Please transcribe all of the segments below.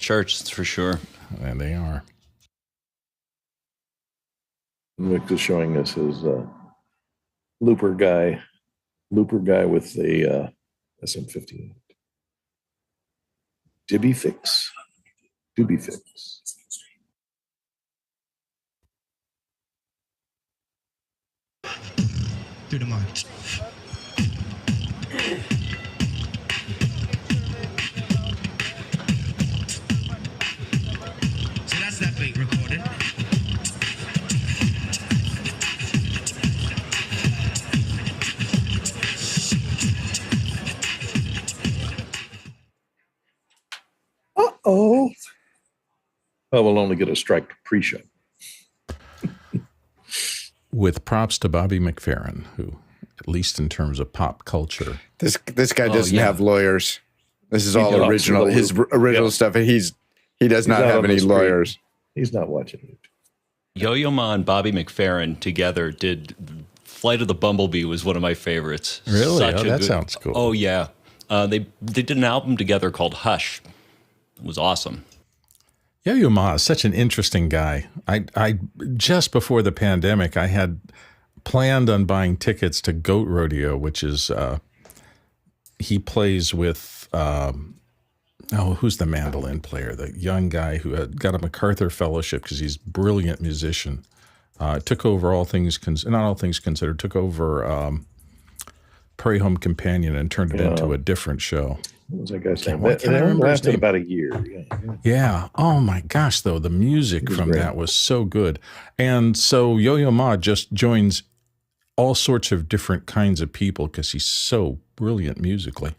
Church, for sure. And they are. Nick is showing us his looper guy with the SM15. Dibby fix. Through the march. So that's that beat recorded. Uh-oh. Oh, we'll only get a strike pre-show. With props to Bobby McFerrin, who, at least in terms of pop culture. This guy doesn't have lawyers. This is all original. His original stuff. And he does not have any lawyers. He's not watching it. Yo-Yo Ma and Bobby McFerrin together did Flight of the Bumblebee was one of my favorites. Really? That sounds cool. Oh, yeah. They did an album together called Hush. It was awesome. Yo-Yo Ma is such an interesting guy. I just before the pandemic, I had planned on buying tickets to Goat Rodeo, which is he plays with who's the mandolin player? The young guy who had got a MacArthur Fellowship because he's a brilliant musician. Took over All Things Not All Things Considered. Took over Prairie Home Companion and turned it into a different show. What was that guy saying? It lasted about a year. Yeah. Oh my gosh, though, the music from that was so good. And so Yo-Yo Ma just joins all sorts of different kinds of people because he's so brilliant musically.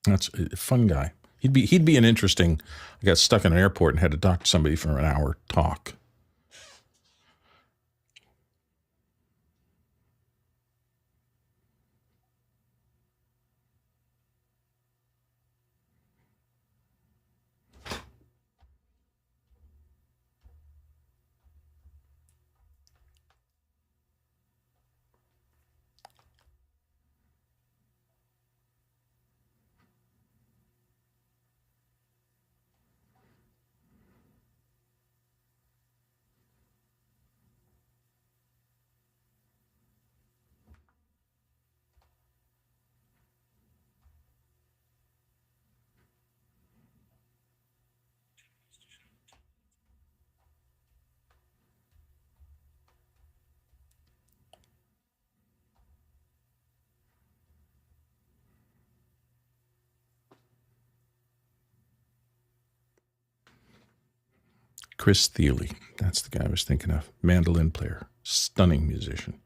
That's a fun guy. He'd be an interesting. I got stuck in an airport and had to talk to somebody for an hour talk. Chris Thiele, that's the guy I was thinking of. Mandolin player, stunning musician.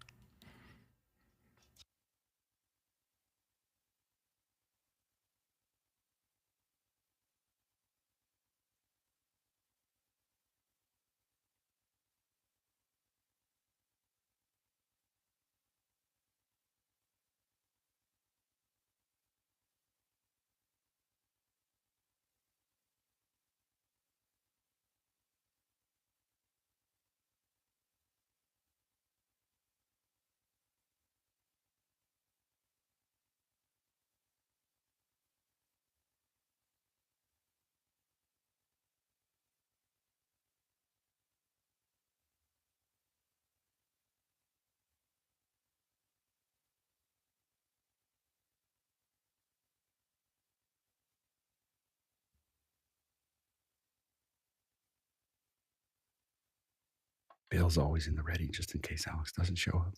Bill's always in the ready just in case Alex doesn't show up.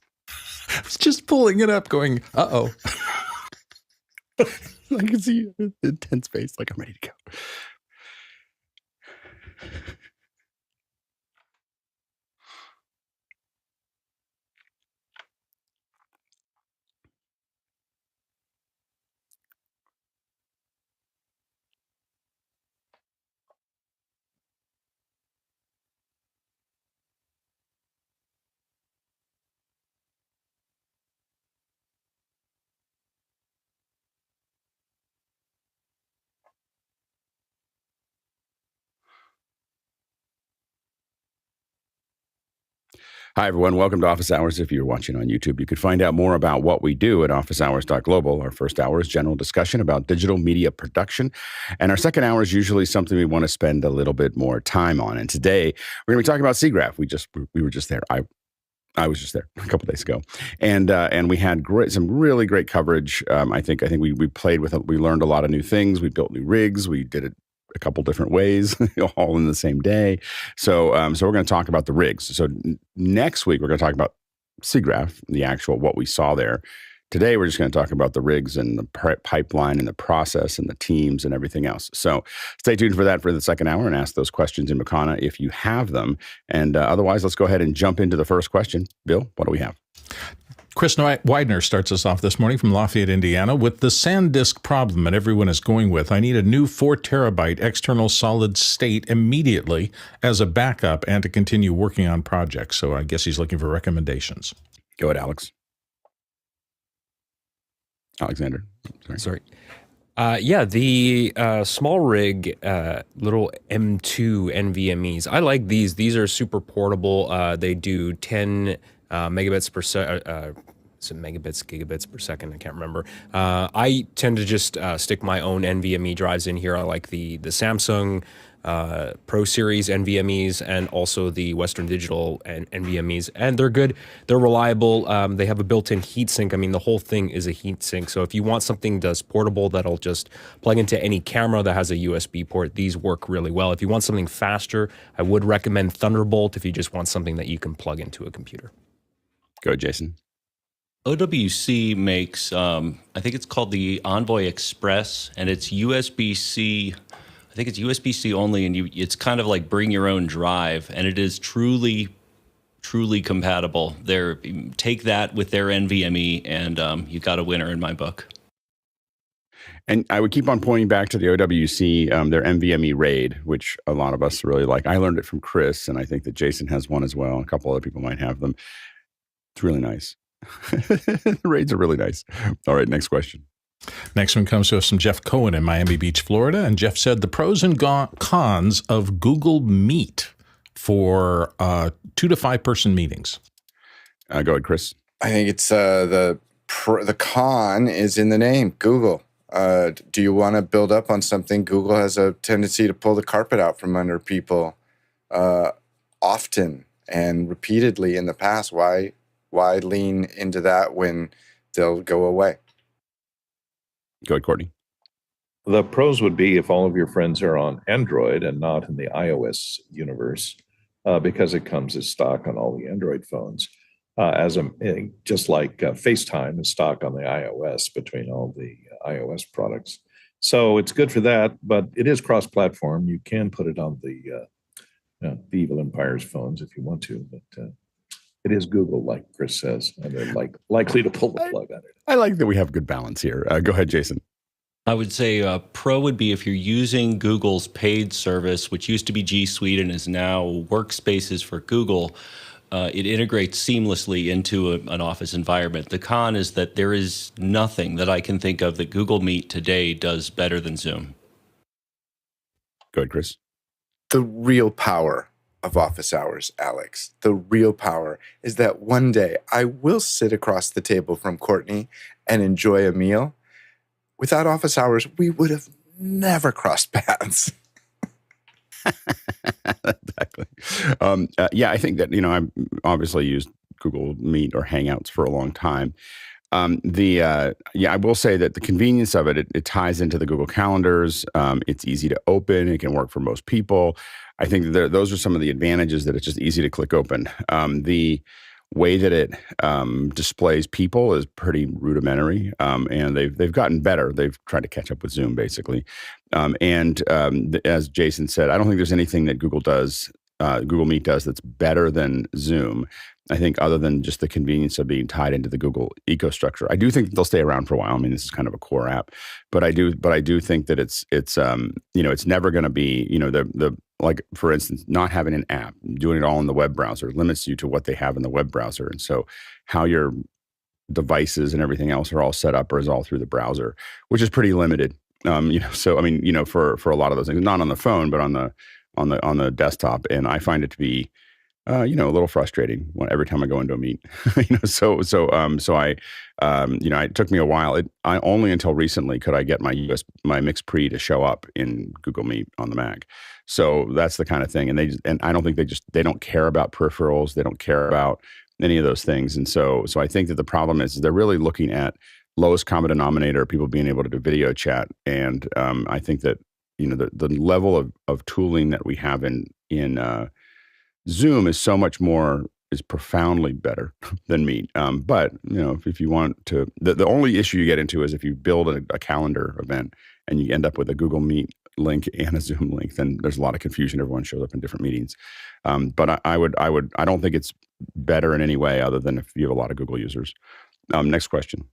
I was just pulling it up going, uh-oh. I can see intense face, like I'm ready to go. Hi, everyone. Welcome to Office Hours. If you're watching on YouTube, you could find out more about what we do at officehours.global. Our first hour is general discussion about digital media production. And our second hour is usually something we want to spend a little bit more time on. And today, we're going to be talking about SIGGRAPH. We were just there. I was just there a couple days ago, and we had some really great coverage. I think we played with it. We learned a lot of new things. We built new rigs. We did it a couple different ways, all in the same day. So we're going to talk about the rigs. So next week we're going to talk about SIGGRAPH, the actual what we saw there. Today we're just going to talk about the rigs and the pipeline and the process and the teams and everything else. So stay tuned for that for the second hour and ask those questions in Makana if you have them. And otherwise, let's go ahead and jump into the first question. Bill, what do we have? Chris Widener starts us off this morning from Lafayette, Indiana, with the SanDisk problem that everyone is going with. I need a new 4 terabyte external solid state immediately as a backup and to continue working on projects. So I guess he's looking for recommendations. Go ahead, Alex. Alexander. Sorry. The small rig, little M2 NVMEs. I like these. These are super portable. They do 10 megabits per second. Megabits, gigabits per second. I can't remember. I tend to just stick my own NVMe drives in here. I like the Samsung Pro Series NVMEs and also the Western Digital NVMEs, and they're good. They're reliable. They have a built-in heatsink. I mean, the whole thing is a heatsink. So if you want something that's portable that'll just plug into any camera that has a USB port, these work really well. If you want something faster, I would recommend Thunderbolt if you just want something that you can plug into a computer. Go, Jason. OWC makes, I think it's called the Envoy Express, and it's USB-C. I think it's USB-C only, and it's kind of like bring your own drive, and it is truly compatible. Take that with their NVMe, and you got a winner in my book. And I would keep on pointing back to the OWC, their NVMe RAID, which a lot of us really like. I learned it from Chris, and I think that Jason has one as well. A couple other people might have them. It's really nice. The RAIDs are really nice. All right, next question. Next one comes to us from Jeff Cohen in Miami Beach, Florida. And Jeff said the pros and cons of Google Meet for 2 to 5 person meetings. Go ahead, Chris. I think it's the con is in the name, Google. Do you want to build up on something? Google has a tendency to pull the carpet out from under people often and repeatedly in the past. Why lean into that when they'll go away? Go ahead, Courtney. The pros would be if all of your friends are on Android and not in the iOS universe, because it comes as stock on all the Android phones, just like FaceTime is stock on the iOS between all the iOS products. So it's good for that, but it is cross-platform. You can put it on the Evil Empire's phones if you want to, but it is Google, like Chris says, and they're likely to pull the plug on it. I like that we have good balance here. Go ahead, Jason. I would say pro would be if you're using Google's paid service, which used to be G Suite and is now Workspaces for Google. It integrates seamlessly into an office environment. The con is that there is nothing that I can think of that Google Meet today does better than Zoom. Go ahead, Chris. The real power of office hours, Alex, the real power is that one day I will sit across the table from Courtney and enjoy a meal. Without office hours, we would have never crossed paths. Exactly. I think that, I've obviously used Google Meet or Hangouts for a long time. I will say that the convenience of it ties into the Google calendars. It's easy to open. It can work for most people. I think that those are some of the advantages, that it's just easy to click open. The way that it displays people is pretty rudimentary, and they've gotten better. They've tried to catch up with Zoom, basically. As Jason said, I don't think there's anything that Google Meet does that's better than Zoom. I think other than just the convenience of being tied into the Google ecostructure. I do think that they'll stay around for a while. I mean, this is kind of a core app, but I do think that it's never going to be, like, for instance, not having an app, doing it all in the web browser limits you to what they have in the web browser. And so how your devices and everything else are all set up is all through the browser, which is pretty limited. For a lot of those things, not on the phone, but on the desktop. And I find it to be A little frustrating every time I go into a meet. It took me a while. I only until recently could I get my Mix Pre to show up in Google Meet on the Mac. So that's the kind of thing. And I don't think they don't care about peripherals. They don't care about any of those things. And so I think that the problem is they're really looking at lowest common denominator, people being able to do video chat. And I think that the level of tooling that we have in Zoom is profoundly better than Meet. But if you want to, the only issue you get into is if you build a calendar event and you end up with a Google Meet link and a Zoom link, then there's a lot of confusion. Everyone shows up in different meetings. But I don't think it's better in any way other than if you have a lot of Google users. Next question.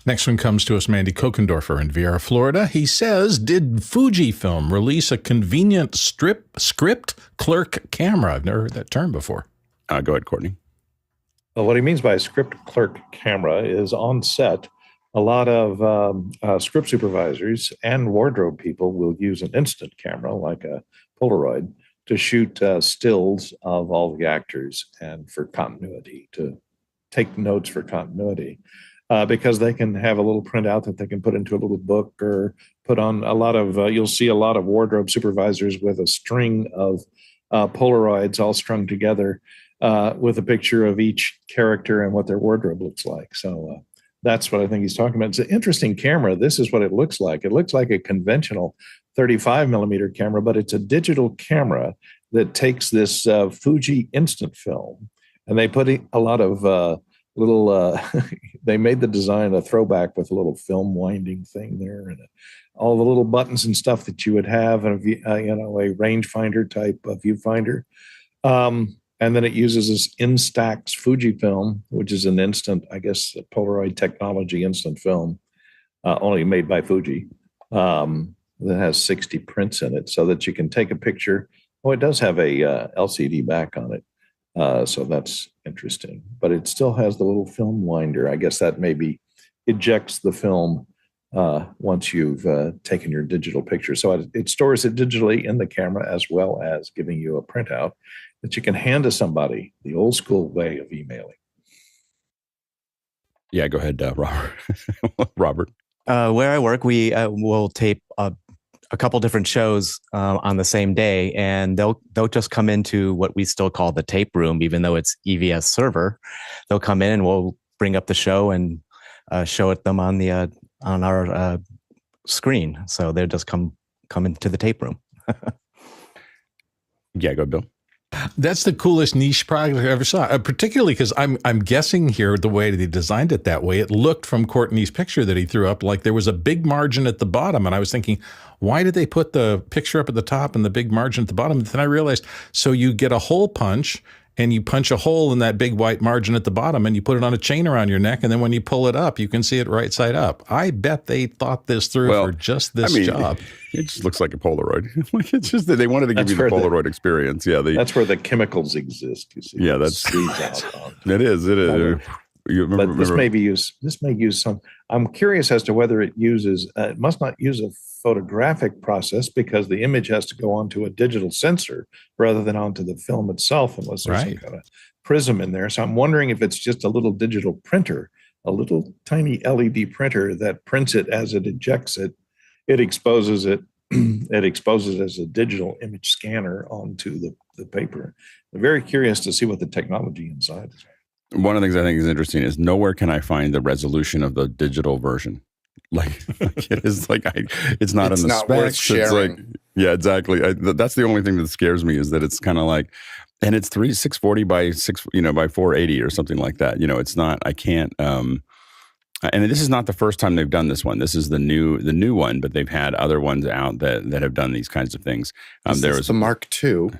Next one comes to us, Mandy Kokendorfer in Viera, Florida. He says, did Fujifilm release a convenient script clerk camera? I've never heard that term before. Go ahead, Courtney. Well, what he means by a script clerk camera is on set. A lot of script supervisors and wardrobe people will use an instant camera like a Polaroid to shoot stills of all the actors and for continuity, to take notes for continuity. Because they can have a little printout that they can put into a little book or put on a lot of, you'll see a lot of wardrobe supervisors with a string of Polaroids all strung together with a picture of each character and what their wardrobe looks like. So that's what I think he's talking about. It's an interesting camera. This is what it looks like. It looks like a conventional 35 millimeter camera, but it's a digital camera that takes this Fuji instant film, and they put a lot of they made the design a throwback with a little film winding thing there and all the little buttons and stuff that you would have a rangefinder type of viewfinder. And then it uses this Instax Fujifilm, which is an instant, I guess, Polaroid technology instant film, only made by Fuji, that has 60 prints in it so that you can take a picture. Oh, it does have a LCD back on it. So that's interesting, but it still has the little film winder. I guess that maybe ejects the film once you've taken your digital picture. So it stores it digitally in the camera as well as giving you a printout that you can hand to somebody, the old school way of emailing. Yeah, go ahead, Robert. Robert. Where I work, we will tape a couple different shows on the same day, and they'll just come into what we still call the tape room, even though it's EVS server. They'll come in and we'll bring up the show and show it them on our screen. So they'll just come into the tape room. Yeah, go Bill. That's the coolest niche product I ever saw, particularly because I'm guessing here the way that he designed it that way. It looked from Courtney's picture that he threw up like there was a big margin at the bottom. And I was thinking, why did they put the picture up at the top and the big margin at the bottom? And then I realized, so you get a hole punch and you punch a hole in that big white margin at the bottom and you put it on a chain around your neck. And then when you pull it up, you can see it right side up. I bet they thought this through for just this job. It just looks like a Polaroid. It's just that they wanted to give you the Polaroid experience. Yeah, that's where the chemicals exist. You see? Yeah, that's it is. It is. But this may use some. I'm curious as to whether it uses. It must not use a photographic process because the image has to go onto a digital sensor rather than onto the film itself, unless there's some kind of prism in there. So I'm wondering if it's just a little digital printer, a little tiny LED printer that prints it as it ejects it. It exposes it. It exposes as a digital image scanner onto the paper. I'm very curious to see what the technology inside is. One of the things I think is interesting is nowhere can I find the resolution of the digital version. It's not in the specs. It's like, yeah, exactly. That's the only thing that scares me is that it's kind of like, and it's 640 by 480 or something like that. It's not. I can't. And this is not the first time they've done this one. This is the new one, but they've had other ones out that have done these kinds of things. There was the Mark II.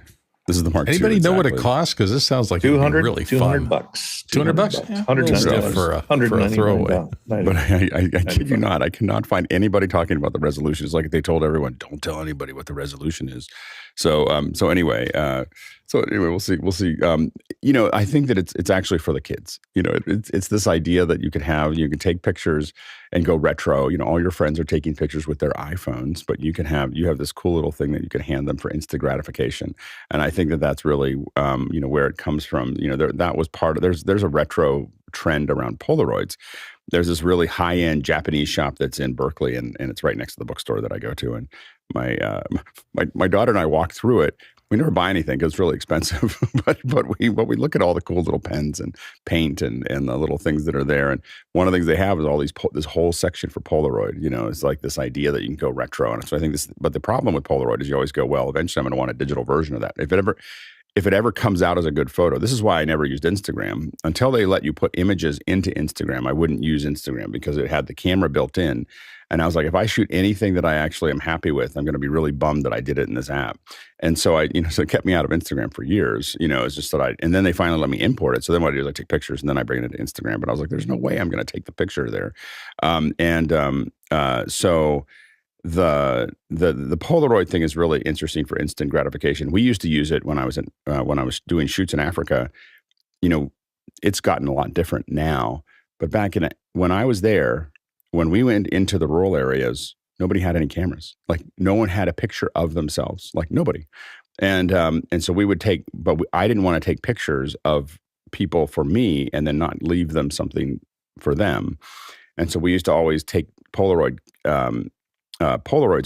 This is the Mark II. Anybody know what it costs? Because this sounds like $200, really fun. $200. $200? Yeah. $100 for a throwaway. But I kid you not, I cannot find anybody talking about the resolution. It's like they told everyone, don't tell anybody what the resolution is. So anyway, we'll see. I think that it's actually for the kids. It's this idea that you can take pictures and go retro. All your friends are taking pictures with their iPhones, but you have this cool little thing that you can hand them for instant gratification. And I think that that's really, you know, where it comes from. You know, that was part of, there's a retro trend around Polaroids. There's this really high-end Japanese shop that's in Berkeley, and it's right next to the bookstore that I go to. And my daughter and I walk through it. We never buy anything because it's really expensive, but we look at all the cool little pens and paint and the little things that are there. And one of the things they have is all this whole section for Polaroid. You know, it's like this idea that you can go retro. And so I think but the problem with Polaroid is you always go, well, eventually I'm going to want a digital version of that. If it ever comes out as a good photo, this is why I never used Instagram. Until they let you put images into Instagram, I wouldn't use Instagram because it had the camera built in. And I was like, if I shoot anything that I actually am happy with, I'm going to be really bummed that I did it in this app. And so so it kept me out of Instagram for years. You know, it's just that and then they finally let me import it. So then what I do is I take pictures and then I bring it into Instagram. But I was like, there's no way I'm going to take the picture there. So the Polaroid thing is really interesting for instant gratification. We used to use it when I was doing shoots in Africa. You know, it's gotten a lot different now. But back when I was there, when we went into the rural areas, nobody had any cameras. Like no one had a picture of themselves. Like nobody. And so we would I didn't want to take pictures of people for me and then not leave them something for them. And so we used to always take Polaroids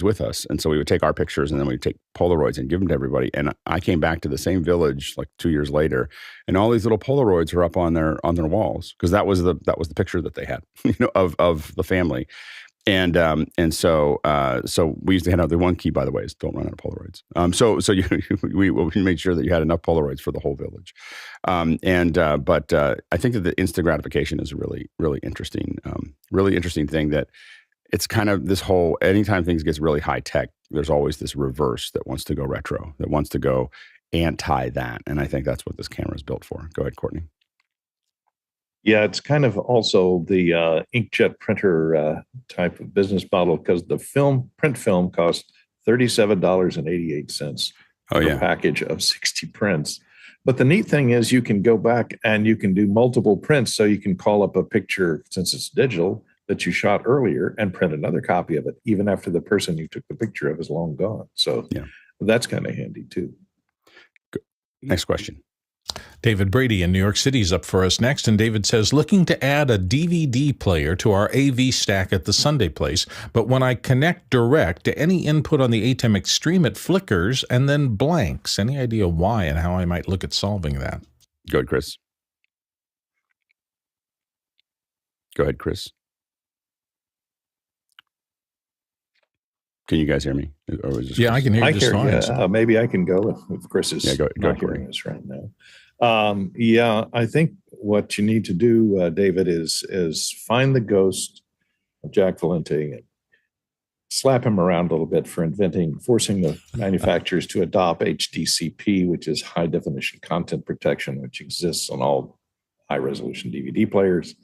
with us. And so we would take our pictures and then we'd take Polaroids and give them to everybody. And I came back to the same village like 2 years later, and all these little Polaroids are up on their walls because that was the picture that they had, you know, of the family. And so we used to hand out the one key, by the way, is don't run out of Polaroids. We made sure that you had enough Polaroids for the whole village. But I think that the instant gratification is a really, really interesting thing that it's kind of this whole, anytime things gets really high tech, there's always this reverse that wants to go retro, that wants to go anti that. And I think that's what this camera is built for. Go ahead, Courtney. Yeah, it's kind of also the inkjet printer type of business model because the print film costs $37.88 per package of 60 prints. But the neat thing is you can go back and you can do multiple prints. So you can call up a picture, since it's digital, that you shot earlier and print another copy of it, even after the person you took the picture of is long gone. So that's kind of handy too. Next question. David Brady in New York City is up for us next. And David says, looking to add a DVD player to our AV stack at the Sunday place, but when I connect direct to any input on the ATEM Extreme, it flickers and then blanks. Any idea why and how I might look at solving that? Go ahead, Chris. Can you guys hear me? Or was just I can hear you just fine. Yeah. Maybe I can go if Chris is not hearing us right now. I think what you need to do, David, is find the ghost of Jack Valenti and slap him around a little bit for forcing the manufacturers to adopt HDCP, which is high definition content protection, which exists on all high resolution DVD players.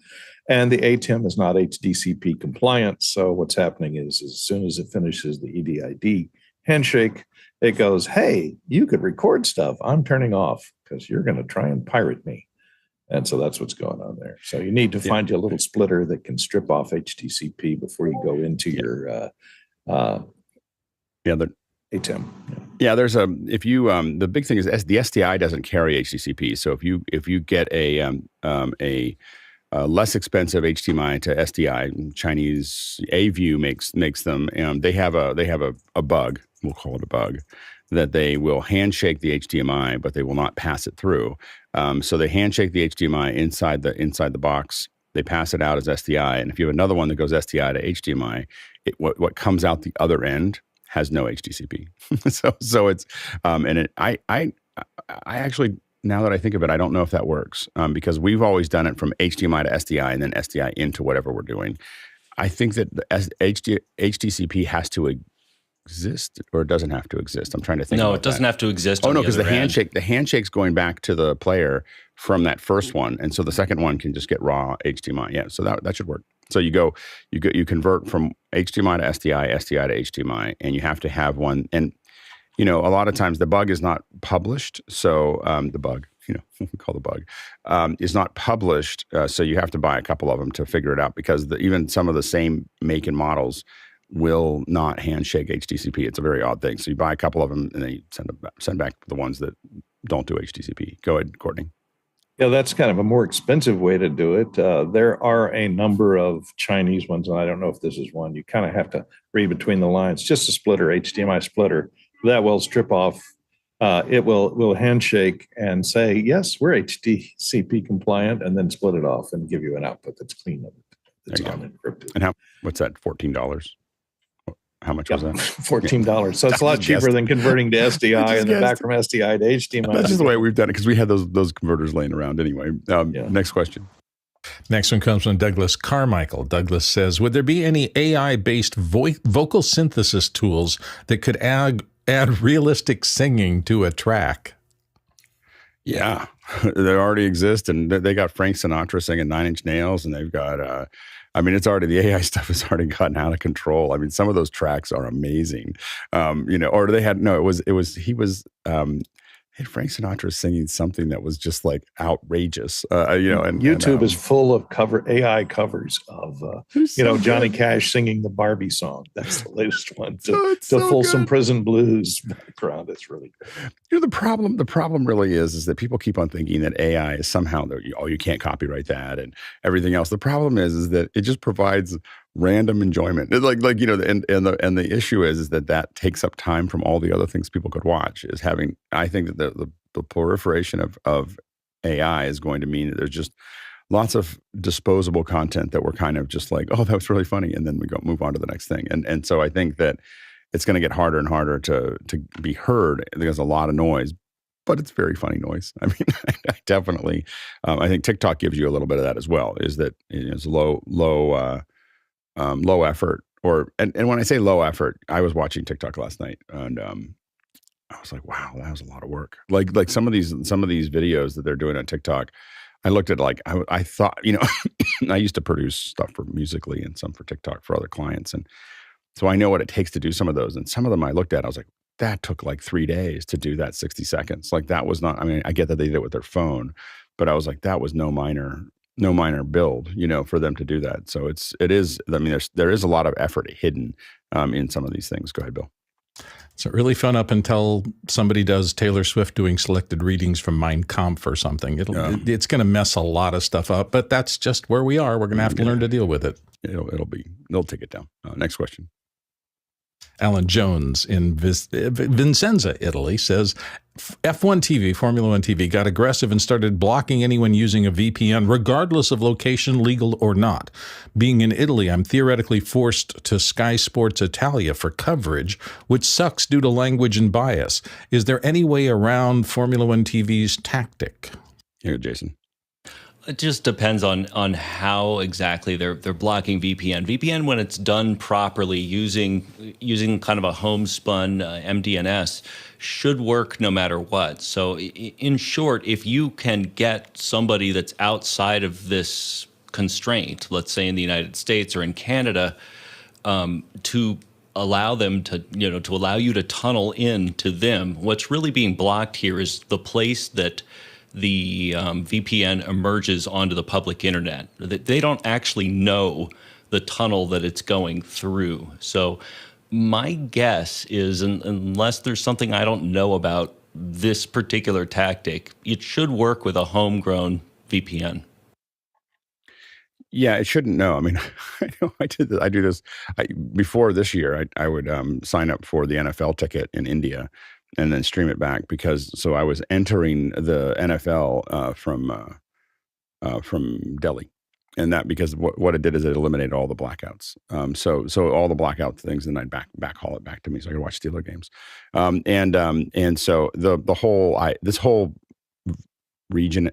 And the ATEM is not HDCP compliant. So what's happening is as soon as it finishes the EDID handshake, it goes, hey, you could record stuff. I'm turning off because you're going to try and pirate me. And so that's what's going on there. So you need to find you a little splitter that can strip off HDCP before you go into your ATEM. Yeah, there's the big thing is the SDI doesn't carry HDCP. So if you get a less expensive HDMI to SDI, Chinese AView makes them. They have a bug. We'll call it a bug that they will handshake the HDMI, but they will not pass it through. So they handshake the HDMI inside the box. They pass it out as SDI, and if you have another one that goes SDI to HDMI, what comes out the other end has no HDCP. so it's I actually, now that I think of it, I don't know if that works because we've always done it from HDMI to SDI and then SDI into whatever we're doing. I think that HDCP has to exist or it doesn't have to exist. I'm trying to think. No, it doesn't have to exist. Oh no, because the handshake's going back to the player from that first one, and so the second one can just get raw HDMI. Yeah, so that should work. So you convert from HDMI to SDI, SDI to HDMI, and you have to have one. And a lot of times the bug is not published. So the bug, we call the bug, is not published. So you have to buy a couple of them to figure it out because even some of the same make and models will not handshake HTTP. It's a very odd thing. So you buy a couple of them and then you send back the ones that don't do HTTP. Go ahead, Courtney. Yeah, that's kind of a more expensive way to do it. There are a number of Chinese ones, and I don't know if this is one. You kind of have to read between the lines. Just a splitter, HDMI splitter. That will strip off. It will handshake and say, yes, we're HTTP compliant, and then split it off and give you an output that's clean. That's unencrypted. And what's that, $14? How much was that? $14. So it's a lot cheaper than converting to SDI and then back from SDI to HDMI. That's just the way we've done it because we had those converters laying around anyway. Next question. Next one comes from Douglas Carmichael. Douglas says, would there be any AI-based vocal synthesis tools that could add realistic singing to a track? Yeah, they already exist, and they got Frank Sinatra singing 9 Inch Nails, and they've got it's already, the AI stuff has already gotten out of control. I mean, some of those tracks are amazing. Or they had, Frank Sinatra singing something that was just like outrageous, and YouTube is full of AI covers of, Johnny Cash singing the Barbie song. That's the latest one. To Folsom Prison Blues background. It's really good. The problem really is that people keep on thinking that AI is somehow, you can't copyright that and everything else. The problem is that it just provides random enjoyment. And the issue is that takes up time from all the other things people could watch. I think that the proliferation of AI is going to mean that there's just lots of disposable content that we're kind of just like, oh, that was really funny, and then we move on to the next thing. And so I think that it's going to get harder and harder to be heard. There's a lot of noise, but it's very funny noise. I mean, I definitely, I think TikTok gives you a little bit of that as well. Is that it's low effort, and when I say low effort, I was watching TikTok last night, and I was like, wow, that was a lot of work. Like some of these videos that they're doing on TikTok, I looked at I thought, I used to produce stuff for Musical.ly and some for TikTok for other clients, and so I know what it takes to do some of those. And some of them I looked at, I was like, that took like 3 days to do that 60 seconds. Like that was not. I mean, I get that they did it with their phone, but I was like, that was no minor build, for them to do that. So it is. I mean, there is a lot of effort hidden in some of these things. Go ahead, Bill. It's really fun up until somebody does Taylor Swift doing selected readings from Mein Kampf or something. It's going to mess a lot of stuff up, but that's just where we are. We're going to have to learn to deal with it. They'll take it down. Next question. Alan Jones in Vicenza, Italy, says F1 TV, Formula One TV, got aggressive and started blocking anyone using a VPN, regardless of location, legal or not. Being in Italy, I'm theoretically forced to SkySports Italia for coverage, which sucks due to language and bias. Is there any way around Formula One TV's tactic? Here, Jason. It just depends on how exactly they're blocking VPN. VPN, when it's done properly, using kind of a homespun MDNS, should work no matter what. So in short, if you can get somebody that's outside of this constraint, let's say in the United States or in Canada, to allow them to allow you to tunnel into them, what's really being blocked here is the place that the VPN emerges onto the public internet. They don't actually know the tunnel that it's going through. So my guess is, unless there's something I don't know about this particular tactic, it should work with a homegrown VPN. Yeah, it shouldn't. No, I mean, I do this. Before this year, I would sign up for the NFL ticket in India and then stream it back so I was entering the NFL from Delhi, and that because what it did is it eliminated all the blackouts. So all the blackout things, and I'd backhaul it back to me so I could watch Steeler games. And so this whole region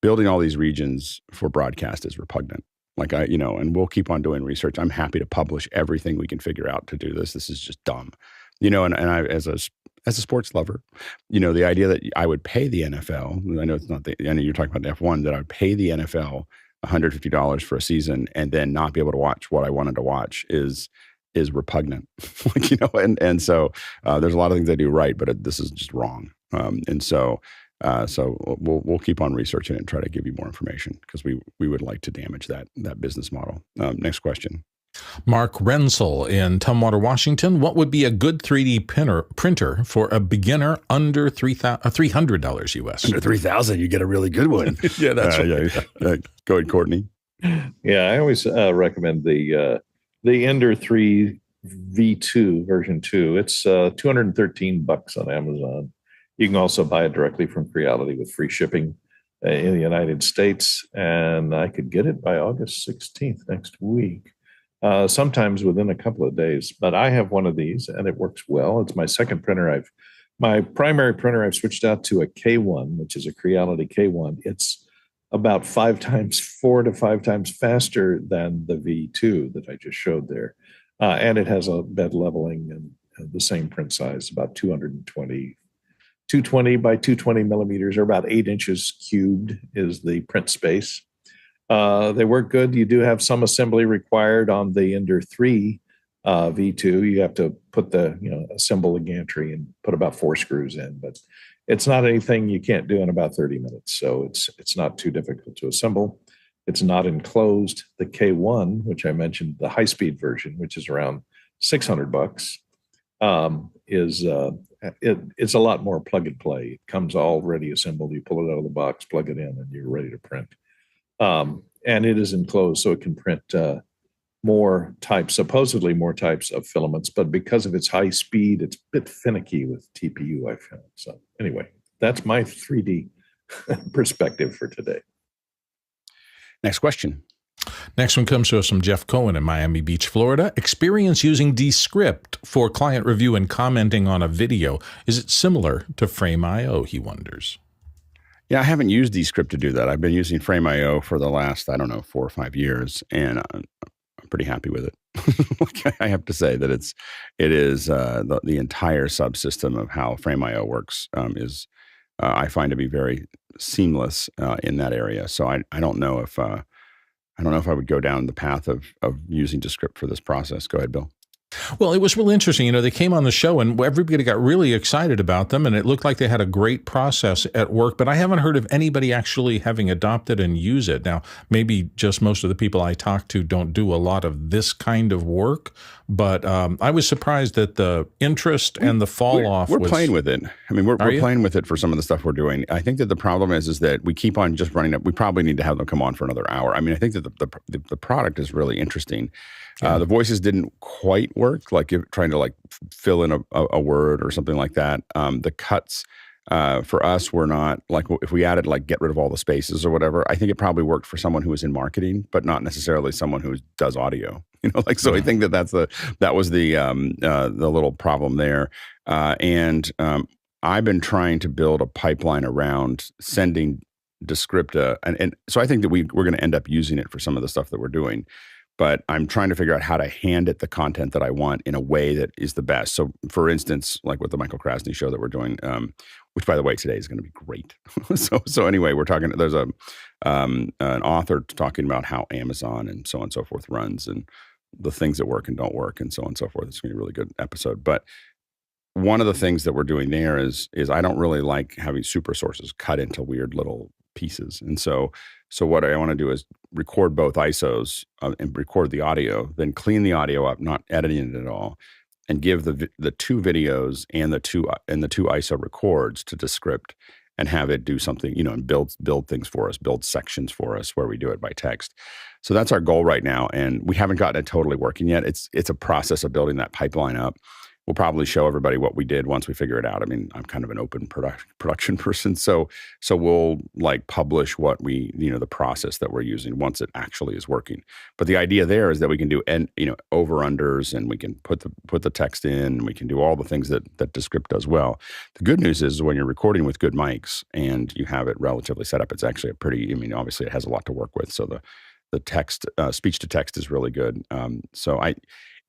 building all these regions for broadcast is repugnant. And we'll keep on doing research. I'm happy to publish everything we can figure out to do this. This is just dumb. And I, as a sports lover, the idea that I would pay the NFL, I know it's not I know you're talking about the F1, that I would pay the NFL $150 for a season and then not be able to watch what I wanted to watch is repugnant. And so there's a lot of things I do right, but this is just wrong. So we'll keep on researching it and try to give you more information because we would like to damage that business model. Next question. Mark Rensel in Tumwater, Washington. What would be a good 3D printer for a beginner under $300 US? Under 3,000, you get a really good one. Yeah, that's right. Yeah. Go ahead, Courtney. Yeah, I always recommend the Ender 3 V2 version 2. It's $213 on Amazon. You can also buy it directly from Creality with free shipping in the United States, and I could get it by August 16th next week. Sometimes within a couple of days, but I have one of these and it works well. It's my second printer. My primary printer, I've switched out to a K1, which is a Creality K1. It's about 4 to 5 times faster than the V2 that I just showed there. And it has a bed leveling and the same print size, about 220 by 220 millimeters, or about 8 inches cubed is the print space. They work good. You do have some assembly required on the Ender 3 V2. You have to put assemble the gantry and put about 4 screws in, but it's not anything you can't do in about 30 minutes. So it's not too difficult to assemble. It's not enclosed. The K1, which I mentioned, the high-speed version, which is around $600, it's a lot more plug and play. It comes already assembled. You pull it out of the box, plug it in, and you're ready to print. And it is enclosed, so it can print supposedly more types of filaments, but because of its high speed, it's a bit finicky with TPU, I found. So anyway, that's my 3D perspective for today. Next question. Next one comes to us from Jeff Cohen in Miami Beach, Florida. Experience using Descript for client review and commenting on a video. Is it similar to Frame.io, he wonders? Yeah, I haven't used Descript to do that. I've been using Frame.io for the last, 4 or 5 years, and I'm pretty happy with it. I have to say that it is the entire subsystem of how Frame.io works is I find to be very seamless in that area. So I don't know if I would go down the path of using Descript for this process. Go ahead, Bill. Well, it was really interesting. They came on the show and everybody got really excited about them, and it looked like they had a great process at work, but I haven't heard of anybody actually having adopted and use it. Now, maybe just most of the people I talk to don't do a lot of this kind of work, but I was surprised that the interest and the fall off. We're playing with it. I mean, we're playing with it for some of the stuff we're doing. I think that the problem is that we keep on just running up. We probably need to have them come on for another hour. I mean, I think that the product is really interesting. The voices didn't quite work, like trying to fill in a word or something like that. The cuts for us were not like if we added get rid of all the spaces or whatever. I think it probably worked for someone who was in marketing, but not necessarily someone who does audio. So I think that was the little problem there. And I've been trying to build a pipeline around sending Descript, and so I think that we're going to end up using it for some of the stuff that we're doing. But I'm trying to figure out how to hand it the content that I want in a way that is the best. So, for instance, like with the Michael Krasny show that we're doing, which, by the way, today is going to be great. so anyway, we're talking. There's an author talking about how Amazon and so on and so forth runs and the things that work and don't work and so on and so forth. It's going to be a really good episode. But one of the things that we're doing there is I don't really like having super sources cut into weird little pieces, and so what I want to do is record both ISOs and record the audio, then clean the audio up, not editing it at all, and give the 2 videos and the two ISO records to Descript and have it do something, and build things for us, build sections for us where we do it by text. So that's our goal right now, and we haven't gotten it totally working yet. It's a process of building that pipeline up. We'll probably show everybody what we did once we figure it out. I mean, I'm kind of an open production person, so we'll publish what we, the process that we're using once it actually is working. But the idea there is that we can do over-unders, and we can put the text in, and we can do all the things that Descript does well. The good news is when you're recording with good mics and you have it relatively set up, it's actually obviously it has a lot to work with. So the text, speech to text is really good.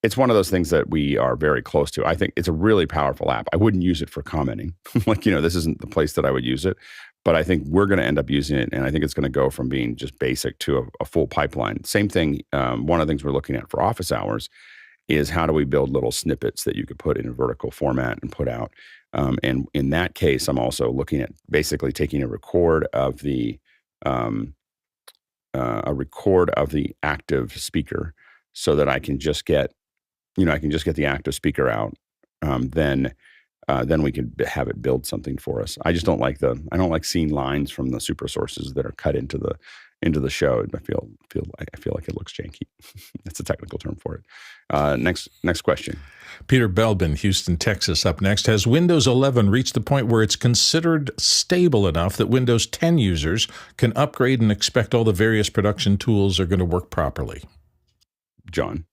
It's one of those things that we are very close to. I think it's a really powerful app. I wouldn't use it for commenting. This isn't the place that I would use it. But I think we're going to end up using it, and I think it's going to go from being just basic to a full pipeline. Same thing, one of the things we're looking at for office hours is how do we build little snippets that you could put in a vertical format and put out. And in that case, I'm also looking at basically taking a record of the active speaker, so that I can just get, the active speaker out. Then we can have it build something for us. I just don't like seeing lines from the super sources that are cut into the show. I feel like it looks janky. That's a technical term for it. Next question. Peter Belbin, Houston, Texas, up next. Has Windows 11 reached the point where it's considered stable enough that Windows 10 users can upgrade and expect all the various production tools are going to work properly? John?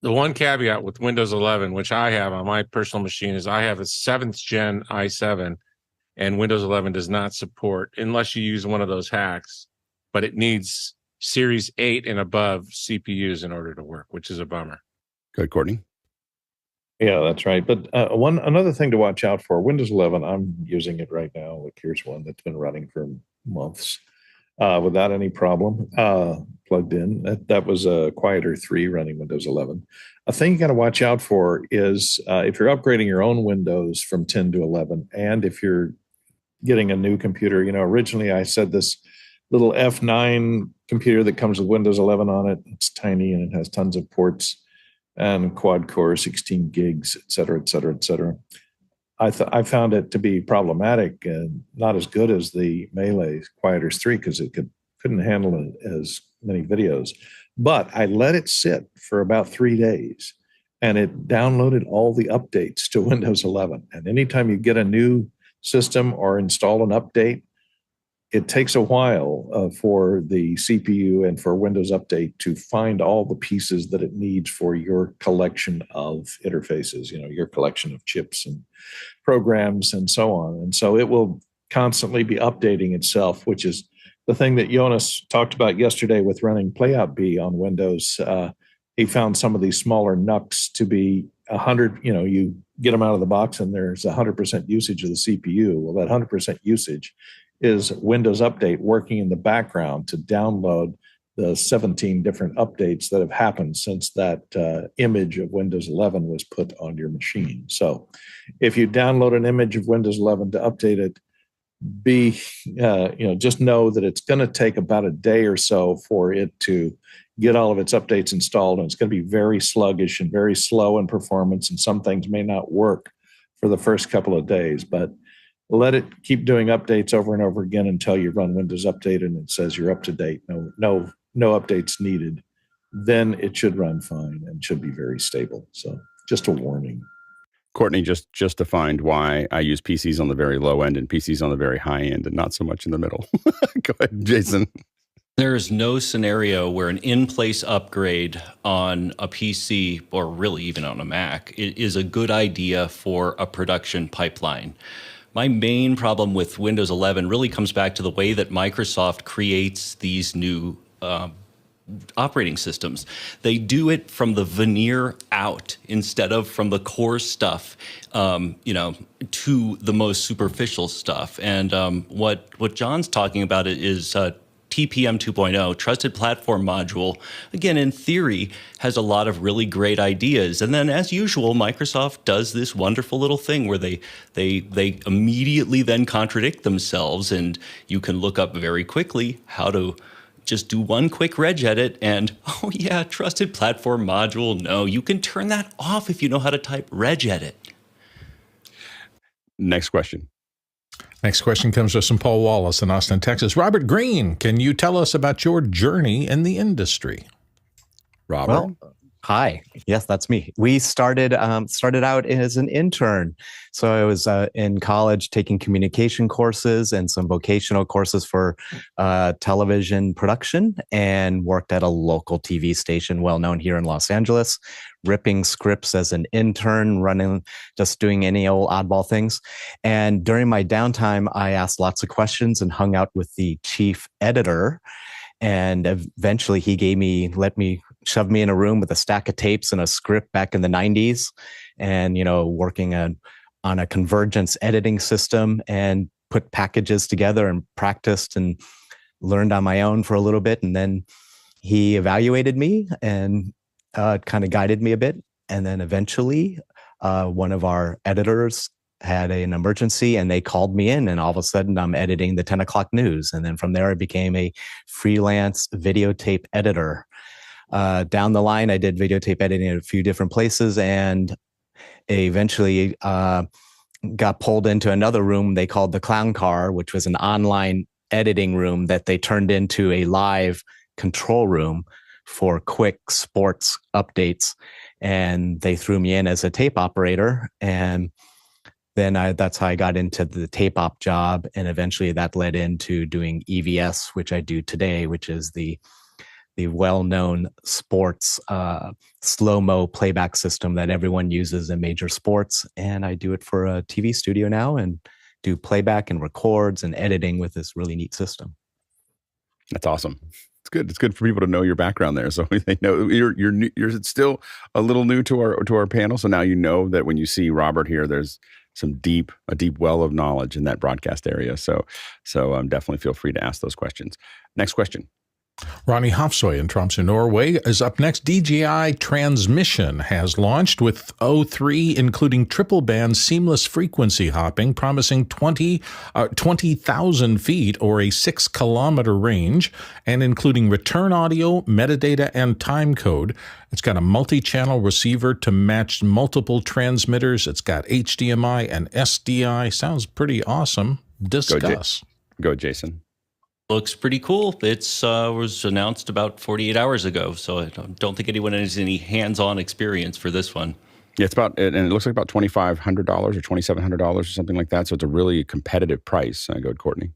The one caveat with Windows 11, which I have on my personal machine, is I have a 7th gen i7, and Windows 11 does not support, unless you use one of those hacks, but it needs Series 8 and above CPUs in order to work, which is a bummer. Good, Courtney? Yeah, that's right. But another thing to watch out for, Windows 11, I'm using it right now. Look, here's one that's been running for months without any problem, plugged in. That was a Quieter 3 running Windows 11. A thing you got to watch out for is if you're upgrading your own Windows from 10 to 11, and if you're getting a new computer, originally I said this little F9 computer that comes with Windows 11 on it. It's tiny and it has tons of ports and quad core, 16 gigs, et cetera, et cetera, et cetera. I found it to be problematic and not as good as the Melee Quieters 3 because it couldn't handle as many videos. But I let it sit for about 3 days and it downloaded all the updates to Windows 11. And anytime you get a new system or install an update, it takes a while for the CPU and for Windows Update to find all the pieces that it needs for your collection of interfaces, your collection of chips and programs and so on. And so it will constantly be updating itself, which is the thing that Jonas talked about yesterday with running Playout B on Windows. He found some of these smaller NUCs to be 100, you get them out of the box and there's 100% usage of the CPU. Well, that 100% usage is Windows Update working in the background to download the 17 different updates that have happened since that image of Windows 11 was put on your machine. So if you download an image of Windows 11 to update it, just know that it's going to take about a day or so for it to get all of its updates installed. And it's going to be very sluggish and very slow in performance. And some things may not work for the first couple of days, but let it keep doing updates over and over again until you run Windows Update and it says you're up to date. No updates needed. Then it should run fine and should be very stable. So just a warning. Courtney just defined why I use PCs on the very low end and PCs on the very high end and not so much in the middle. Go ahead, Jason. There is no scenario where an in-place upgrade on a PC, or really even on a Mac, is a good idea for a production pipeline. My main problem with Windows 11 really comes back to the way that Microsoft creates these new operating systems. They do it from the veneer out instead of from the core stuff, to the most superficial stuff. And what John's talking about is TPM 2.0, Trusted Platform Module, again, in theory, has a lot of really great ideas. And then, as usual, Microsoft does this wonderful little thing where they immediately then contradict themselves, and you can look up very quickly how to just do one quick reg edit and, oh yeah, Trusted Platform Module, no, you can turn that off if you know how to type reg edit. Next question. Next question comes from Paul Wallace in Austin, Texas. Robert Green, can you tell us about your journey in the industry? Robert? Well, hi. Yes, that's me. We started out as an intern. So I was in college taking communication courses and some vocational courses for television production, and worked at a local TV station well known here in Los Angeles, ripping scripts as an intern, just doing any old oddball things. And during my downtime, I asked lots of questions and hung out with the chief editor. And eventually he shoved me in a room with a stack of tapes and a script back in the 90s, and, working on a convergence editing system, and put packages together and practiced and learned on my own for a little bit. And then he evaluated me and kind of guided me a bit. And then eventually one of our editors had an emergency and they called me in, and all of a sudden I'm editing the 10 o'clock news. And then from there I became a freelance videotape editor. Down the line, I did videotape editing at a few different places, and eventually got pulled into another room they called the Clown Car, which was an online editing room that they turned into a live control room for quick sports updates. And they threw me in as a tape operator. And then that's how I got into the tape op job. And eventually that led into doing EVS, which I do today, which is the well-known sports slow-mo playback system that everyone uses in major sports. And I do it for a TV studio now and do playback and records and editing with this really neat system. That's awesome. It's good. It's good for people to know your background there, so they know you're still a little new to our panel. So now you know that when you see Robert here, there's a deep well of knowledge in that broadcast area. So definitely feel free to ask those questions. Next question. Ronnie Hofsoy in Tromsø, Norway is up next. DJI Transmission has launched with O3, including triple band seamless frequency hopping, promising 20,000 feet or a 6-kilometer range, and including return audio, metadata, and timecode. It's got a multi-channel receiver to match multiple transmitters. It's got HDMI and SDI. Sounds pretty awesome. Discuss. Go, Jason. Looks pretty cool. It's was announced about 48 hours ago, so I don't think anyone has any hands-on experience for this one. Yeah, and it looks like about $2,500 or $2,700 or something like that. So it's a really competitive price. Go ahead, Courtney.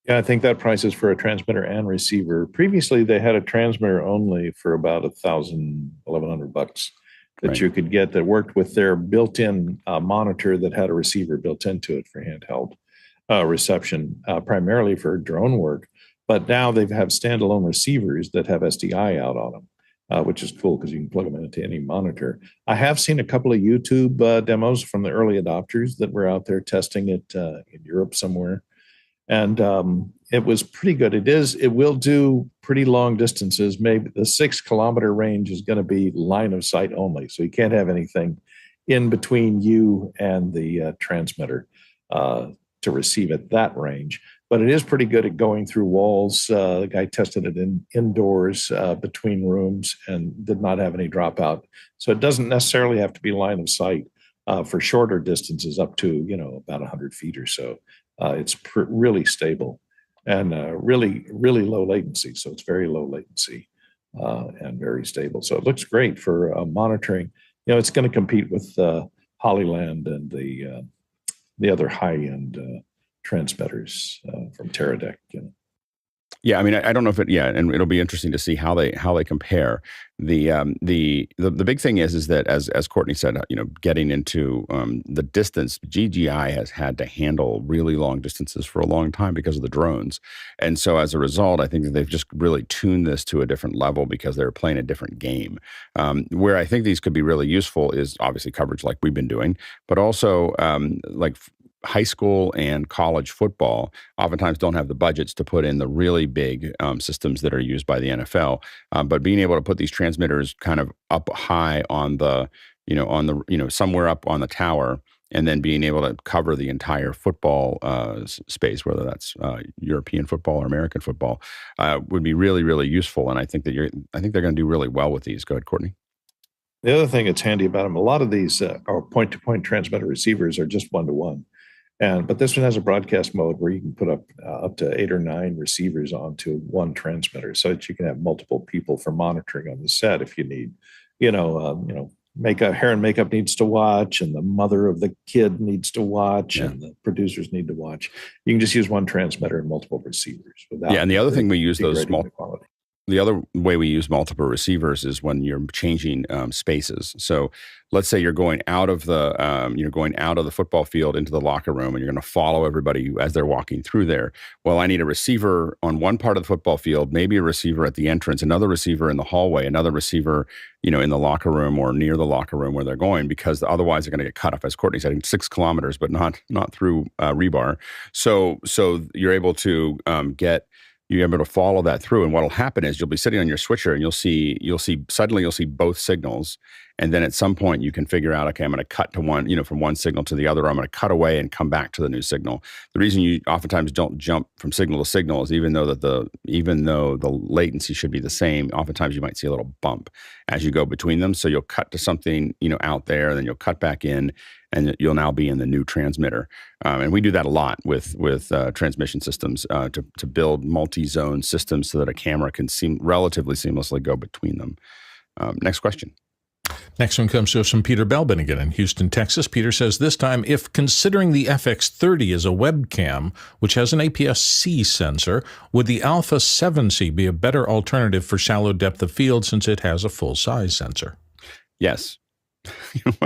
Yeah, I think that price is for a transmitter and receiver. Previously, they had a transmitter only for about $1,100 that you could get that worked with their built-in monitor that had a receiver built into it for handheld reception, primarily for drone work. But now they have standalone receivers that have SDI out on them, which is cool because you can plug them into any monitor. I have seen a couple of YouTube demos from the early adopters that were out there testing it in Europe somewhere. And it was pretty good. It will do pretty long distances. Maybe the 6-kilometer range is going to be line of sight only. So you can't have anything in between you and the transmitter to receive at that range. But it is pretty good at going through walls. The guy tested it indoors between rooms and did not have any dropout. So it doesn't necessarily have to be line of sight for shorter distances up to, about 100 feet or so. It's really stable and really, really low latency. So it's very low latency and very stable. So it looks great for monitoring. It's going to compete with Hollyland and the other high-end transmitters from Teradek. Yeah, I mean, I don't know if and it'll be interesting to see how they compare. The big thing is that as Courtney said, getting into the distance, DJI has had to handle really long distances for a long time because of the drones, and so as a result, I think that they've just really tuned this to a different level because they're playing a different game. Where I think these could be really useful is obviously coverage like we've been doing, but also like high school and college football oftentimes don't have the budgets to put in the really big systems that are used by the NFL. But being able to put these transmitters kind of up high on the, somewhere up on the tower, and then being able to cover the entire football space, whether that's European football or American football, would be really, really useful. And I think they're going to do really well with these. Go ahead, Courtney. The other thing that's handy about them, a lot of these are point-to-point transmitter receivers are just one-to-one. But this one has a broadcast mode where you can put up to 8 or 9 receivers onto one transmitter, so that you can have multiple people for monitoring on the set if you need. Hair and makeup needs to watch, and the mother of the kid needs to watch, and the producers need to watch. You can just use one transmitter and multiple receivers. And the other thing we use those small. The other way we use multiple receivers is when you're changing spaces. So let's say you're going out of the football field into the locker room, and you're going to follow everybody as they're walking through there. Well, I need a receiver on one part of the football field, maybe a receiver at the entrance, another receiver in the hallway, another receiver, in the locker room or near the locker room where they're going, because otherwise they're going to get cut off, as Courtney said, in 6 kilometers, but not through rebar. So you're able to get you're able to follow that through. And what'll happen is you'll be sitting on your switcher and you'll see both signals. And then at some point you can figure out, okay, I'm going to cut to one, from one signal to the other. I'm going to cut away and come back to the new signal. The reason you oftentimes don't jump from signal to signal is even though the latency should be the same, oftentimes you might see a little bump as you go between them. So you'll cut to something, out there, then you'll cut back in, and you'll now be in the new transmitter. And we do that a lot with transmission systems to build multi-zone systems so that a camera can relatively seamlessly go between them. Next question. Next one comes to us from Peter Belbin again in Houston, Texas. Peter says, this time, if considering the FX30 as a webcam, which has an APS-C sensor, would the Alpha 7C be a better alternative for shallow depth of field since it has a full-size sensor? Yes.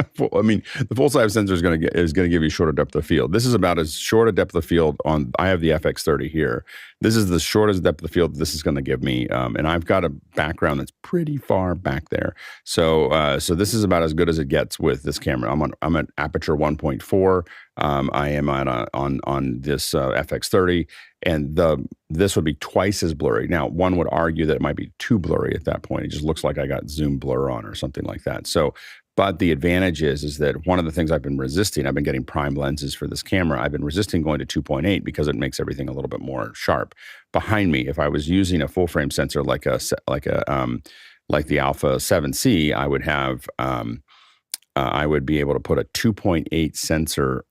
I mean, the full-size sensor is going to give you shorter depth of field. This is about as short a depth of field I have the FX30 here. This is the shortest depth of field this is going to give me, and I've got a background that's pretty far back there. So this is about as good as it gets with this camera. I'm at aperture 1.4. I am on this FX30, and this would be twice as blurry. Now, one would argue that it might be too blurry at that point. It just looks like I got zoom blur on or something like that. But the advantage is that one of the things I've been resisting, I've been getting prime lenses for this camera. I've been resisting going to 2.8 because it makes everything a little bit more sharp. Behind me, if I was using a full frame sensor like the Alpha 7C, I would have I would be able to put a 2.8 sensor.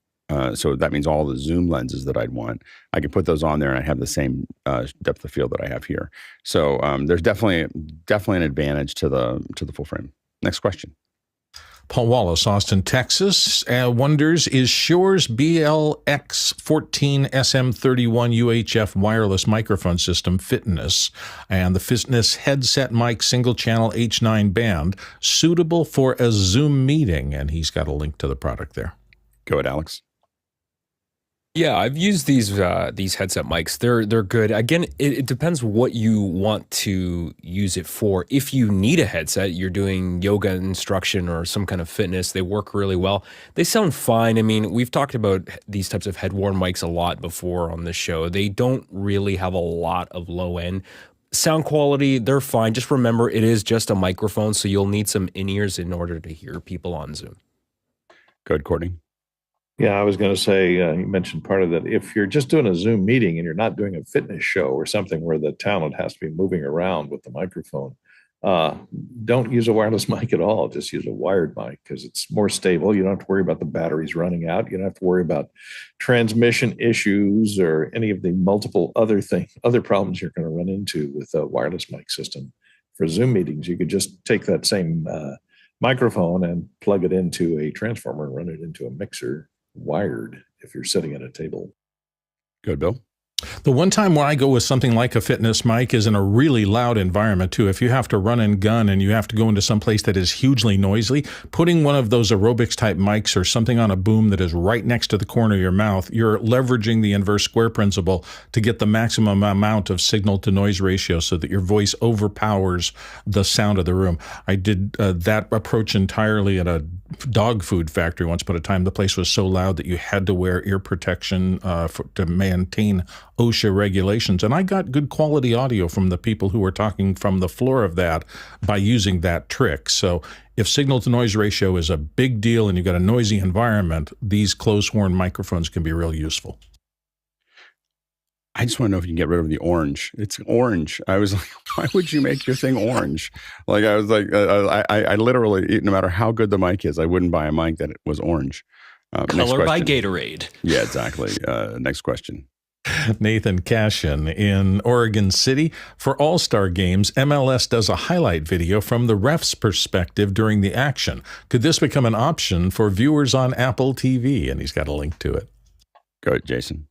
So that means all the zoom lenses that I'd want, I could put those on there and I have the same depth of field that I have here. So there's definitely an advantage to the full frame. Next question. Paul Wallace, Austin, Texas, wonders, is Shure's BLX14 SM31 UHF wireless microphone system Fitness and the Fitness Headset Mic single-channel H9 band suitable for a Zoom meeting? And he's got a link to the product there. Go ahead, Alex. Yeah, I've used these headset mics. They're good. Again, it depends what you want to use it for. If you need a headset, you're doing yoga instruction or some kind of fitness, they work really well. They sound fine. I mean, we've talked about these types of head-worn mics a lot before on this show. They don't really have a lot of low-end. Sound quality, they're fine. Just remember, it is just a microphone, so you'll need some in-ears in order to hear people on Zoom. Good, Courtney. Yeah, I was going to say, you mentioned part of that. If you're just doing a Zoom meeting and you're not doing a fitness show or something where the talent has to be moving around with the microphone, don't use a wireless mic at all. Just use a wired mic because it's more stable. You don't have to worry about the batteries running out. You don't have to worry about transmission issues or any of the multiple other problems you're going to run into with a wireless mic system. For Zoom meetings, you could just take that same microphone and plug it into a transformer and run it into a mixer wired if you're sitting at a table. Good, Bill. The one time where I go with something like a fitness mic is in a really loud environment too. If you have to run and gun and you have to go into some place that is hugely noisy, putting one of those aerobics type mics or something on a boom that is right next to the corner of your mouth, you're leveraging the inverse square principle to get the maximum amount of signal to noise ratio so that your voice overpowers the sound of the room. I did that approach entirely at a dog food factory once upon a time. The place was so loud that you had to wear ear protection to maintain OSHA regulations. And I got good quality audio from the people who were talking from the floor of that by using that trick. So if signal to noise ratio is a big deal and you've got a noisy environment, these close-horn microphones can be real useful. I just want to know if you can get rid of the orange. It's orange. I was like, why would you make your thing orange? Like, I was like, I literally, no matter how good the mic is, I wouldn't buy a mic that was orange. Color by Gatorade. Yeah, exactly. Next question. Nathan Cashin in Oregon City. For All-Star games, MLS does a highlight video from the ref's perspective during the action. Could this become an option for viewers on Apple TV? And he's got a link to it. Go ahead, Jason.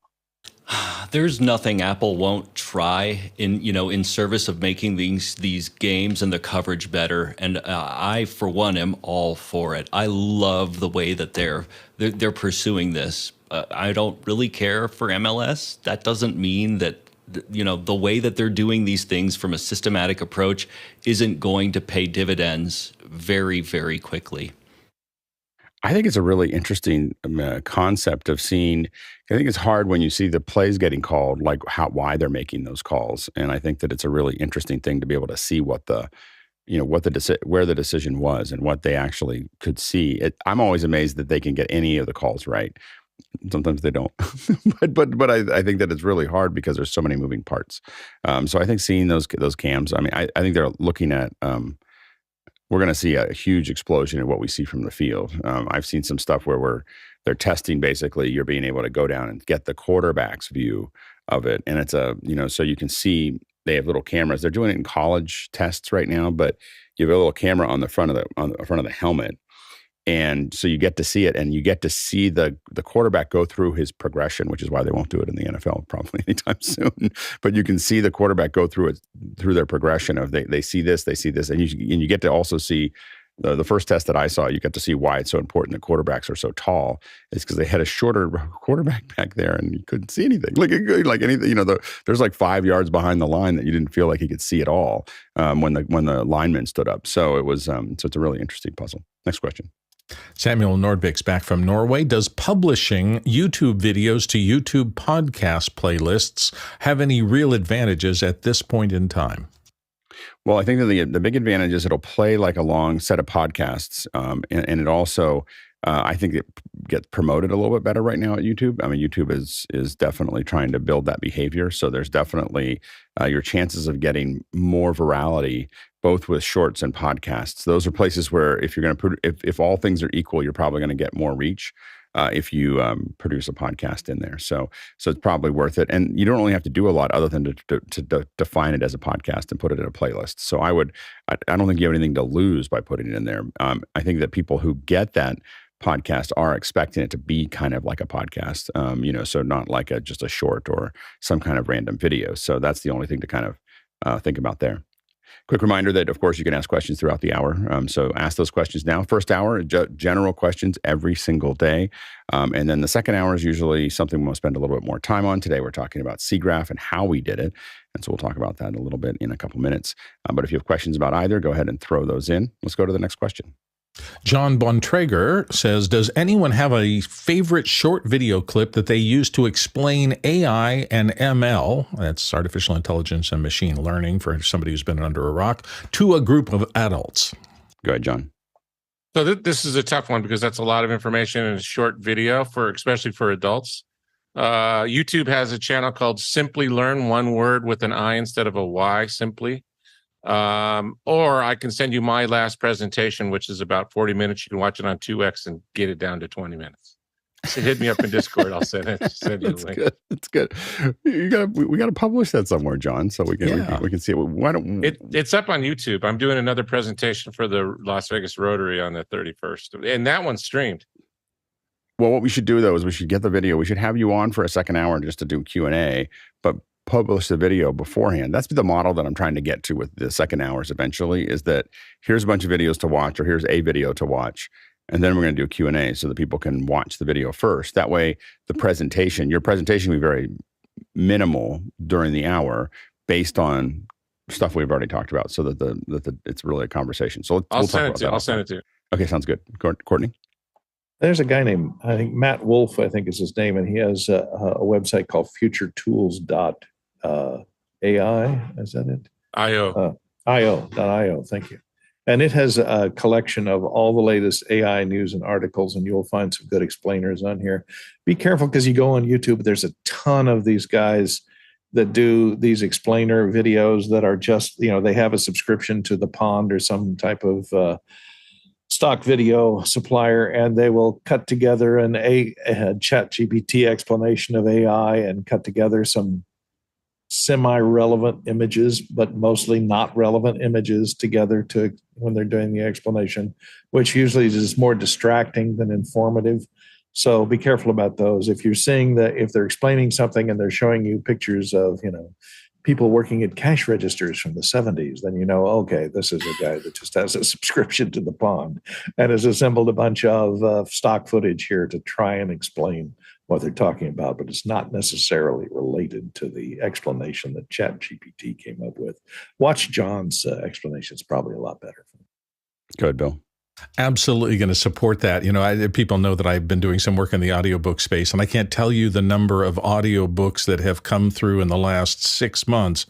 There's nothing Apple won't try in service of making these games and the coverage better. And I, for one, am all for it. I love the way that they're pursuing this. I don't really care for MLS. That doesn't mean that the way that they're doing these things from a systematic approach isn't going to pay dividends very, very quickly. I think it's a really interesting concept of seeing. I think it's hard when you see the plays getting called, like why they're making those calls, and I think that it's a really interesting thing to be able to see what the, where the decision was and what they actually could see. I'm always amazed that they can get any of the calls right. Sometimes they don't, but I think that it's really hard because there's so many moving parts. So I think seeing those cams, I mean, I think they're looking at. We're going to see a huge explosion in what we see from the field. I've seen some stuff where they're testing, basically you're being able to go down and get the quarterback's view of it. And it's so you can see they have little cameras. They're doing it in college tests right now, but you have a little camera on the front of the helmet. And so you get to see it, and you get to see the quarterback go through his progression, which is why they won't do it in the NFL probably anytime soon. But you can see the quarterback go through their progression of they see this, and you get to also see the first test that I saw. You get to see why it's so important that quarterbacks are so tall. It's because they had a shorter quarterback back there, and you couldn't see anything. Like anything, there's like 5 yards behind the line that you didn't feel like he could see at all when the lineman stood up. So it was so it's a really interesting puzzle. Next question. Samuel Nordvik's back from Norway. Does publishing YouTube videos to YouTube podcast playlists have any real advantages at this point in time? Well, I think that the big advantage is it'll play like a long set of podcasts, and it also, I think it gets promoted a little bit better right now at YouTube. I mean, YouTube is definitely trying to build that behavior. So there's definitely your chances of getting more virality, both with shorts and podcasts. Those are places where if you're going to put, if all things are equal, you're probably going to get more reach if you produce a podcast in there. So it's probably worth it. And you don't really have to do a lot other than to define it as a podcast and put it in a playlist. So I don't think you have anything to lose by putting it in there. I think that people who get that podcast are expecting it to be kind of like a podcast, so not like just a short or some kind of random video. So that's the only thing to kind of think about there. Quick reminder that, of course, you can ask questions throughout the hour. So ask those questions now. First hour, general questions every single day. And then the second hour is usually something we'll spend a little bit more time on. Today, we're talking about SIGGRAPH and how we did it. And so we'll talk about that a little bit in a couple minutes. But if you have questions about either, go ahead and throw those in. Let's go to the next question. John Bontrager says, does anyone have a favorite short video clip that they use to explain AI and ML, that's artificial intelligence and machine learning for somebody who's been under a rock, to a group of adults? Go ahead, John. So this is a tough one because that's a lot of information in a short video, especially for adults. YouTube has a channel called Simply Learn, one word with an I instead of a Y, simply. Or I can send you my last presentation, which is about 40 minutes. You can watch it on 2X and get it down to 20 minutes. So hit me up in Discord. I'll send you a link. Good. That's good. We got to publish that somewhere, John, so we can see it. Why don't it's up on YouTube. I'm doing another presentation for the Las Vegas Rotary on the 31st, and that one's streamed. Well, what we should do though is we should get the video. We should have you on for a second hour just to do Q&A, but publish the video beforehand. That's the model that I'm trying to get to with the second hours eventually, is that here's a bunch of videos to watch, or here's a video to watch, and then we're going to do a Q&A so that people can watch the video first. That way, your presentation will be very minimal during the hour based on stuff we've already talked about, so that it's really a conversation. So I'll send it to you. Okay, sounds good. Courtney? There's a guy named, I think, Matt Wolf, I think is his name, and he has a website called futuretools.ai. Is that it? IO.io. Thank you. And it has a collection of all the latest AI news and articles, and you'll find some good explainers on here. Be careful because you go on YouTube, there's a ton of these guys that do these explainer videos that are just, they have a subscription to the Pond or some type of stock video supplier, and they will cut together a chat GPT explanation of AI and cut together some semi-relevant images, but mostly not relevant images together to when they're doing the explanation, which usually is more distracting than informative. So be careful about those. If you're seeing if they're explaining something and they're showing you pictures of, people working at cash registers from the 70s, then okay, this is a guy that just has a subscription to the Pond and has assembled a bunch of stock footage here to try and explain what they're talking about, but it's not necessarily related to the explanation that ChatGPT came up with. Watch John's explanation. It's probably a lot better. Go ahead, Bill. Absolutely going to support that. You know, people know that I've been doing some work in the audiobook space, and I can't tell you the number of audiobooks that have come through in the last 6 months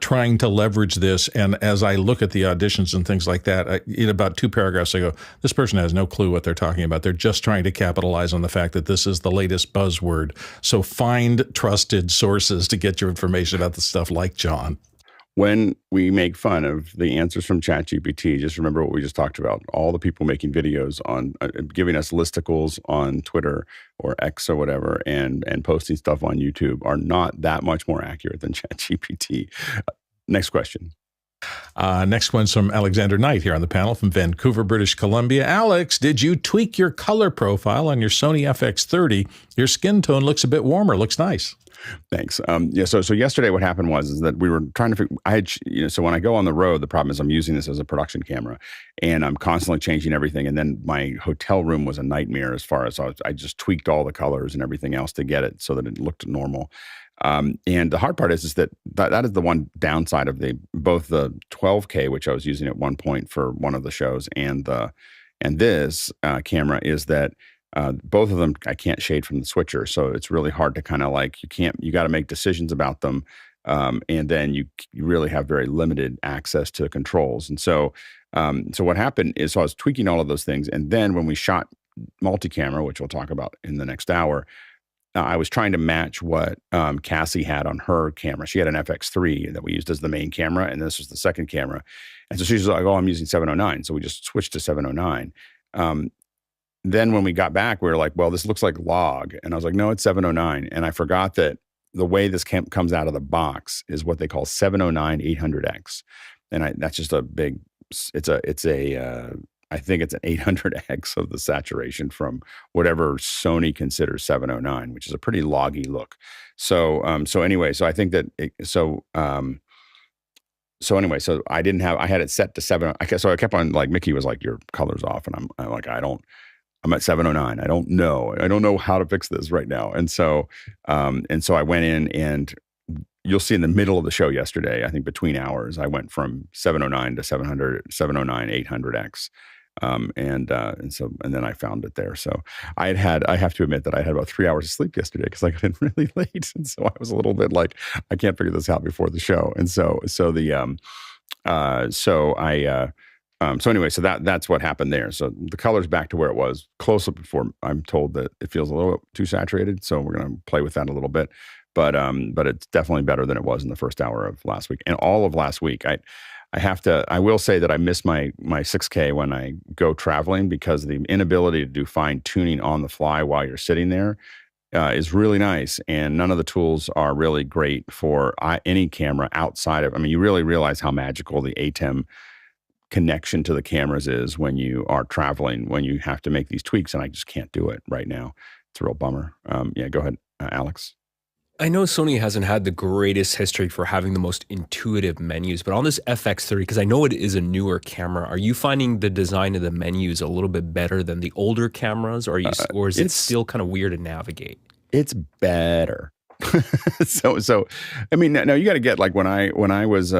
trying to leverage this. And as I look at the auditions and things like that, in about 2 paragraphs, I go, this person has no clue what they're talking about. They're just trying to capitalize on the fact that this is the latest buzzword. So find trusted sources to get your information about the stuff like John. When we make fun of the answers from ChatGPT, just remember what we just talked about. All the people making videos on giving us listicles on Twitter or X or whatever and posting stuff on YouTube are not that much more accurate than ChatGPT. Next question. Next one's from Alexander Knight here on the panel from Vancouver, British Columbia. Alex, did you tweak your color profile on your Sony FX30? Your skin tone looks a bit warmer. Looks nice. Thanks. So yesterday what happened is that we were trying to figure, so when I go on the road, the problem is I'm using this as a production camera and I'm constantly changing everything. And then my hotel room was a nightmare as far as I just tweaked all the colors and everything else to get it so that it looked normal. And the hard part is that is the one downside of both the 12K, which I was using at one point for one of the shows, and this camera is that both of them I can't shade from the switcher, so it's really hard to kind of like you got to make decisions about them, and then you really have very limited access to controls. And so what happened is, so I was tweaking all of those things, and then when we shot multi-camera, which we'll talk about in the next hour, I was trying to match what Cassie had on her camera. She had an FX3 that we used as the main camera, and this was the second camera. And so she was like, "Oh, I'm using 709," so we just switched to 709. Then when we got back, we were like, well, this looks like log. And I was like, no, it's 709. And I forgot that the way this comes out of the box is what they call 709 800X. And that's just a big, I think it's an 800X of the saturation from whatever Sony considers 709, which is a pretty loggy look. So anyway, so I think that, so I had it set to 7. So I kept on, like, Mickey was like, your color's off. And I'm like, I'm at 709. I don't know how to fix this right now. And so I went in, and you'll see in the middle of the show yesterday, I think between hours, I went from 709 to 709 800X. And then I found it there. So I have to admit that I had about 3 hours of sleep yesterday because I got in really late. And so I was a little bit like, I can't figure this out before the show. And so anyway, so that's what happened there. So the color's back to where it was. Close up before, I'm told that it feels a little too saturated. So we're going to play with that a little bit. But it's definitely better than it was in the first hour of last week. And all of last week, I will say that I miss my 6K when I go traveling, because the inability to do fine tuning on the fly while you're sitting there is really nice. And none of the tools are really great for any camera outside of, you really realize how magical the ATEM connection to the cameras is when you are traveling, when you have to make these tweaks, and I just can't do it right now. It's a real bummer. Yeah, go ahead, Alex. I know Sony hasn't had the greatest history for having the most intuitive menus, but on this FX30, because I know it is a newer camera, are you finding the design of the menus a little bit better than the older cameras, or is it still kind of weird to navigate? It's better. So now you got to get, like, when I was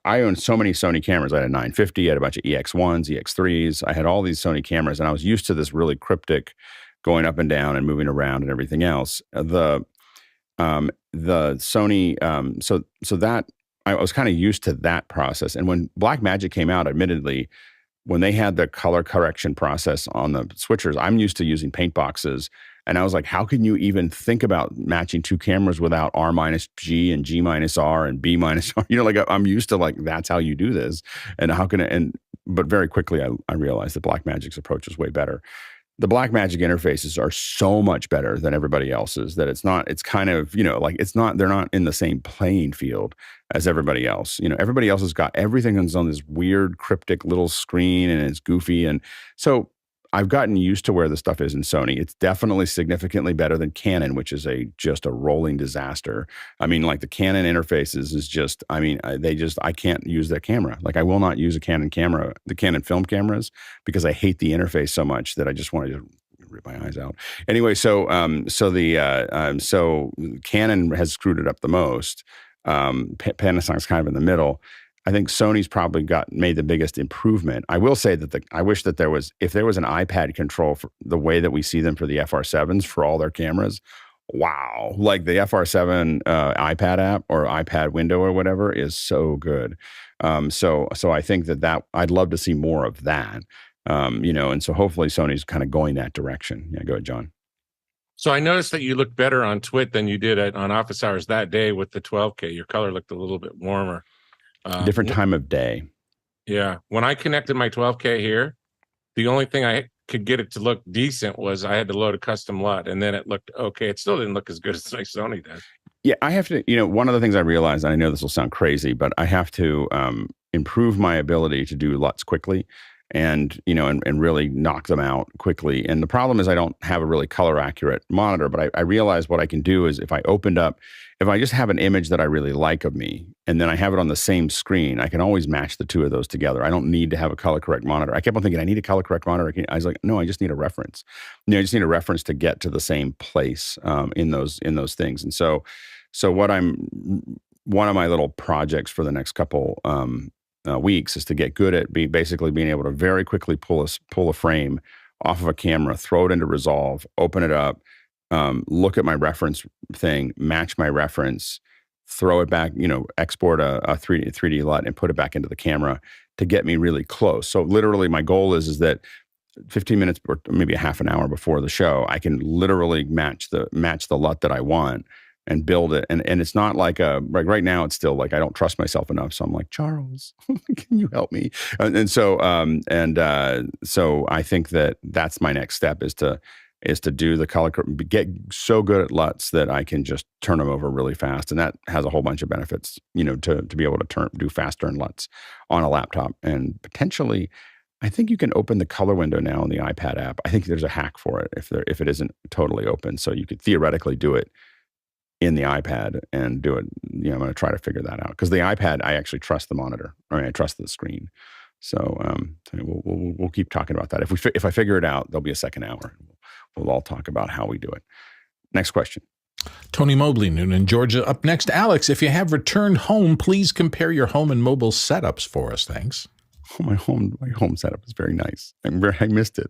I owned so many Sony cameras. I had a 950, I had a bunch of EX1s, EX3s. I had all these Sony cameras, and I was used to this really cryptic going up and down and moving around and everything else. The Sony, so that I was kind of used to that process. And when Blackmagic came out, admittedly, when they had the color correction process on the switchers, I'm used to using paint boxes. And I was like, how can you even think about matching two cameras without R minus G and G minus R and B minus R? Like, I'm used to, like, that's how you do this. And how can it, but very quickly I realized that Blackmagic's approach is way better. The Blackmagic interfaces are so much better than everybody else's that it's kind of, they're not in the same playing field as everybody else. Everybody else has got everything on this weird, cryptic little screen, and it's goofy. And so I've gotten used to where the stuff is in Sony. It's definitely significantly better than Canon, which is just a rolling disaster. Like, the Canon interfaces is just, I can't use that camera. Like, I will not use a Canon camera, the Canon film cameras, because I hate the interface so much that I just want to rip my eyes out. Anyway, so Canon has screwed it up the most. Panasonic's kind of in the middle. I think Sony's probably made the biggest improvement. I will say that I wish that if there was an iPad control for the way that we see them for the FR7s for all their cameras. Wow, like the FR7 iPad app or iPad window or whatever is so good. So I think that I'd love to see more of that. And so hopefully Sony's kind of going that direction. Yeah, go ahead, John. So I noticed that you looked better on Twit than you did on office hours that day with the 12K. Your color looked a little bit warmer. Different time of day. Yeah. When I connected my 12K here, the only thing I could get it to look decent was I had to load a custom LUT, and then it looked okay. It still didn't look as good as my Sony does. Yeah, I have to, one of the things I realized, and I know this will sound crazy, but I have to improve my ability to do LUTs quickly and really knock them out quickly. And the problem is I don't have a really color accurate monitor, but I realize what I can do is if I just have an image that I really like of me, and then I have it on the same screen, I can always match the two of those together. I don't need to have a color correct monitor. I kept on thinking I need a color correct monitor. I was like, no, I just need a reference. I just need a reference to get to the same place in those things. And so one of my little projects for the next couple weeks is to get good at basically being able to very quickly pull a frame off of a camera, throw it into Resolve, open it up, look at my reference thing, match my reference, throw it back, export a 3D LUT and put it back into the camera to get me really close. So literally my goal is that 15 minutes or maybe a half an hour before the show, I can literally match the LUT that I want and build it. And it's not like right now it's still like I don't trust myself enough. So I'm like, Charles, can you help me? So I think that's my next step is to do the color, get so good at LUTs that I can just turn them over really fast. And that has a whole bunch of benefits, to be able to do faster in LUTs on a laptop. And potentially, I think you can open the color window now in the iPad app. I think there's a hack for it if it isn't totally open. So you could theoretically do it in the iPad and do it. I'm going to try to figure that out because the iPad, I actually trust the monitor. I trust the screen. So we'll keep talking about that. If I figure it out, there'll be a second hour. We'll all talk about how we do it. Next question. Tony Mobley, Noonan, Georgia. Up next, Alex, if you have returned home, please compare your home and mobile setups for us. Thanks. Oh, my home setup is very nice. I missed it.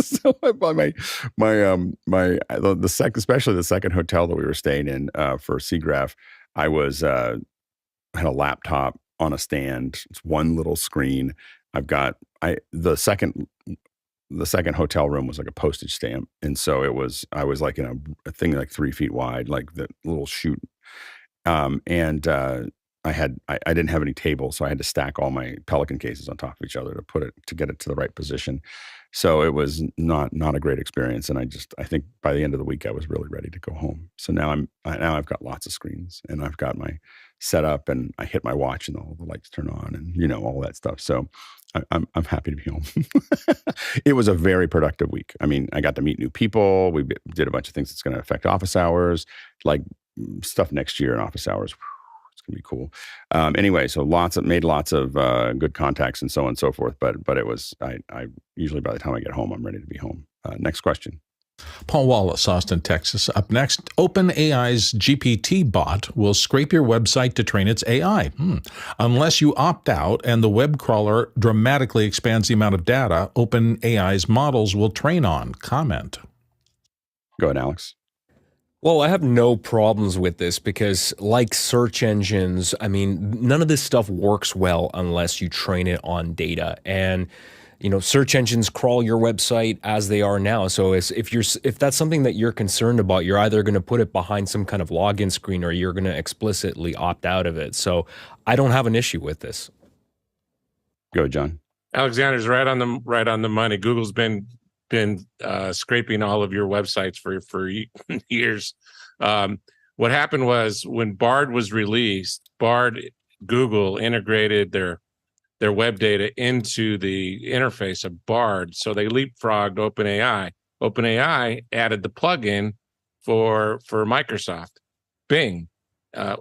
So I bought especially the second hotel that we were staying in for SIGGRAPH. I had a laptop on a stand. It's one little screen. The second hotel room was like a postage stamp, and so I was like in a thing like 3 feet wide, like the little chute. I didn't have any table, so I had to stack all my Pelican cases on top of each other to get it to the right position. So it was not a great experience, and I think by the end of the week I was really ready to go home. So now I've got lots of screens, and I've got my setup, and I hit my watch, and all the lights turn on, and all that stuff. So I'm happy to be home. It was a very productive week. I mean, I got to meet new people. We did a bunch of things that's going to affect office hours, like stuff next year in office hours. It's going to be cool. Anyway, so made lots of good contacts and so on and so forth. But it was, I usually by the time I get home, I'm ready to be home. Next question. Paul Wallace, Austin, Texas. Up next, OpenAI's GPTBot will scrape your website to train its AI. Unless you opt out and the web crawler dramatically expands the amount of data OpenAI's models will train on. Comment. Go ahead, Alex. Well, I have no problems with this because like search engines, I mean, none of this stuff works well unless you train it on data. And search engines crawl your website as they are now. So if that's something that you're concerned about, you're either going to put it behind some kind of login screen or you're going to explicitly opt out of it. So I don't have an issue with this. Go, John. Alexander's right on the money. Google's been scraping all of your websites for years. What happened was when Bard was released, Google integrated their web data into the interface of Bard. So they leapfrogged OpenAI. OpenAI added the plugin for Microsoft, Bing,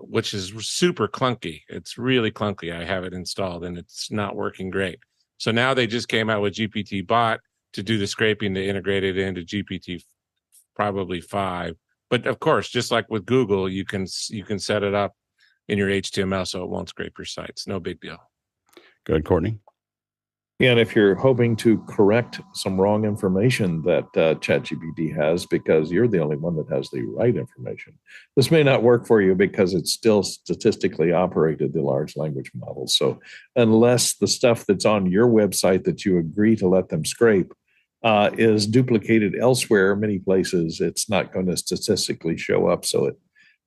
which is super clunky. It's really clunky. I have it installed and it's not working great. So now they just came out with GPTBot to do the scraping to integrate it into GPT probably 5. But of course, just like with Google, you can set it up in your HTML, so it won't scrape your sites. No big deal. Go ahead, Courtney. And if you're hoping to correct some wrong information that ChatGPT has, because you're the only one that has the right information, this may not work for you because it's still statistically operated, the large language model. So unless the stuff that's on your website that you agree to let them scrape is duplicated elsewhere, many places, it's not going to statistically show up. So it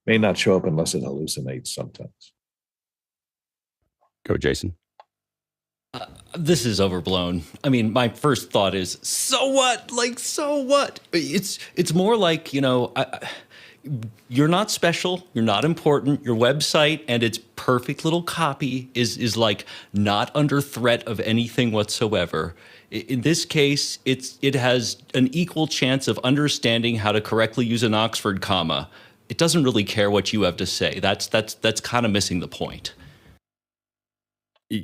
may not show up unless it hallucinates sometimes. Go, Jason. This is overblown. I mean, my first thought is, so what? Like, so what? It's more like, you're not special. You're not important. Your website and its perfect little copy is like not under threat of anything whatsoever. In this case, it has an equal chance of understanding how to correctly use an Oxford comma. It doesn't really care what you have to say. That's kind of missing the point.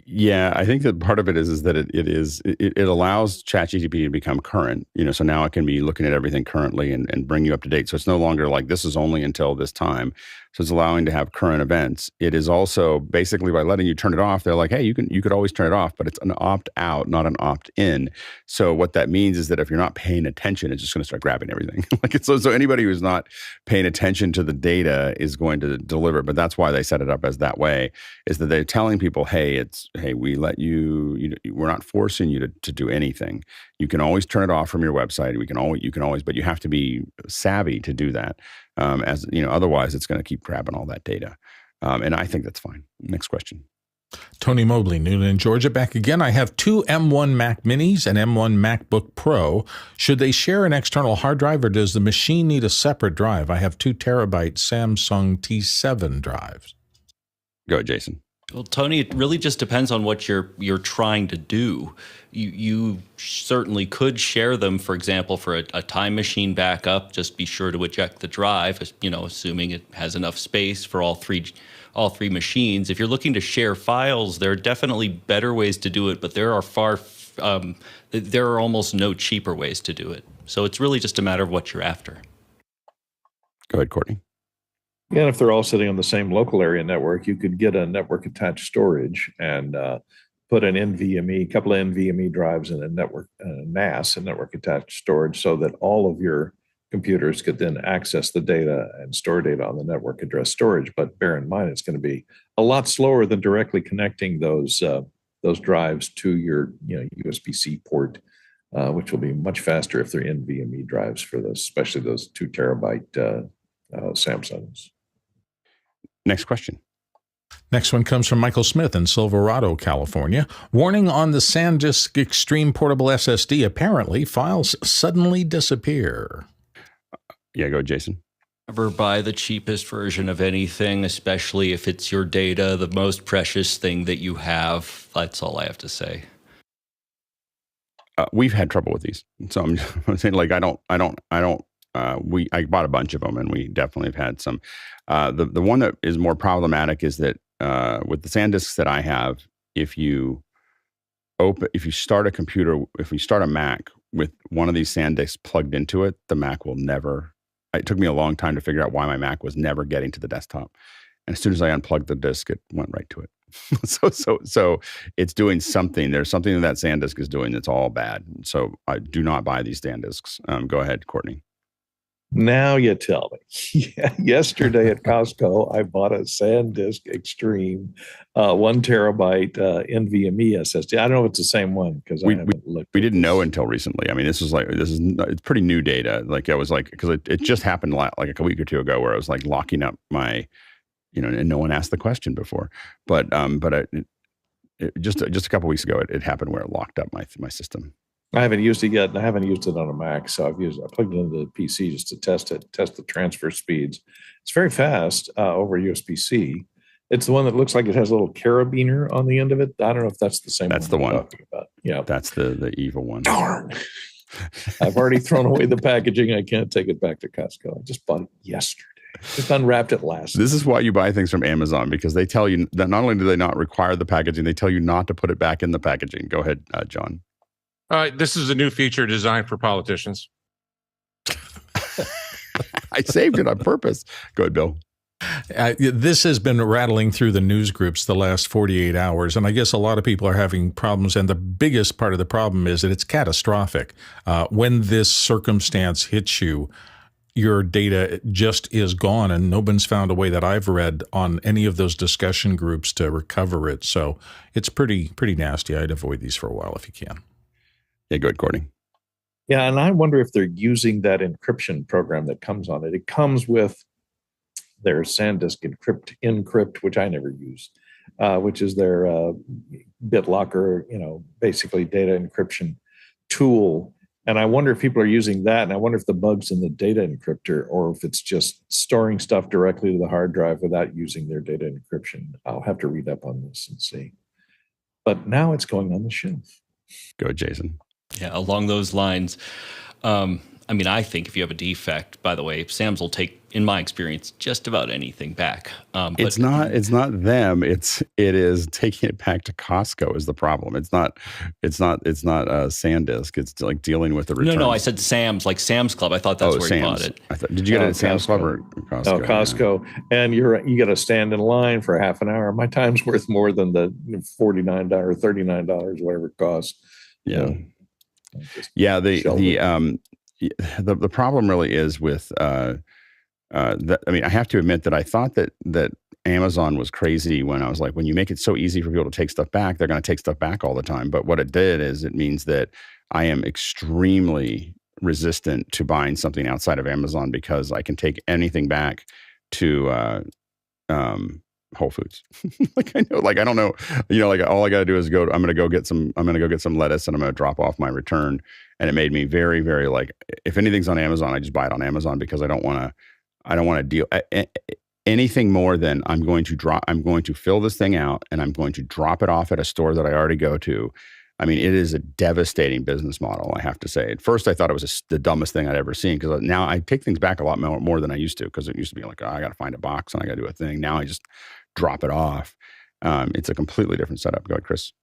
Yeah, I think that part of it is that it allows ChatGPT to become current. So now it can be looking at everything currently and bring you up to date. So it's no longer like this is only until this time. So it's allowing to have current events. It is also basically by letting you turn it off. They're like, hey, you could always turn it off, but it's an opt out, not an opt in. So what that means is that if you're not paying attention, it's just going to start grabbing everything. So anybody who's not paying attention to the data is going to deliver. But that's why they set it up as that way. Is that they're telling people, hey, we let you. We're not forcing you to do anything. You can always turn it off from your website. You can always, but you have to be savvy to do that. Otherwise it's going to keep grabbing all that data. And I think that's fine. Next question. Tony Mobley, Newland, Georgia, back again. I have two M1 Mac Minis and M1 MacBook Pro. Should they share an external hard drive, or does the machine need a separate drive? I have 2 terabyte Samsung T7 drives. Go ahead, Jason. Well, Tony, it really just depends on what you're trying to do. You certainly could share them, for example, for a time machine backup. Just be sure to eject the drive, assuming it has enough space for all three machines. If you're looking to share files, there are definitely better ways to do it, but there are almost no cheaper ways to do it. So it's really just a matter of what you're after. Go ahead, Courtney. And if they're all sitting on the same local area network, you could get a network attached storage and put a couple of NVMe drives in a network NAS, a network attached storage, so that all of your computers could then access the data and store data on the network address storage. But bear in mind, it's going to be a lot slower than directly connecting those drives to your USB-C port, which will be much faster if they're NVMe drives for those, especially those 2 terabyte Samsungs. Next question. Next one comes from Michael Smith in Silverado, California. Warning on the SanDisk Extreme portable SSD. Apparently, files suddenly disappear. Yeah, go, Jason. Never buy the cheapest version of anything, especially if it's your data, the most precious thing that you have. That's all I have to say. We've had trouble with these, so I'm saying like I bought a bunch of them, and we definitely have had some. The one that is more problematic is that with the SanDisks that I have, if you start a Mac with one of these SanDisks plugged into it, the Mac will never. It took me a long time to figure out why my Mac was never getting to the desktop, and as soon as I unplugged the disk, it went right to it. So it's doing something. There's something that SanDisk is doing that's all bad. So I do not buy these SanDisks. Go ahead, Courtney. Now you tell me. Yesterday at Costco, I bought a SanDisk Extreme 1 terabyte NVMe SSD. I don't know if it's the same one because I haven't looked. We didn't know until recently. I mean, it's pretty new data. Like I was like, because it just happened like a week or two ago where I was like locking up my, and no one asked the question before. But just a couple weeks ago, it happened where it locked up my system. I haven't used it yet, and I haven't used it on a Mac. So I plugged it into the PC just to test the transfer speeds. It's very fast over USB-C. It's the one that looks like it has a little carabiner on the end of it. I don't know if that's the same. That's the one I'm talking about. Yeah, that's the evil one. Darn! I've already thrown away the packaging. I can't take it back to Costco. I just bought it yesterday. Just unwrapped it last night. This is why you buy things from Amazon, because they tell you that not only do they not require the packaging, they tell you not to put it back in the packaging. Go ahead, John. This is a new feature designed for politicians. I saved it on purpose. Go ahead, Bill. This has been rattling through the news groups the last 48 hours, and I guess a lot of people are having problems, and the biggest part of the problem is that it's catastrophic. When this circumstance hits you, your data just is gone, and nobody's found a way that I've read on any of those discussion groups to recover it. So it's pretty nasty. I'd avoid these for a while if you can. Yeah, go ahead, Courtney. Yeah, and I wonder if they're using that encryption program that comes on it. It comes with their SanDisk encrypt, which I never use, which is their BitLocker, basically data encryption tool. And I wonder if people are using that, and I wonder if the bug's in the data encryptor or if it's just storing stuff directly to the hard drive without using their data encryption. I'll have to read up on this and see. But now it's going on the shelf. Go ahead, Jason. Yeah, along those lines, I think if you have a defect, by the way, SAMs will take, in my experience, just about anything back. It's not them. It is taking it back to Costco is the problem. It's not SanDisk. It's like dealing with the return. No, I said Sam's, like Sam's Club. I thought that's where you bought it. Did you get it at Sam's Club or Costco? Oh, Costco. Yeah. And you got to stand in line for half an hour. My time's worth more than the $49 or $39, whatever it costs. Yeah. The problem really is with that. I have to admit that I thought that Amazon was crazy when I was like, when you make it so easy for people to take stuff back, they're going to take stuff back all the time. But what it did is it means that I am extremely resistant to buying something outside of Amazon because I can take anything back to Whole Foods. I don't know, all I got to do is I'm going to go get some lettuce and I'm going to drop off my return. And it made me very, very if anything's on Amazon, I just buy it on Amazon because I don't want to deal anything more than I'm going to fill this thing out and I'm going to drop it off at a store that I already go to. It is a devastating business model, I have to say. At first, I thought it was the dumbest thing I'd ever seen because now I take things back a lot more than I used to because it used to be like, I got to find a box and I got to do a thing. Now I just drop it off. It's a completely different setup. Go ahead, Chris.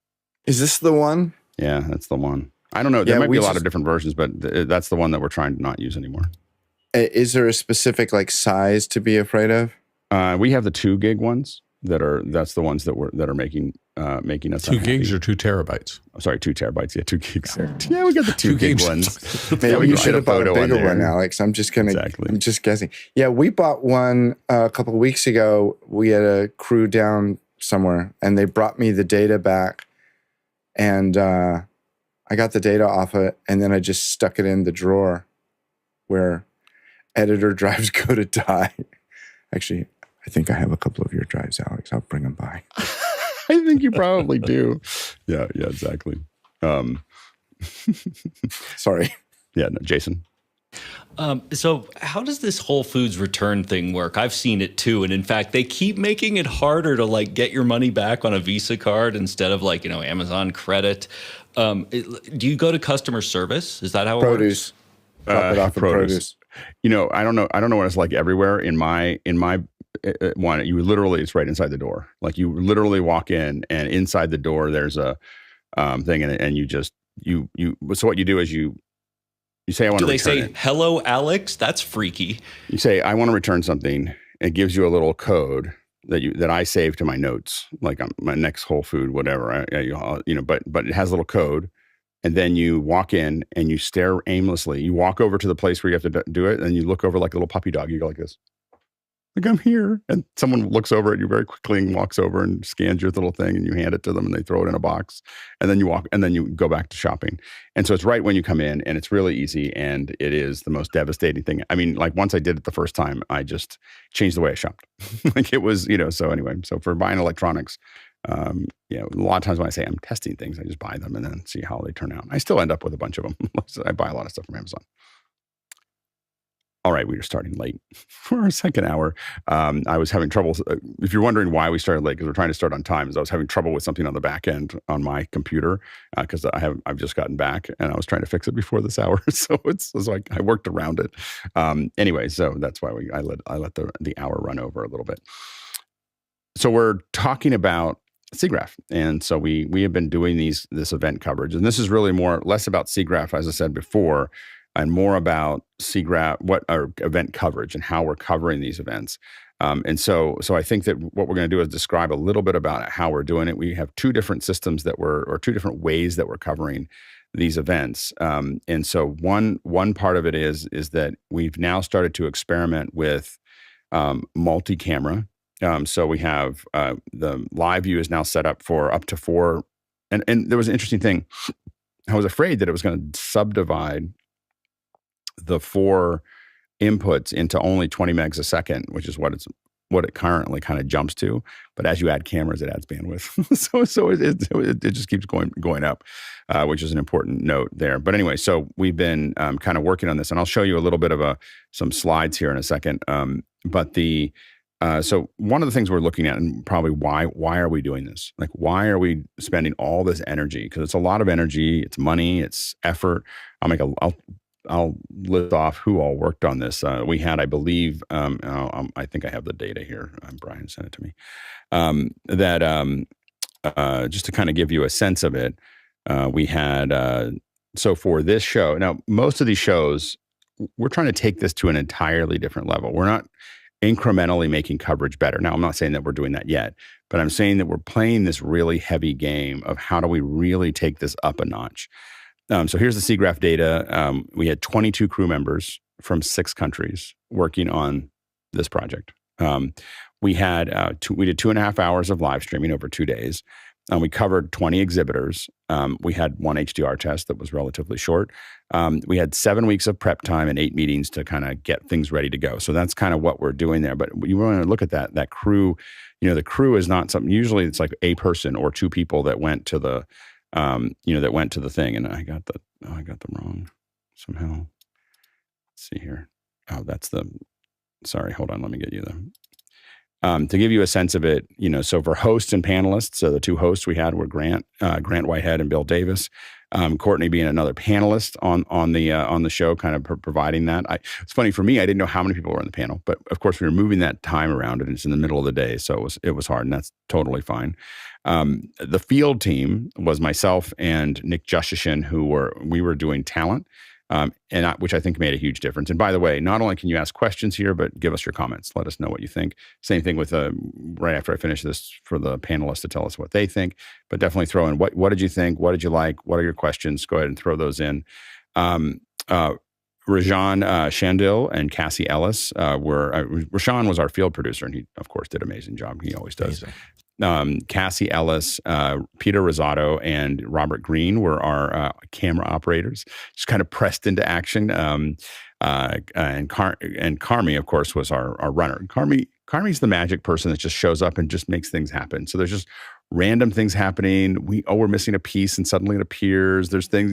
Is this the one? Yeah, that's the one. I don't know. There might be a lot of different versions, but that's the one that we're trying to not use anymore. Is there a specific size to be afraid of? We have the 2 gig ones that's the ones that are making us 2 gigs or 2 terabytes. I'm sorry, 2 terabytes. Yeah, 2 gigs. Yeah, we got the 2 gig ones. Maybe you should have bought a bigger one, Alex. I'm just guessing. Yeah, we bought one a couple of weeks ago. We had a crew down somewhere, and they brought me the data back, and I got the data off it, and then I just stuck it in the drawer where editor drives go to die. Actually, I think I have a couple of your drives, Alex. I'll bring them by. I think you probably do. Yeah, exactly. Sorry. Yeah, no, Jason. So how does this Whole Foods return thing work? I've seen it too. And in fact, they keep making it harder to get your money back on a Visa card instead of Amazon credit. Do you go to customer service? Is that how it works? Drop it off at produce. I don't know what it's like everywhere. In my one, you literally, it's right inside the door. You literally walk in and inside the door, there's a thing and you just, so what you do is you say, I want to return it. Do they say, hello, Alex? That's freaky. You say, I want to return something. It gives you a little code that I save to my notes, like on my next Whole Food, whatever, but it has a little code. And then you walk in and you stare aimlessly. You walk over to the place where you have to do it. And you look over like a little puppy dog. You go like this. I'm here. And someone looks over at you very quickly and walks over and scans your little thing and you hand it to them and they throw it in a box. And then you go back to shopping. And so it's right when you come in and it's really easy. And it is the most devastating thing. Once I did it the first time, I just changed the way I shopped. It was, so anyway, so for buying electronics, a lot of times when I say I'm testing things, I just buy them and then see how they turn out. I still end up with a bunch of them. I buy a lot of stuff from Amazon. All right, we are starting late for our second hour. I was having trouble. If you're wondering why we started late, because we're trying to start on time, is I was having trouble with something on the back end on my computer because I've just gotten back and I was trying to fix it before this hour. So it's like I worked around it. Anyway, so that's why I let the hour run over a little bit. So we're talking about SIGGRAPH. And so we have been doing this event coverage. And this is really less about SIGGRAPH, as I said before, and more about SIGGRAPH, what our event coverage and how we're covering these events. And so I think that what we're going to do is describe a little bit about how we're doing it. We have two different systems or two different ways that we're covering these events. And so one part of it is that we've now started to experiment with multi-camera. So we have the live view is now set up for up to 4. And there was an interesting thing. I was afraid that it was going to subdivide the 4 inputs into only 20 megs a second, which is what it currently kind of jumps to. But as you add cameras, it adds bandwidth. so it just keeps going up, which is an important note there. But anyway, so we've been kind of working on this, and I'll show you a little bit of some slides here in a second. So one of the things we're looking at, and probably why are we doing this? Like, why are we spending all this energy? Because it's a lot of energy, it's money, it's effort. I'll list off who all worked on this. We had, I believe, I think I have the data here. Brian sent it to me. Just to kind of give you a sense of it, we had, so for this show, now most of these shows, we're trying to take this to an entirely different level. We're not incrementally making coverage better. Now, I'm not saying that we're doing that yet, but I'm saying that we're playing this really heavy game of how do we really take this up a notch. So here's the SIGGRAPH data. We had 22 crew members from 6 countries working on this project. We did 2.5 hours of live streaming over 2 days. We covered 20 exhibitors. We had 1 HDR test that was relatively short. We had 7 weeks of prep time and 8 meetings to kind of get things ready to go. So that's kind of what we're doing there. But you want to look at that crew. The crew is not something. Usually, it's like a person or 2 people that went to the thing. And I got them wrong somehow. Let's see here. Oh, sorry, hold on. Let me get you to give you a sense of it, so for hosts and panelists, so the 2 hosts we had were Grant Whitehead and Bill Davis. Courtney being another panelist on the show, kind of providing that. It's funny for me, I didn't know how many people were on the panel, but of course we were moving that time around, and it's in the middle of the day, so it was hard, and that's totally fine. The field team was myself and Nick Justishin, we were doing talent, which I think made a huge difference. And by the way, not only can you ask questions here, but give us your comments. Let us know what you think. Same thing with right after I finish this, for the panelists to tell us what they think, but definitely throw in what did you think? What did you like? What are your questions? Go ahead and throw those in. Rajan Shandil and Cassie Ellis Rashawn was our field producer, and he, of course, did an amazing job. He always does. Cassie Ellis, Peter Rosado, and Robert Green were our camera operators, just kind of pressed into action. And Carmi, of course, was our runner. Carmi's the magic person that just shows up and just makes things happen. So there's just random things happening. We're missing a piece, and suddenly it appears. There's things,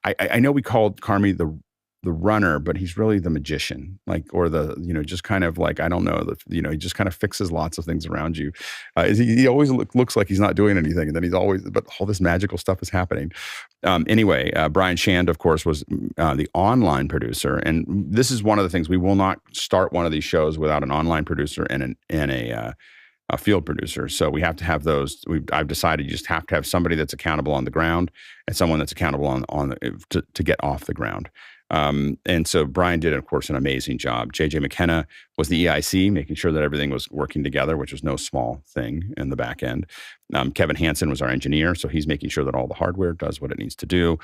I know we called Carmi the runner, but he's really the magician, just kind of like, I don't know, he just kind of fixes lots of things around you. He always looks like he's not doing anything, and then but all this magical stuff is happening. Anyway, Brian Shand, of course, was the online producer, and this is one of the things, we will not start one of these shows without an online producer and a field producer. So we have to have those. I've decided you just have to have somebody that's accountable on the ground and someone that's accountable to get off the ground. And so Brian did, of course, an amazing job. JJ McKenna was the EIC, making sure that everything was working together, which was no small thing in the back end. Kevin Hansen was our engineer, so he's making sure that all the hardware does what it needs to do.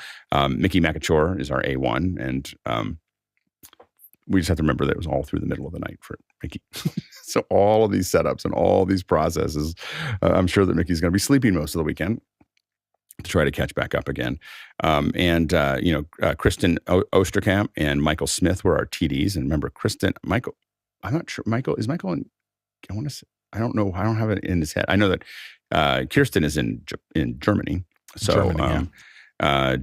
Mickey Makachor is our A1, and we just have to remember that it was all through the middle of the night for Mickey. So all of these setups and all these processes, I'm sure that Mickey's going to be sleeping most of the weekend to try to catch back up again. Kristen Osterkamp and Michael Smith were our TDs. And remember, Michael, I'm not sure, is Michael in, I don't know, I don't have it in his head. I know that Kirsten is in Germany. So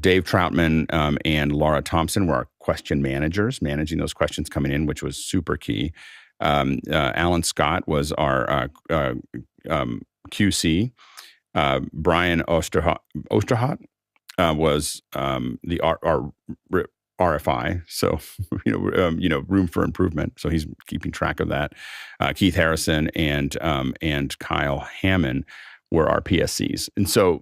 Dave Troutman and Laura Thompson were our question managers, managing those questions coming in, which was super key. Alan Scott was our QC. Brian Osterhot was our RFI, so room for improvement. So he's keeping track of that. Keith Harrison and Kyle Hammond were our PSCs, and so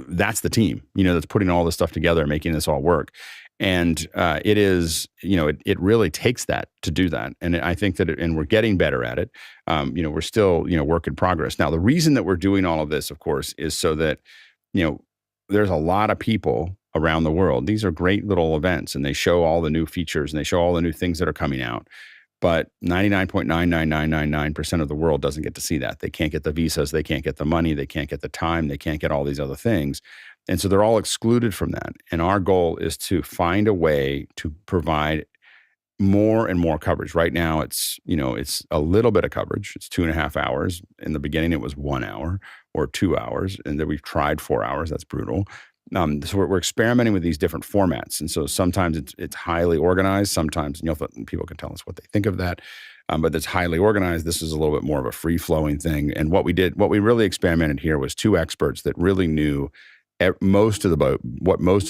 that's the team. That's putting all this stuff together, making this all work. And it is, it really takes that to do that. And I think that, and we're getting better at it. We're still, work in progress. Now, the reason that we're doing all of this, of course, is so that, there's a lot of people around the world. These are great little events, and they show all the new features and they show all the new things that are coming out. But 99.99999% of the world doesn't get to see that. They can't get the visas, they can't get the money, they can't get the time, they can't get all these other things. And so they're all excluded from that. And our goal is to find a way to provide more and more coverage. Right now, it's a little bit of coverage. It's 2.5 hours. In the beginning, it was 1 hour or 2 hours. And then we've tried 4 hours. That's brutal. So we're experimenting with these different formats. And so sometimes it's highly organized. Sometimes, people can tell us what they think of that. But it's highly organized. This is a little bit more of a free-flowing thing. And what we really experimented here was 2 experts that really knew what most of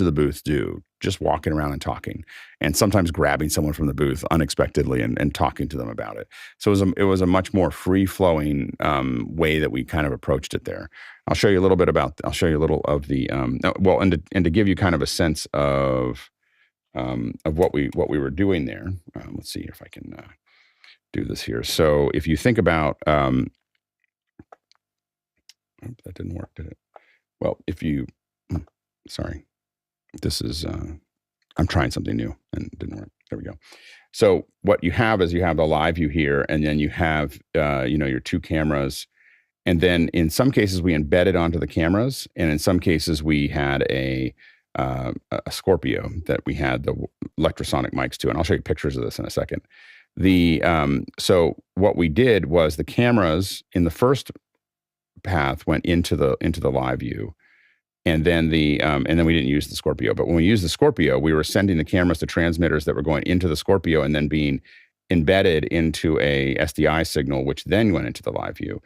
the booths do, just walking around and talking, and sometimes grabbing someone from the booth unexpectedly and talking to them about it. So it was a much more free-flowing way that we kind of approached it there. I'll show you a little of the and to give you kind of a sense of what we were doing there. Let's see if I can do this here. So if you think about, that didn't work, did it? Well, sorry, this is, I'm trying something new and it didn't work. There we go. So what you have is you have the live view here, and then you have, your 2 cameras. And then in some cases we embedded onto the cameras. And in some cases we had a Scorpio that we had the electrosonic mics to. And I'll show you pictures of this in a second. So what we did was the cameras in the first path went into the live view, and then we didn't use the Scorpio. But when we used the Scorpio, we were sending the cameras to transmitters that were going into the Scorpio and then being embedded into a SDI signal, which then went into the live view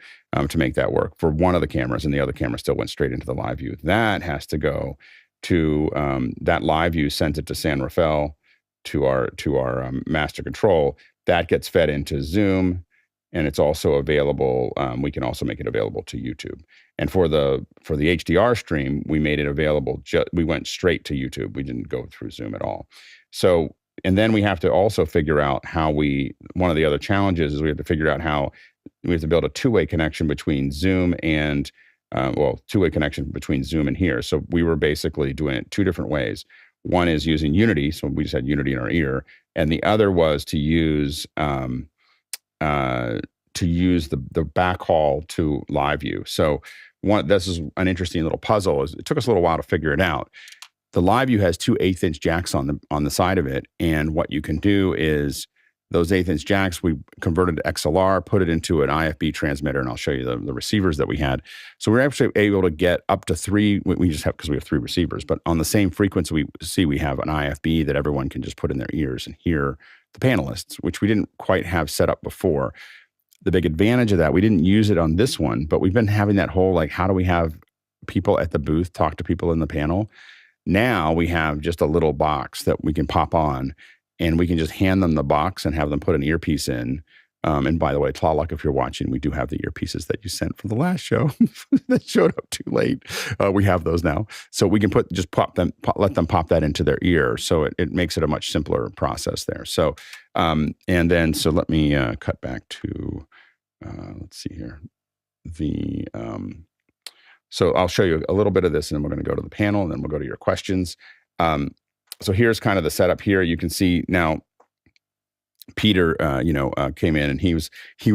to make that work for one of the cameras, and the other camera still went straight into the live view. That has to go to that live view, sends it to San Rafael to our master control. That gets fed into Zoom. And it's also available. We can also make it available to YouTube. And for the HDR stream, we made it available. We went straight to YouTube. We didn't go through Zoom at all. So, and then we have to also figure out one of the other challenges is we have to figure out how we have to build a 2-way connection between Zoom and, 2-way connection between Zoom and here. So we were basically doing it 2 different ways. One is using Unity. So we just had Unity in our ear. And the other was to use the backhaul to live view. So this is an interesting little puzzle. It took us a little while to figure it out. The live view has 2 1/8-inch jacks on the side of it, and what you can do is those 1/8-inch jacks we converted to XLR, put it into an IFB transmitter, and I'll show you the receivers that we had. So we're actually able to get up to 3. We just have, because we have 3 receivers, but on the same frequency we have an IFB that everyone can just put in their ears and hear the panelists, which we didn't quite have set up before. The big advantage of that, we didn't use it on this one, but we've been having that whole, how do we have people at the booth talk to people in the panel? Now we have just a little box that we can pop on, and we can just hand them the box and have them put an earpiece in. And by the way, Tlaloc, if you're watching, we do have the earpieces that you sent from the last show that showed up too late. We have those now. So we can let them pop that into their ear. So it makes it a much simpler process there. So, so let me cut back to, let's see here. So I'll show you a little bit of this, and then we're going to go to the panel, and then we'll go to your questions. So here's kind of the setup here. You can see now, Peter, came in, and he was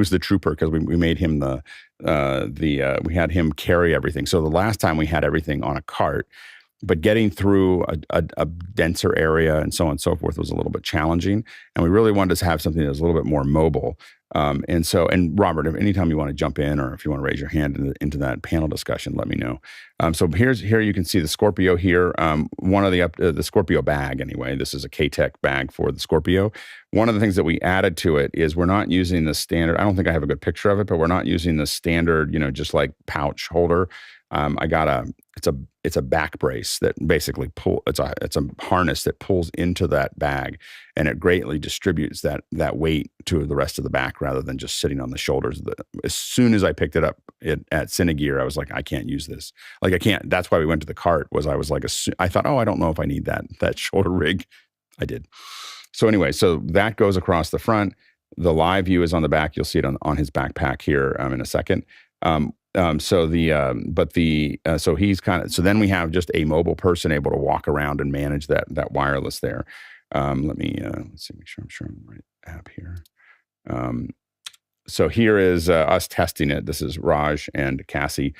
the trooper because we made him we had him carry everything. So the last time we had everything on a cart, but getting through a denser area and so on and so forth was a little bit challenging. And we really wanted to have something that was a little bit more mobile. And Robert, if anytime you want to jump in, or if you want to raise your hand into that panel discussion, let me know. So here you can see the Scorpio here. One of the Scorpio bag anyway. This is a K-Tech bag for the Scorpio. One of the things that we added to it is we're not using the standard. I don't think I have a good picture of it, but we're not using the standard, just like pouch holder. I got it's a back brace that basically it's a harness that pulls into that bag, and it greatly distributes that weight to the rest of the back rather than just sitting on the shoulders. As soon as I picked it up at Cinegear, I was like, I can't use this. Like, I can't. That's why we went to the cart. I thought, I don't know if I need that shoulder rig. I did. So anyway, so that goes across the front. The live view is on the back. You'll see it on his backpack here in a second. So then we have just a mobile person able to walk around and manage that wireless there. Let's see, make sure I'm on the right app here. So here is us testing it. This is Raj and Cassie.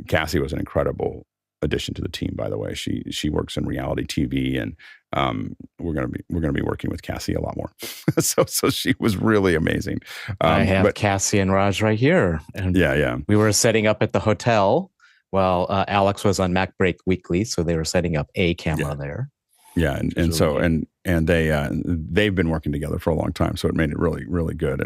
Cassie was an incredible addition to the team, by the way. She works in reality TV, and we're gonna be working with Cassie a lot more. so she was really amazing. I have Cassie and Raj right here. And yeah. We were setting up at the hotel while Alex was on Mac Break Weekly, so they were setting up a camera there. Yeah, and they've been working together for a long time, so it made it really, really good.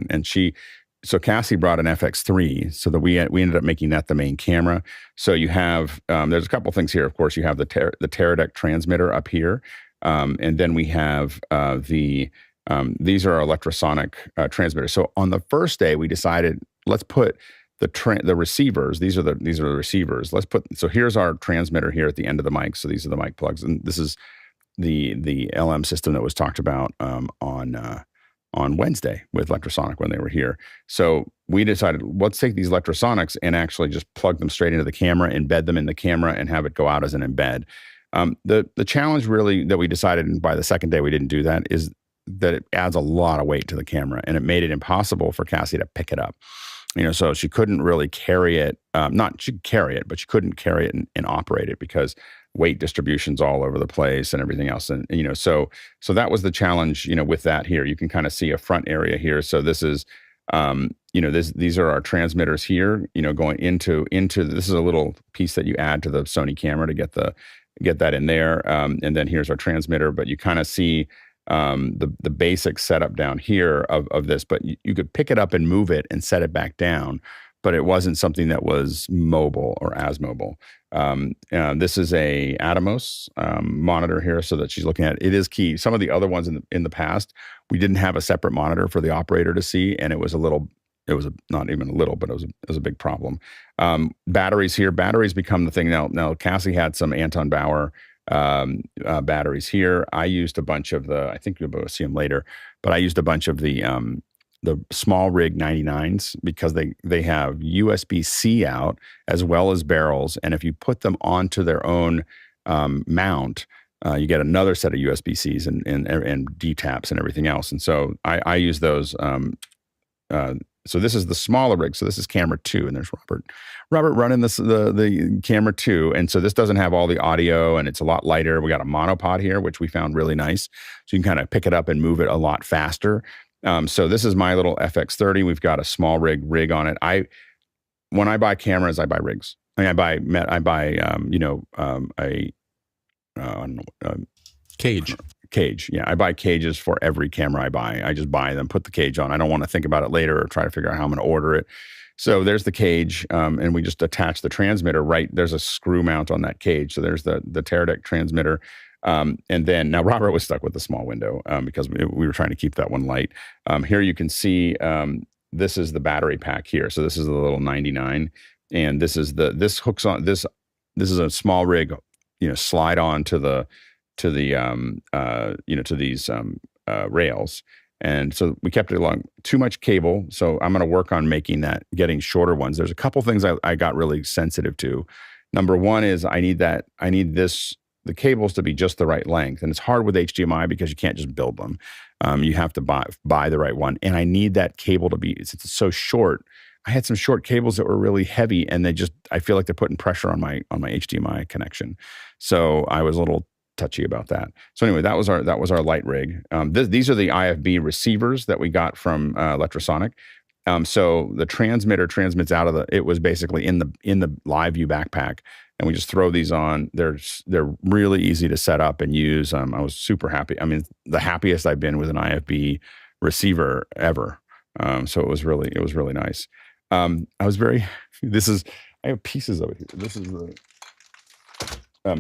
So Cassie brought an FX30, so that we ended up making that the main camera. So you have there's a couple things here. Of course, you have the teradeck transmitter up here, and then we have these are our electrosonic transmitters. So on the first day, we decided, let's put the receivers. These are the receivers. So here's our transmitter here at the end of the mic. So these are the mic plugs, and this is the LM system that was talked about on Wednesday with Electrosonic when they were here. So we decided, let's take these electrosonics and actually just plug them straight into the camera, embed them in the camera, and have it go out as an embed. The challenge really that we decided, and by the second day we didn't do that, is that it adds a lot of weight to the camera, and it made it impossible for Cassie to pick it up. So she couldn't really carry it. She could carry it, but she couldn't carry it and operate it because weight distribution's all over the place and everything else. And, so that was the challenge, with that here. You can kind of see a front area here. So this is, these are our transmitters here, going into, this is a little piece that you add to the Sony camera to get that in there. And then here's our transmitter, but you kind of see the basic setup down here of this, but you could pick it up and move it and set it back down, but it wasn't something that was mobile or as mobile. This is a Atomos monitor here, so that she's looking at. It is key. Some of the other ones in the past, we didn't have a separate monitor for the operator to see, and it was not even a little, but it was a big problem. Batteries here. Batteries become the thing now. Now Cassie had some Anton Bauer batteries here. I used a bunch of I think you'll see them later, but I used a bunch of the small rig 99s because they have USB-C out as well as barrels. And if you put them onto their own mount, you get another set of USB-Cs and D-taps and everything else. And so I use those. So this is the smaller rig. So this is camera 2, and there's Robert running the camera 2. And so this doesn't have all the audio, and it's a lot lighter. We got a monopod here, which we found really nice. So you can kind of pick it up and move it a lot faster. So this is my little FX30. We've got a small rig on it. When I buy cameras, I buy rigs. I buy cage. Cage. Yeah, I buy cages for every camera I buy. I just buy them, put the cage on. I don't want to think about it later or try to figure out how I'm going to order it. So there's the cage, and we just attach the transmitter right. There's a screw mount on that cage. So there's the teradeck transmitter. And then now Robert was stuck with the small window because we were trying to keep that one light. Here you can see this is the battery pack here. So this is the little 99, and this hooks on. This is a small rig, slide on to these rails. And so we kept it along. Too much cable. So I'm going to work on getting shorter ones. There's a couple things I got really sensitive to. Number one is I need the cables to be just the right length. And it's hard with HDMI because you can't just build them. You have to buy the right one. And I need that cable to be, it's so short. I had some short cables that were really heavy, and I feel like they're putting pressure on my HDMI connection. So I was a little touchy about that. So anyway, that was our light rig. These are the IFB receivers that we got from Electrosonic. So the transmitter transmits out of it was basically in the live view backpack, and we just throw these on. They're really easy to set up and use. I was super happy. I mean, the happiest I've been with an IFB receiver ever. So it was really nice. I have pieces of it here. This is the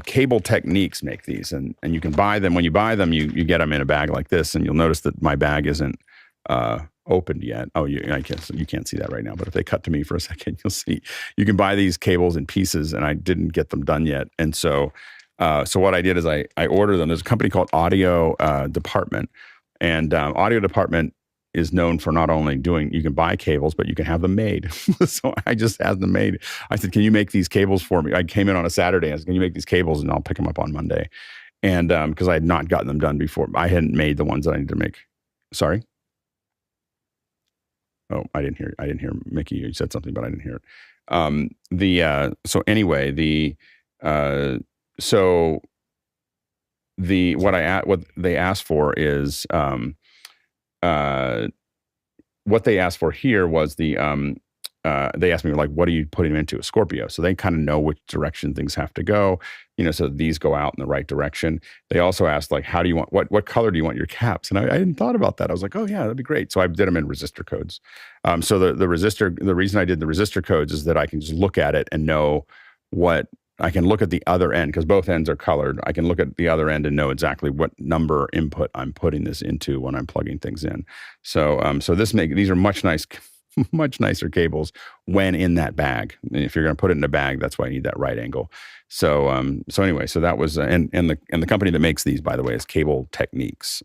Cable Techniques make these, and you can buy them. When you buy them, you get them in a bag like this, and you'll notice that my bag isn't opened yet. Oh, you can't see that right now, but if they cut to me for a second, you'll see. You can buy these cables in pieces, and I didn't get them done yet, and so what I did is I ordered them. There's a company called Audio Department, and Audio Department is known for not only you can buy cables, but you can have them made. So I just had them made. I said, can you make these cables for me? I came in on a Saturday. I said, can you make these cables? And I'll pick them up on Monday. And because I had not gotten them done before. I hadn't made the ones that I needed to make. Sorry? Oh, I didn't hear Mickey. You said something, but I didn't hear it. So anyway, what they asked for is, what they asked for here was they asked me, like, what are you putting them into? A Scorpio. So they kind of know which direction things have to go, so these go out in the right direction. They also asked, like, how do you want, what color do you want your caps? And I hadn't thought about that. I was like, oh yeah, that'd be great. So I did them in resistor codes. So the reason I did the resistor codes is that I can just look at it and know I can look at the other end, because both ends are colored. I can look at the other end and know exactly what number input I'm putting this into when I'm plugging things in. So these are much nicer cables when in that bag. And if you're going to put it in a bag, that's why you need that right angle. So anyway, so that was and the company that makes these, by the way, is Cable Techniques.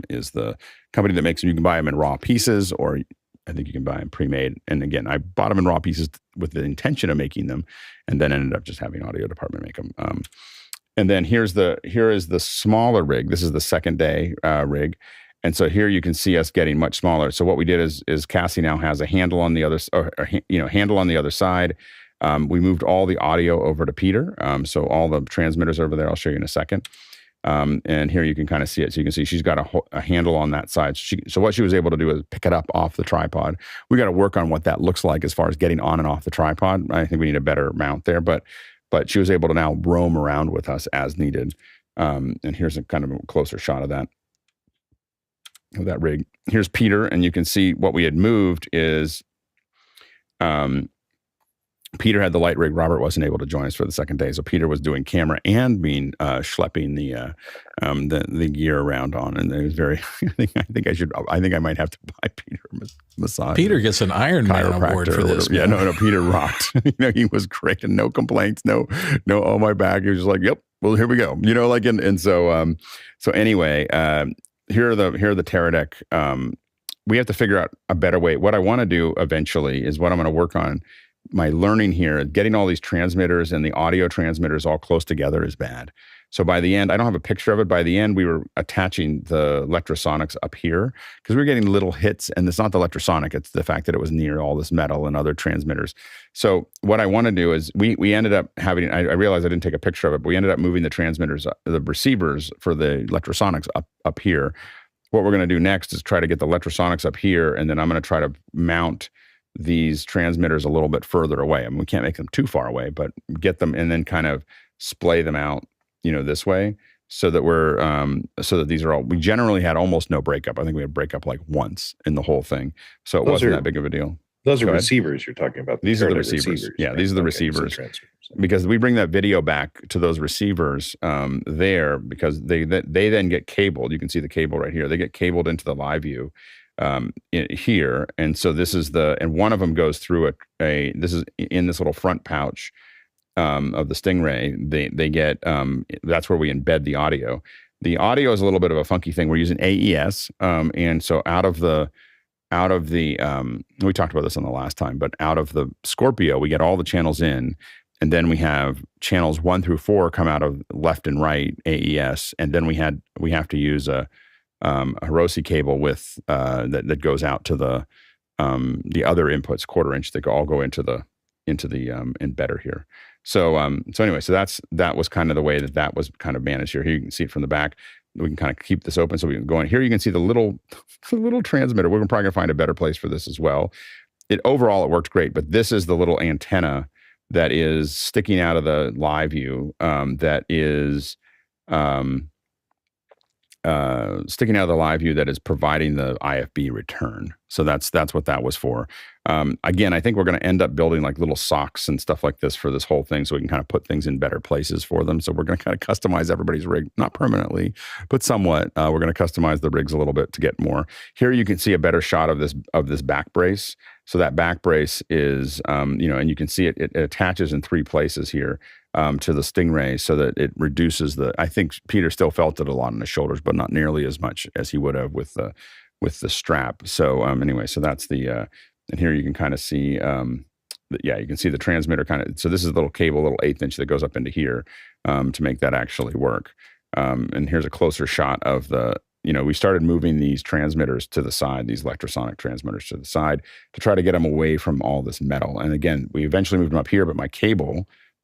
Is the company that makes them. You can buy them in raw pieces, or I think you can buy them pre-made. And again, I bought them in raw pieces with the intention of making them, and then ended up just having Audio Department make them. And then here is the smaller rig. This is the second day rig. And so here you can see us getting much smaller. So what we did is Cassie now has a handle on the other, handle on the other side. We moved all the audio over to Peter. So all the transmitters over there, I'll show you in a second. And here you can kind of see it. So you can see she's got a handle on that side. So what she was able to do is pick it up off the tripod. We got to work on what that looks like as far as getting on and off the tripod. I think we need a better mount there, but she was able to now roam around with us as needed. And here's a kind of a closer shot of that rig. Here's Peter, and you can see what we had moved is, Peter had the light rig. Robert wasn't able to join us for the second day, so Peter was doing camera and schlepping the gear around on, and it was very. I think I might have to buy Peter a massage. Peter gets an Iron Man award for this. Yeah, no, Peter rocked. He was great, and no complaints, no. Oh, my back. He was just like, yep. Well, here we go. So anyway, here are the Teradek. We have to figure out a better way. What I want to do eventually is what I'm going to work on. My learning here, getting all these transmitters and the audio transmitters all close together is bad. So by the end, I don't have a picture of it. By the end, we were attaching the electrosonics up here because we were getting little hits, and it's not the electrosonic, it's the fact that it was near all this metal and other transmitters. So what I want to do is we ended up having, I realized I didn't take a picture of it, but we ended up moving the transmitters, the receivers for the electrosonics up here. What we're going to do next is try to get the electrosonics up here, and then I'm going to try to mount these transmitters a little bit further away. I mean, we can't make them too far away, but get them and then kind of splay them out, this way, so that these are all. We generally had almost no breakup. I think we had breakup like once in the whole thing, so it wasn't that big of a deal. Those are receivers you're talking about. These are the receivers. Yeah, these are the receivers. Because we bring that video back to those receivers there, because they then get cabled. You can see the cable right here. They get cabled into the live view. Here, and so this is and one of them goes through this is in this little front pouch of the Stingray. They get that's where we embed the audio. The audio is a little bit of a funky thing. We're using AES, and so out of the we talked about this on the last time, but out of the Scorpio, we get all the channels in, and then we have channels 1 through 4 come out of left and right AES, and then we have to use a Hirose cable with that goes out to the other inputs, 1/4 inch, that all go into the embedder here. So anyway, so that was kind of the way that was kind of managed here. Here you can see it from the back. We can kind of keep this open so we can go in here. You can see the little transmitter. We're probably gonna find a better place for this as well. Overall it worked great, but this is the little antenna that is sticking out of the live view. That is sticking out of the live view that is providing the IFB return. So that's what that was for. Again, I think we're going to end up building like little socks and stuff like this for this whole thing, so we can kind of put things in better places for them. So we're going to kind of customize everybody's rig, not permanently, but somewhat. We're going to customize the rigs a little bit to get more. Here you can see a better shot of this back brace. So that back brace is, and you can see it attaches in 3 places here to the Stingray, so that it reduces I think Peter still felt it a lot on his shoulders, but not nearly as much as he would have with the strap. So anyway, so that's and here you can kind of see, you can see the transmitter kind of, so this is a little cable, a little 1/8 inch that goes up into here to make that actually work. And here's a closer shot of we started moving these transmitters to the side, these electrosonic transmitters to the side, to try to get them away from all this metal. And again, we eventually moved them up here, but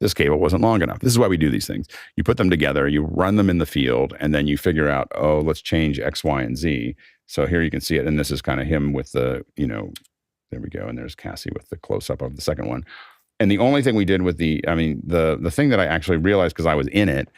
this cable wasn't long enough. This is why we do these things. You put them together, you run them in the field, and then you figure out, let's change X, Y, and Z. So here you can see it. And this is kind of him with there we go. And there's Cassie with the close-up of the second one. And the only thing we did with the thing that I actually realized, because I was in it,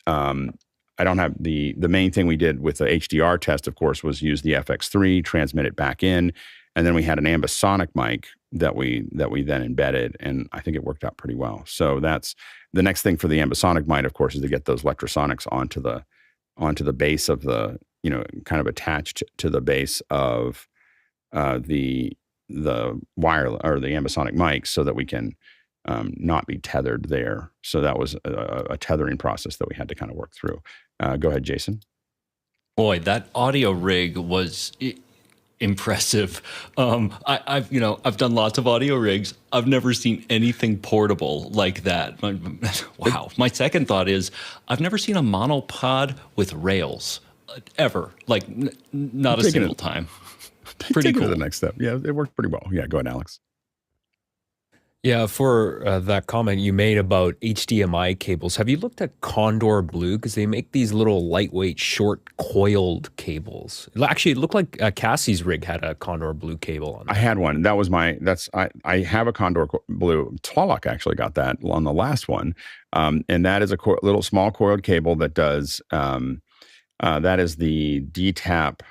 I don't have the main thing we did with the HDR test, of course, was use the FX3, transmit it back in. And then we had an ambisonic mic that we then embedded, and I think it worked out pretty well. So that's the next thing for the ambisonic mic, of course, is to get those electrosonics onto the base of the, kind of attached to the base of the wire or the ambisonic mic, so that we can not be tethered there. So that was a tethering process that we had to kind of work through. Go ahead, Jason. Boy, that audio rig was impressive. I've done lots of audio rigs. I've never seen anything portable like that. Wow. My second thought is I've never seen a monopod with rails ever. Like not a single time. Pretty cool. The next step. Yeah, it worked pretty well. Yeah, go ahead, Alex. Yeah, for that comment you made about HDMI cables, have you looked at Condor Blue? Because they make these little lightweight, short, coiled cables. Actually, it looked like Cassie's rig had a Condor Blue cable on it. I had one. That was I have a Condor Blue. Tlaloc actually got that on the last one. And that is a little small coiled cable that does, that is the DTAP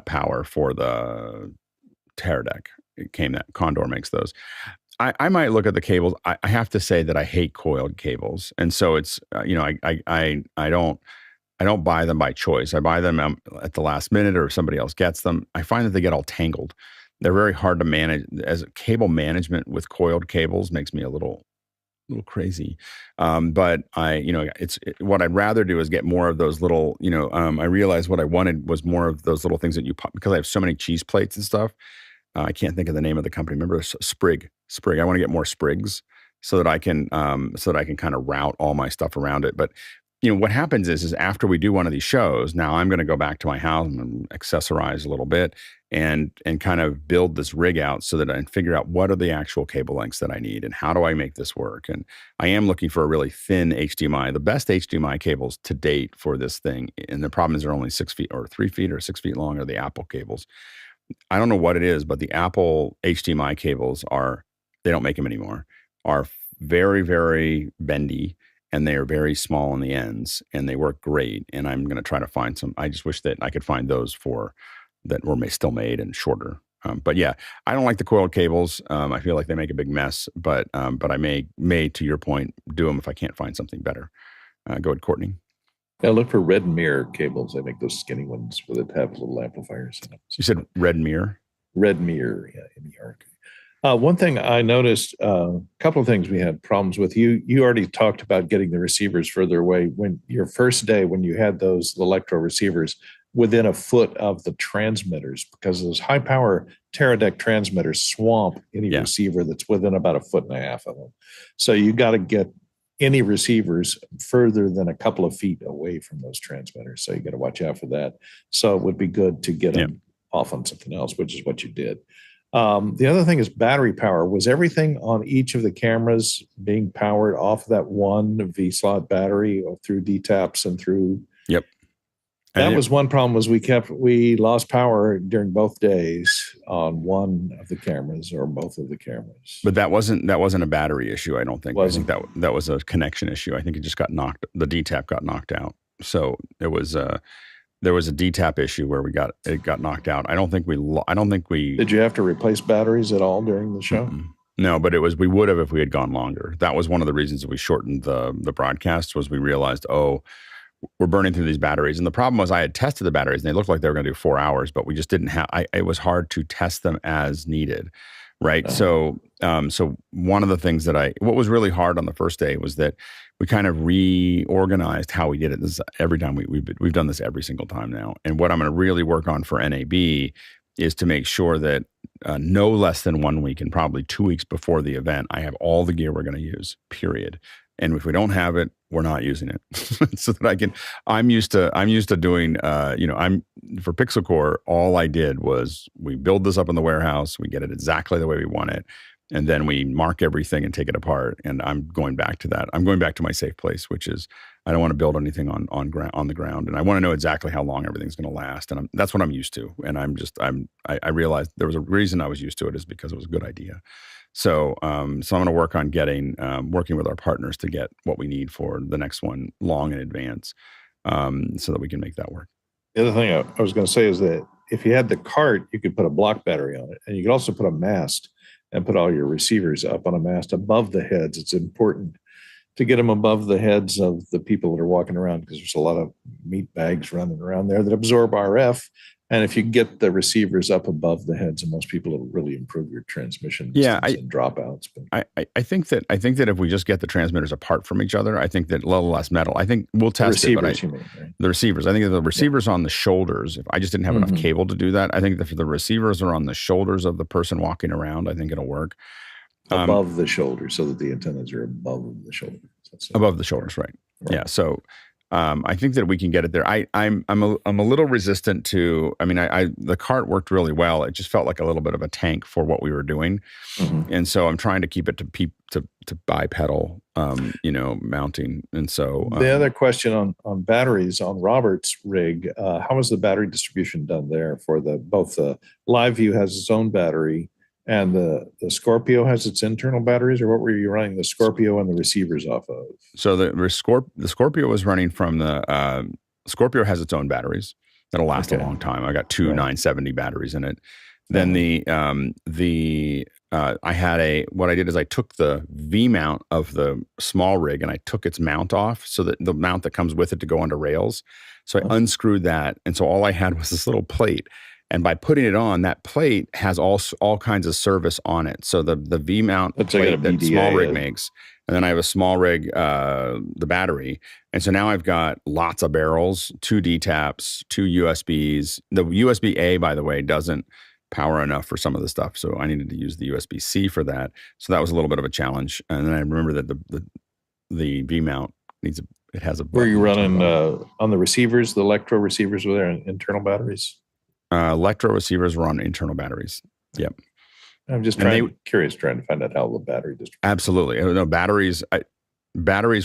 power for the Teradek. Condor makes those. I might look at the cables. I have to say that I hate coiled cables, and so it's I don't buy them by choice. I buy them at the last minute, or if somebody else gets them. I find that they get all tangled. They're very hard to manage. As cable management with coiled cables makes me a little crazy. But what I'd rather do is get more of those little. I realized what I wanted was more of those little things that you pop, because I have so many cheese plates and stuff. I can't think of the name of the company. Remember Sprig. I want to get more Sprigs so that I can kind of route all my stuff around it. But what happens is after we do one of these shows, now I'm going to go back to my house and accessorize a little bit and kind of build this rig out so that I can figure out what are the actual cable lengths that I need and how do I make this work. And I am looking for a really thin HDMI. The best HDMI cables to date for this thing, and the problem is they're only 6 feet or 3 feet or 6 feet long, are the Apple cables. I don't know what it is, but the Apple HDMI cables they don't make them anymore, are very, very bendy, and they are very small on the ends, and they work great. And I'm going to try to find some. I just wish that I could find those that were still made and shorter. But yeah, I don't like the coiled cables. I feel like they make a big mess, but I may, to your point, do them if I can't find something better. Go ahead, Courtney. Yeah, look for Red Mirror cables. They make those skinny ones with it have little amplifiers in them. You said Red Mirror? Red Mirror, yeah, MER. One thing I noticed, a couple of things we had problems with. You already talked about getting the receivers further away. When your first day, when you had those electro receivers within a foot of the transmitters, because those high power Teradek transmitters swamp any receiver that's within about a foot and a half of them. So you got to get any receivers further than a couple of feet away from those transmitters. So you got to watch out for that. So it would be good to get them off on something else, which is what you did. The other thing is battery power. Was everything on each of the cameras being powered off that one V-slot battery or through DTAPs and through? Yep. That was one problem, was we lost power during both days on one of the cameras or both of the cameras. But that wasn't a battery issue, I don't think. I think that was a connection issue. I think it just got the DTAP got knocked out. So it was there was a DTAP issue where it got knocked out. I don't think we. Did you have to replace batteries at all during the show? No, but we would have if we had gone longer. That was one of the reasons that we shortened the broadcast, was we realized, we're burning through these batteries. And the problem was I had tested the batteries and they looked like they were going to do 4 hours, but we just didn't have, it was hard to test them as needed. Right. So one of the things what was really hard on the first day was that we kind of reorganized how we did it. This is every time we've done this every single time now. And what I'm going to really work on for NAB is to make sure that no less than 1 week and probably 2 weeks before the event, I have all the gear we're going to use, period. And if we don't have it, we're not using it. So that I'm used to doing, for Pixel Core, all I did was we build this up in the warehouse, we get it exactly the way we want it, and then we mark everything and take it apart. And I'm going back to that. I'm going back to my safe place, which is I don't want to build anything on the ground, and I want to know exactly how long everything's going to last. And that's what I'm used to. And I realized there was a reason I was used to it, is because it was a good idea. So I'm going to work on working with our partners to get what we need for the next one long in advance, so that we can make that work. The other thing I was going to say is that if you had the cart, you could put a block battery on it, and you could also put a mast and put all your receivers up on a mast above the heads. It's important to get them above the heads of the people that are walking around, because there's a lot of meat bags running around there that absorb RF. And if you get the receivers up above the heads of most people, it'll really improve your transmission and dropouts. I think that if we just get the transmitters apart from each other, I think that a little less metal. I think we'll test it. But the receivers. I think the receivers on the shoulders. If I just didn't have enough cable to do that, I think if the receivers are on the shoulders of the person walking around, I think it'll work. Above the shoulders, so that the antennas are above the shoulders. Above the shoulders, right? Yeah. So I think that we can get it there. I'm a little resistant to. I mean, the cart worked really well. It just felt like a little bit of a tank for what we were doing, and so I'm trying to keep it to bipedal, mounting. And so the other question on batteries on Robert's rig, how is the battery distribution done there for both the Live View has its own battery, and the Scorpio has its internal batteries, or what were you running the Scorpio and the receivers off of? So the Scorpio was running from the Scorpio has its own batteries that'll last a long time. I got two 970 batteries in it. Then what I did is I took the V mount of the small rig and I took its mount off, so that the mount that comes with it to go onto rails. So I unscrewed that, and so all I had was this little plate. And by putting it on, that plate has all kinds of service on it. So the V mount plate that small rig makes, and then I have a small rig, the battery. And so now I've got lots of barrels, 2 DTAPs, 2 USBs. The USB-A, by the way, doesn't power enough for some of the stuff. So I needed to use the USB-C for that. So that was a little bit of a challenge. And then I remember that the V mount it has a. Were you running on the receivers, the Electro receivers, were there internal batteries? Electro receivers were on internal batteries. Yep. I'm just curious, trying to find out how the battery distribution. Absolutely. No, batteries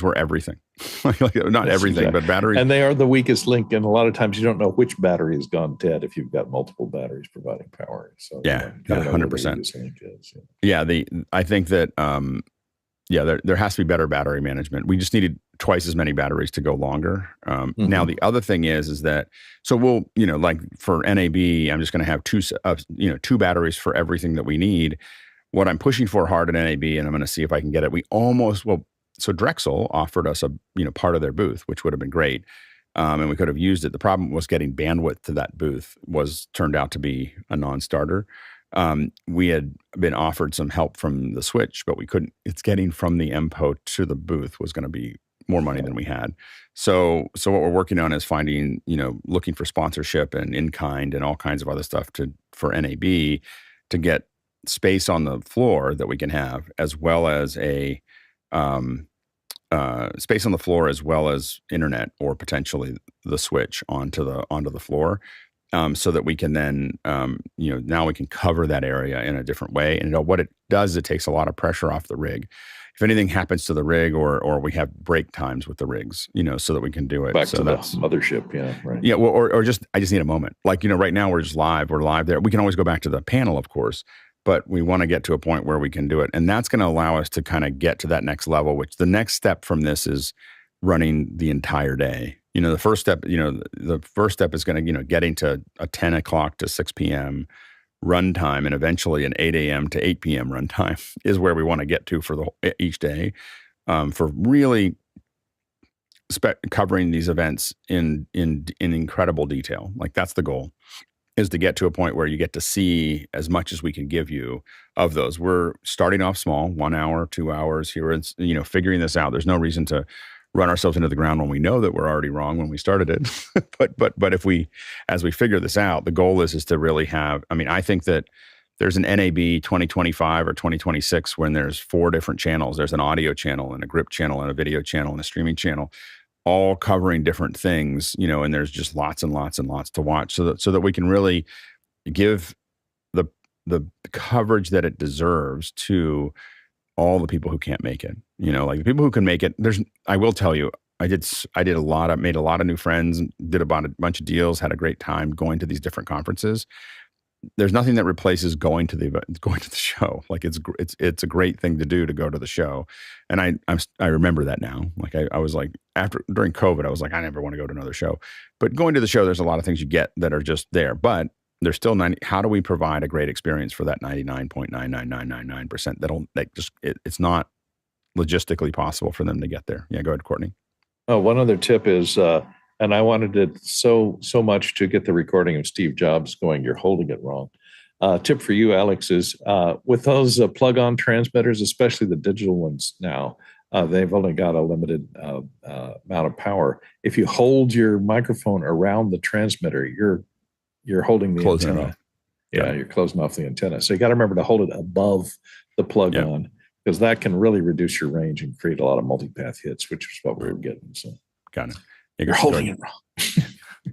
were everything. Not everything, but batteries. And they are the weakest link. And a lot of times you don't know which battery has gone dead if you've got multiple batteries providing power. So 100%. Yeah. I think that there has to be better battery management. We just needed twice as many batteries to go longer. Now the other thing is that, so we'll, like for NAB, I'm just going to have two batteries for everything that we need. What I'm pushing for hard at NAB, and I'm going to see if I can get it. So Drexel offered us a part of their booth, which would have been great. And we could have used it. The problem was getting bandwidth to that booth turned out to be a non-starter. We had been offered some help from the Switch, but we couldn't. It's getting from the MPO to the booth was going to be more money than we had. So what we're working on is finding, looking for sponsorship and in-kind and all kinds of other stuff for NAB to get space on the floor that we can have, as well as a space on the floor, as well as internet or potentially the Switch onto the floor. So that we can then, now we can cover that area in a different way. And what it does, it takes a lot of pressure off the rig. If anything happens to the rig, or we have break times with the rigs, so that we can do it. Back to the mothership, right. Yeah, well, or just, I just need a moment. Like, right now we're live there. We can always go back to the panel, of course, but we want to get to a point where we can do it. And that's going to allow us to kind of get to that next level, which the next step from this is running the entire day. the first step, the first step is going to, getting to a 10 o'clock to 6 p.m. runtime, and eventually an 8 a.m. to 8 p.m. runtime is where we want to get to for each day, for really covering these events in incredible detail. Like, that's the goal, is to get to a point where you get to see as much as we can give you of those. We're starting off small, 1 hour, 2 hours here, and figuring this out. There's no reason to run ourselves into the ground when we know that we're already wrong when we started it. but as we figure this out, the goal is to really have, I think that there's an NAB 2025 or 2026 when there's 4 different channels. There's an audio channel and a grip channel and a video channel and a streaming channel, all covering different things, and there's just lots and lots and lots to watch, so that we can really give the coverage that it deserves to all the people who can't make it. Like the people who can make it. I will tell you, made a lot of new friends, did about a bunch of deals, had a great time going to these different conferences. There's nothing that replaces going to the show. Like, it's a great thing to do, to go to the show. And I remember that now. Like, I was like, during COVID, I was like, I never want to go to another show. But going to the show, there's a lot of things you get that are just there. But there's still how do we provide a great experience for that 99.99999%? It's not logistically possible for them to get there. Yeah, go ahead, Courtney. Oh, one other tip is, and I wanted it so much to get the recording of Steve Jobs going. You're holding it wrong. Tip for you, Alex, is with those plug-on transmitters, especially the digital ones now, they've only got a limited amount of power. If you hold your microphone around the transmitter, you're holding the antenna. Yeah, you're closing off the antenna. So you got to remember to hold it above the plug-on, because that can really reduce your range and create a lot of multipath hits, which is what we were getting. So got it. You're holding it wrong.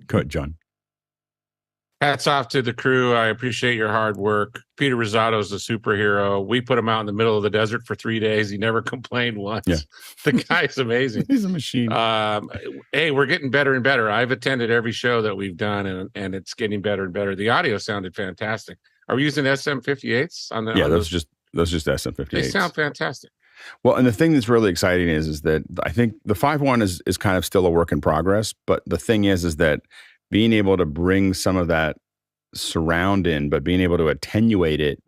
Go ahead, John. Hats off to the crew. I appreciate your hard work. Peter Rosado's a superhero. We put him out in the middle of the desert for 3 days. He never complained once. Yeah. The guy's amazing. He's a machine. Hey, we're getting better and better. I've attended every show that we've done, and it's getting better and better. The audio sounded fantastic. Are we using SM58s on the? Yeah, those just SM58s. They sound fantastic. Well, and the thing that's really exciting is that I think the 5.1 is kind of still a work in progress. But the thing is that being able to bring some of that surround in, but being able to attenuate it,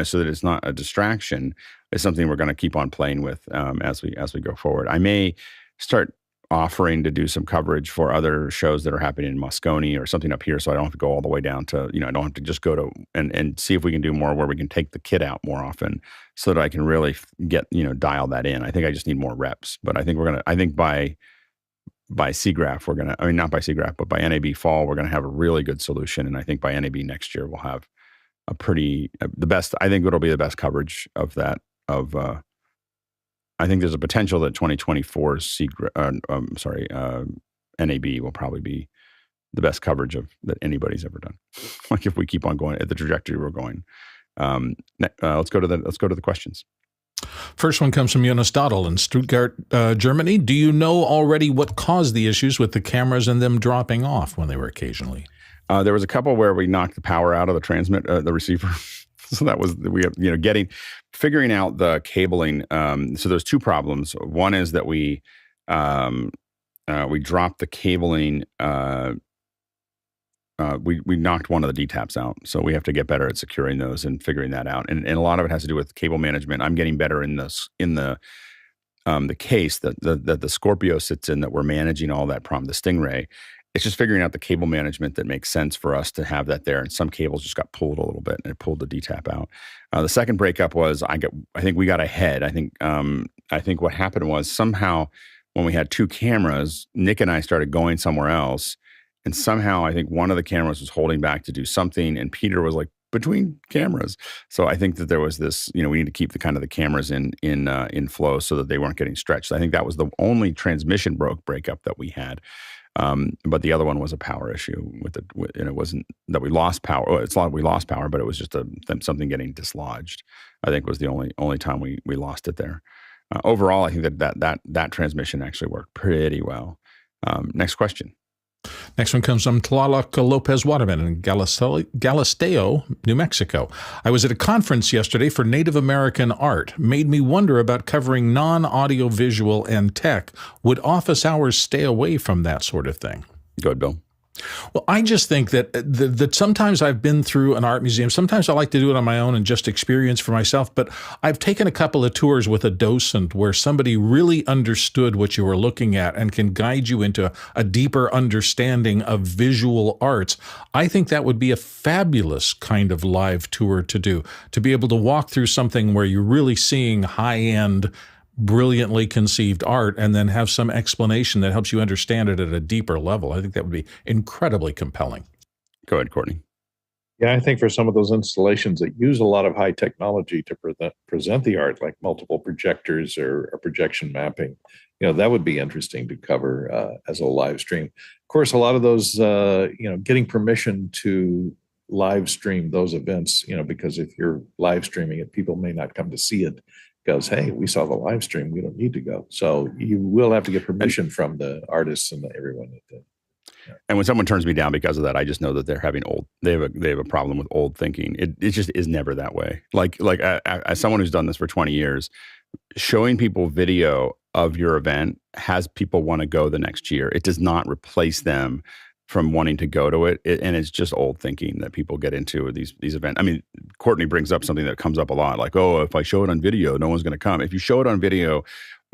so that it's not a distraction, is something we're going to keep on playing with as we go forward. I may start offering to do some coverage for other shows that are happening in Moscone or something up here, so I don't have to go all the way down to, I don't have to just go to and see if we can do more where we can take the kit out more often, so that I can really get, dial that in. I think I just need more reps, but I think by SIGGRAPH, not by SIGGRAPH, but by NAB fall, we're going to have a really good solution. And I think by NAB next year, we'll have the best, I think it'll be the best coverage of that, I think there's a potential that 2024's NAB will probably be the best coverage that anybody's ever done. Like, if we keep on going at the trajectory we're going. Let's go to the questions. First one comes from Jonas Dottel in Stuttgart, Germany. Do you know already what caused the issues with the cameras and them dropping off when they were occasionally? There was a couple where we knocked the power out of the receiver. So that was, figuring out the cabling. So there's 2 problems. One is that we dropped the cabling. We knocked one of the D-taps out. So we have to get better at securing those and figuring that out. And a lot of it has to do with cable management. I'm getting better in the case that the Scorpio sits in, that we're managing all that the Stingray. It's just figuring out the cable management that makes sense for us to have that there. And some cables just got pulled a little bit, and it pulled the D-tap out. The second breakup was I think we got ahead. I think what happened was, somehow when we had 2 cameras, Nick and I started going somewhere else. And somehow I think one of the cameras was holding back to do something, and Peter was like, between cameras. So I think that there was this, we need to keep the cameras in flow so that they weren't getting stretched. I think that was the only transmission breakup that we had. But the other one was a power issue and it wasn't that we lost power. Well, it's not we lost power, but it was just something getting dislodged. I think was the only time we lost it there. Overall, I think that transmission actually worked pretty well. Next question. Next one comes from Tlaloc Lopez Waterman in Galisteo, New Mexico. I was at a conference yesterday for Native American art. Made me wonder about covering non-audio visual and tech. Would office hours stay away from that sort of thing? Go ahead, Bill. Well, I just think that sometimes I've been through an art museum. Sometimes I like to do it on my own and just experience for myself. But I've taken a couple of tours with a docent where somebody really understood what you were looking at and can guide you into a deeper understanding of visual arts. I think that would be a fabulous kind of live tour to do, to be able to walk through something where you're really seeing high-end, brilliantly conceived art and then have some explanation that helps you understand it at a deeper level. I think that would be incredibly compelling. Go ahead, Courtney. Yeah, I think for some of those installations that use a lot of high technology to present the art, like multiple projectors or projection mapping, that would be interesting to cover as a live stream. Of course, a lot of those, getting permission to live stream those events, because if you're live streaming it, people may not come to see it. Goes, hey, we saw the live stream. We don't need to go. So you will have to get permission from the artists and everyone. And when someone turns me down because of that, I just know that they're having they have a problem with old thinking. It just is never that way. Like as someone who's done this for 20 years, showing people video of your event has people want to go the next year. It does not replace them from wanting to go to it. And it's just old thinking that people get into these events. I mean, Courtney brings up something that comes up a lot, like, oh, if I show it on video, no one's going to come. If you show it on video,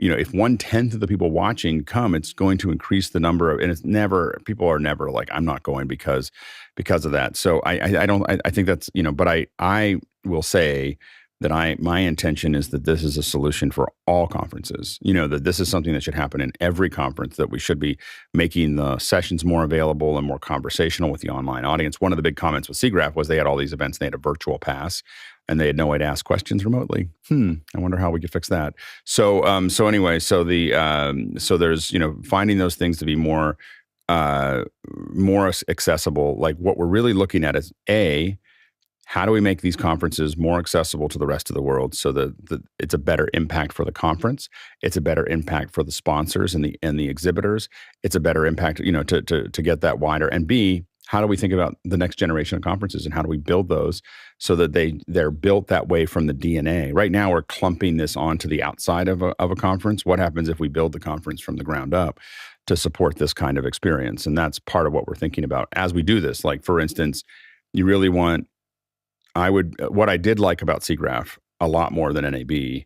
if 1/10 of the people watching come, it's going to increase the number of, and it's never, people are never like, I'm not going because of that. So I think that's, but I will say that my intention is that this is a solution for all conferences, that this is something that should happen in every conference, that we should be making the sessions more available and more conversational with the online audience. One of the big comments with SIGGRAPH was they had all these events and they had a virtual pass and they had no way to ask questions remotely. I wonder how we could fix that. So there's, finding those things to be more accessible. Like what we're really looking at is how do we make these conferences more accessible to the rest of the world so that it's a better impact for the conference, it's a better impact for the sponsors and the exhibitors, it's a better impact, to get that wider. And B, how do we think about the next generation of conferences and how do we build those so that they're built that way from the DNA? Right now, we're clumping this onto the outside of a conference. What happens if we build the conference from the ground up to support this kind of experience? And that's part of what we're thinking about as we do this. Like, for instance, you really want, what I did like about SIGGRAPH a lot more than NAB,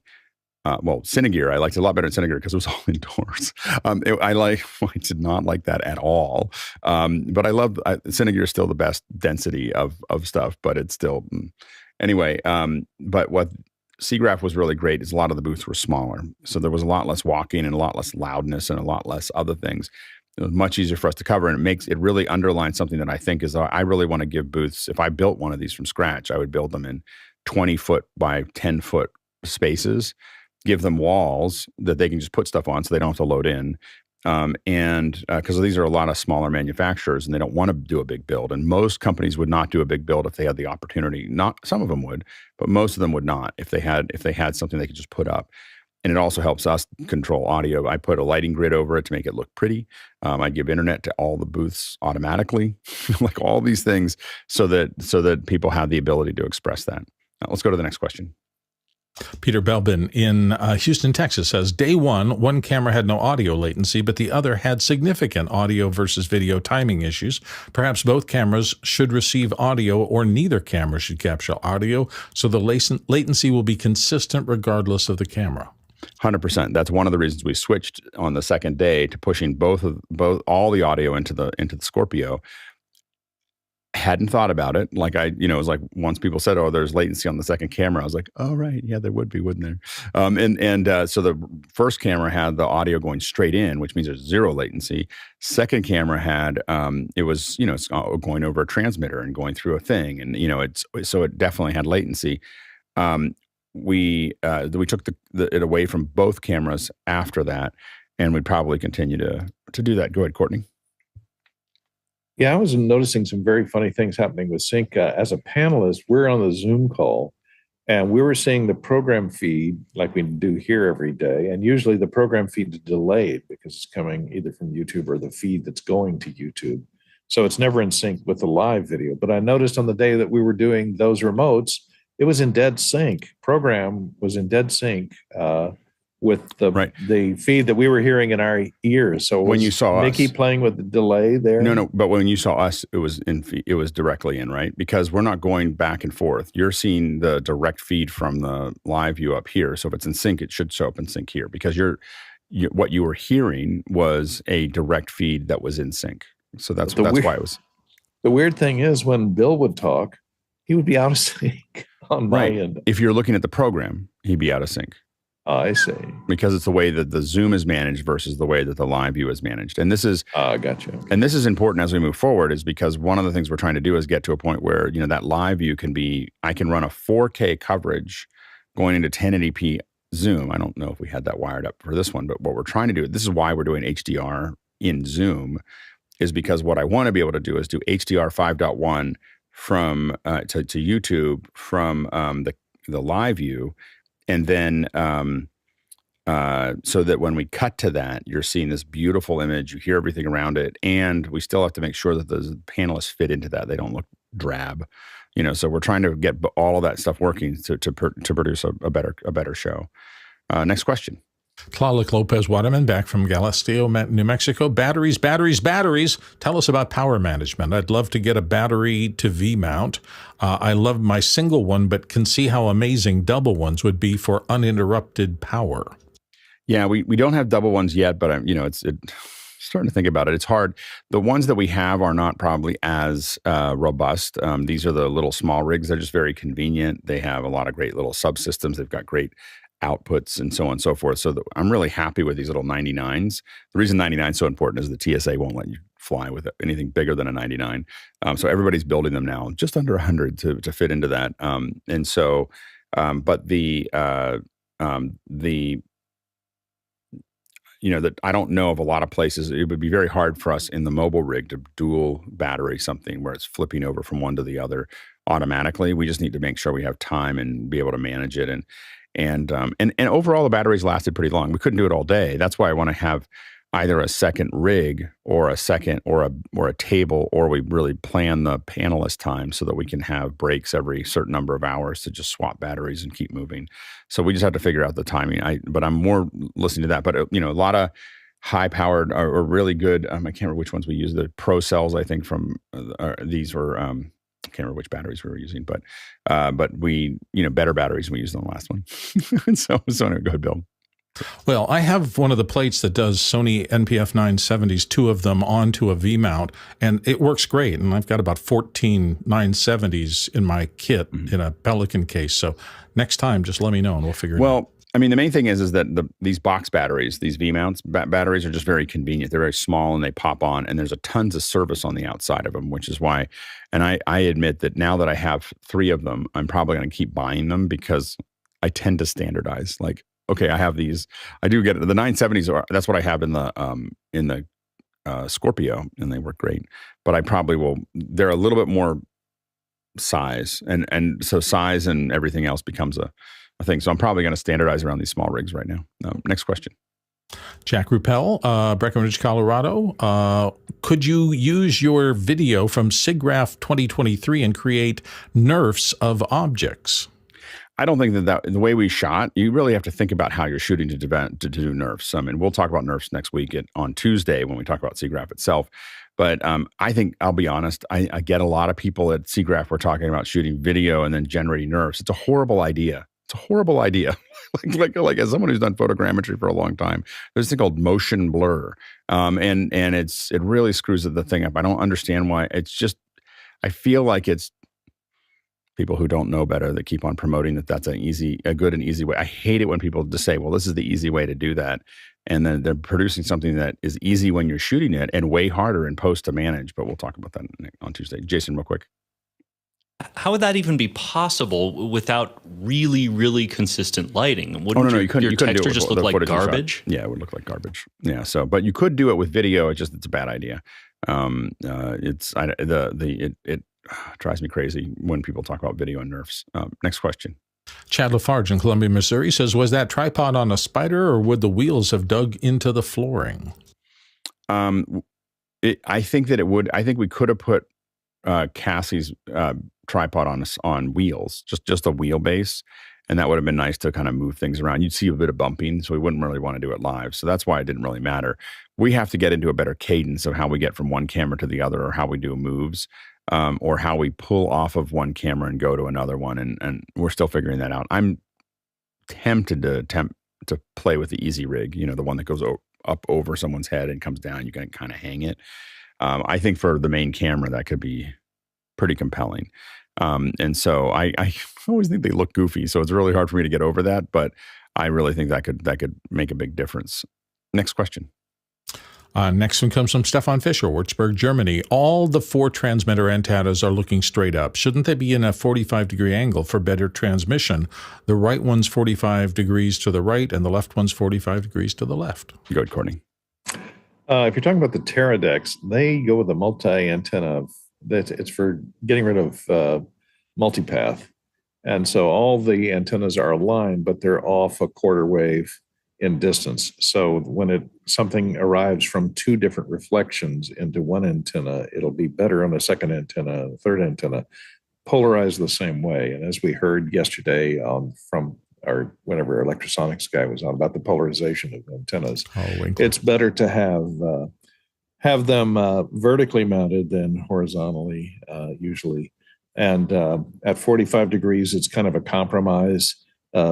Cinegear, I liked it a lot better than Cinegear because it was all indoors. I did not like that at all. But I love, Cinegear is still the best density of stuff, but it's still, anyway. But what SIGGRAPH was really great is a lot of the booths were smaller. So there was a lot less walking and a lot less loudness and a lot less other things. It was much easier for us to cover, and it really underlines something that I think is, I really want to give booths, if I built one of these from scratch, I would build them in 20-foot by 10-foot spaces, give them walls that they can just put stuff on so they don't have to load in. And because these are a lot of smaller manufacturers and they don't want to do a big build. And most companies would not do a big build if they had the opportunity. Not some of them would, but most of them would not if they had something they could just put up. And it also helps us control audio. I put a lighting grid over it to make it look pretty. I give internet to all the booths automatically, like all these things, so that people have the ability to express that. Let's go to the next question. Peter Belbin in Houston, Texas says, day one camera had no audio latency, but the other had significant audio versus video timing issues. Perhaps both cameras should receive audio or neither camera should capture audio, so the latency will be consistent regardless of the camera. 100%. That's one of the reasons we switched on the second day to pushing all the audio into the Scorpio. Hadn't thought about it. Like it was like once people said, "Oh, there's latency on the second camera," I was like, "Oh, right, yeah, there would be, wouldn't there?" So the first camera had the audio going straight in, which means there's zero latency. Second camera had it's going over a transmitter and going through a thing, and so it definitely had latency. We took it away from both cameras after that, and we'd probably continue to do that. Go ahead, Courtney. Yeah, I was noticing some very funny things happening with Sync. As a panelist, we're on the Zoom call, and we were seeing the program feed like we do here every day. And usually the program feed is delayed because it's coming either from YouTube or the feed that's going to YouTube. So it's never in sync with the live video. But I noticed on the day that we were doing those remotes, it was in dead sync. Program was in dead sync with the feed that we were hearing in our ears. So when you saw Mickey us playing with the delay there? No, but when you saw us, it was directly in, right? Because we're not going back and forth. You're seeing the direct feed from the live view up here. So if it's in sync, it should show up in sync here because what you were hearing was a direct feed that was in sync. So that's why it was. The weird thing is when Bill would talk, he would be out of sync on my end. If you're looking at the program, he'd be out of sync. I see. Because it's the way that the Zoom is managed versus the way that the live view is managed. And this is gotcha. Okay. And this is important as we move forward is because one of the things we're trying to do is get to a point where, that live view I can run a 4K coverage going into 1080p Zoom. I don't know if we had that wired up for this one, but what we're trying to do, this is why we're doing HDR in Zoom, is because what I want to be able to do is do HDR 5.1 from to YouTube from the live view. And then so that when we cut to that, you're seeing this beautiful image, you hear everything around it, and we still have to make sure that the panelists fit into that. They don't look drab, so we're trying to get all of that stuff working to produce a better show. Next question. Tlaloc Lopez Waterman back from Galisteo, New Mexico. Batteries. Tell us about power management. I'd love to get a battery to V-mount. I love my single one, but can see how amazing double ones would be for uninterrupted power. Yeah, we don't have double ones yet, but it's starting to think about it. It's hard. The ones that we have are not probably as robust. These are the little small rigs. They're just very convenient. They have a lot of great little subsystems. They've got great outputs and so on and so forth. So I'm really happy with these little 99s. The reason 99 is so important is the TSA won't let you fly with anything bigger than a 99. So everybody's building them now, just under 100 to fit into that. And so, but that I don't know of a lot of places. It would be very hard for us in the mobile rig to dual battery something where it's flipping over from one to the other automatically. We just need to make sure we have time and be able to manage it. And overall, the batteries lasted pretty long. We couldn't do it all day. That's why I want to have either a second rig or a table, or we really plan the panelist time so that we can have breaks every certain number of hours to just swap batteries and keep moving. So we just have to figure out the timing. But I'm more listening to that. But a lot of high powered or really good. I can't remember which ones we use. The Pro cells, I think, from these were. I can't remember which batteries we were using, but we, better batteries than we used on the last one. so go ahead, Bill. Well, I have one of the plates that does Sony NPF 970s, 2 of them onto a V-mount, and it works great. And I've got about 14 970s in my kit in a Pelican case. So next time, just let me know and we'll figure it out. Well, I mean, the main thing is that these box batteries, these V-mounts batteries are just very convenient. They're very small and they pop on, and there's a tons of service on the outside of them, which is why. And I admit that now that I have 3 of them, I'm probably going to keep buying them because I tend to standardize. Like, okay, I have these. I do get the 970s. That's what I have in the Scorpio, and they work great. But I probably will. They're a little bit more size, and so size and everything else becomes a thing. So I'm probably going to standardize around these small rigs right now. Next question. Jack Ruppel, Breckenridge, Colorado. Could you use your video from SIGGRAPH 2023 and create NeRFs of objects? I don't think that the way we shot, you really have to think about how you're shooting to do NeRFs. I mean, we'll talk about NeRFs next week on Tuesday when we talk about SIGGRAPH itself. But I think, I'll be honest, I get a lot of people at SIGGRAPH were talking about shooting video and then generating NeRFs. It's a horrible idea. It's a horrible idea. like as someone who's done photogrammetry for a long time, there's this thing called motion blur, and it really screws the thing up. I don't understand why. It's just, I feel like it's people who don't know better that keep on promoting that's a good and easy way. I hate it when people just say, well, this is the easy way to do that. And then they're producing something that is easy when you're shooting it and way harder in post to manage. But we'll talk about that on Tuesday. Jason, real quick. How would that even be possible without really, really consistent lighting? Wouldn't you couldn't. Your texture just look like garbage? Yeah, it would look like garbage. Yeah. So, but you could do it with video. It's a bad idea. It drives me crazy when people talk about video and NeRFs. Next question. Chad Lafarge in Columbia, Missouri says, was that tripod on a spider or would the wheels have dug into the flooring? I think that it would. I think we could have put Cassie's tripod on wheels, just a wheelbase, and that would have been nice to kind of move things around. You'd see a bit of bumping, so we wouldn't really want to do it live. So that's why it didn't really matter. We have to get into a better cadence of how we get from one camera to the other, or how we do moves, or how we pull off of one camera and go to another one, and we're still figuring that out. I'm tempted to play with the easy rig, the one that goes up over someone's head and comes down. You can kind of hang it. I think for the main camera, that could be pretty compelling. And so I always think they look goofy, so it's really hard for me to get over that. But I really think that could make a big difference. Next question. Next one comes from Stefan Fischer, Würzburg, Germany. All the 4 transmitter antennas are looking straight up. Shouldn't they be in a 45-degree angle for better transmission? The right one's 45 degrees to the right, and the left one's 45 degrees to the left. Go ahead, Courtney. If you're talking about the Teradex, they go with a multi-antenna. It's for getting rid of multipath. And so all the antennas are aligned, but they're off a quarter wave in distance. So when something arrives from 2 different reflections into one antenna, it'll be better on a second antenna, a third antenna, polarized the same way. And as we heard yesterday from whenever our electrosonics guy was on about the polarization of antennas, it's better to have them vertically mounted than horizontally usually. And at 45 degrees, it's kind of a compromise.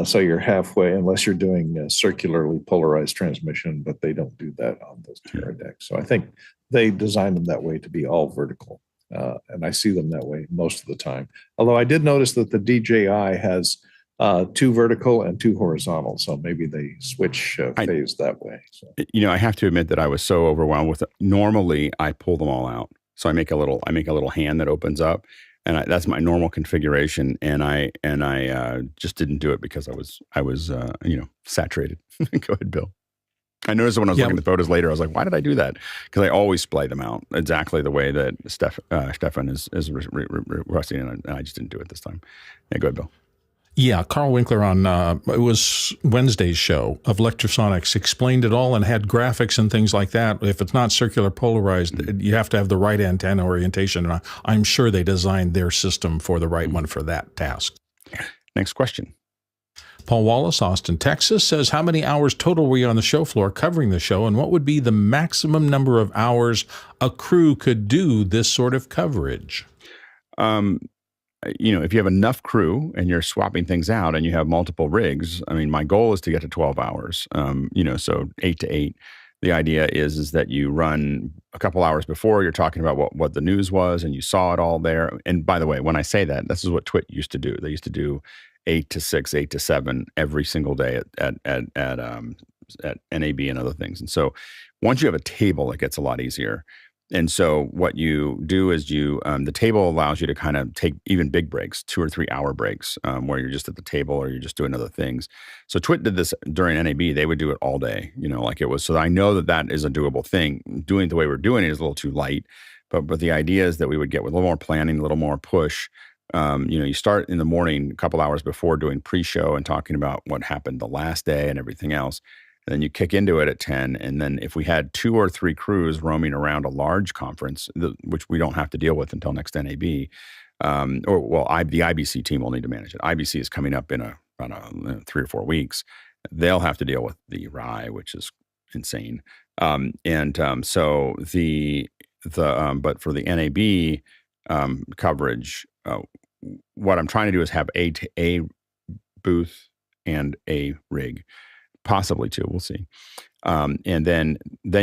So you're halfway, unless you're doing circularly polarized transmission, but they don't do that on those Teradex. So I think they designed them that way to be all vertical. And I see them that way most of the time. Although I did notice that the DJI has 2 vertical and 2 horizontal. So maybe they switch phase that way. So. I have to admit that I was so overwhelmed with it. Normally I pull them all out. So I make a little hand that opens up. And that's my normal configuration, and I just didn't do it because I was saturated. Go ahead, Bill. I noticed when I was looking at the photos later, I was like, why did I do that? Because I always splay them out exactly the way that Stefan is requesting, and I just didn't do it this time. Yeah, go ahead, Bill. Yeah, Carl Winkler on, it was Wednesday's show of Electrosonics, explained it all and had graphics and things like that. If it's not circular polarized, you have to have the right antenna orientation. And I'm sure they designed their system for the right one for that task. Next question. Paul Wallace, Austin, Texas, says, how many hours total were you on the show floor covering the show, and what would be the maximum number of hours a crew could do this sort of coverage? If you have enough crew and you're swapping things out and you have multiple rigs, I mean, my goal is to get to 12 hours, so 8 to 8. The idea is that you run a couple hours before, you're talking about what the news was and you saw it all there. And by the way, when I say that, this is what Twit used to do. They used to do 8 to 6, 8 to 7 every single day at NAB and other things. And so once you have a table, it gets a lot easier. And so what you do is the table allows you to kind of take even big breaks, 2 or 3 hour breaks, where you're just at the table or you're just doing other things. So Twit did this during NAB. They would do it all day, like it was. So I know that is a doable thing. Doing it the way we're doing it is a little too light, but the idea is that we would get with a little more planning, a little more push. You start in the morning, a couple hours before, doing pre-show and talking about what happened the last day and everything else. And then you kick into it at 10. And then if we had 2 or 3 crews roaming around a large conference, which we don't have to deal with until next NAB, the IBC team will need to manage it. IBC is coming up in about 3 or 4 weeks. They'll have to deal with the RAI, which is insane. But for the NAB coverage, what I'm trying to do is have a booth and a rig. Possibly 2, we'll see. And then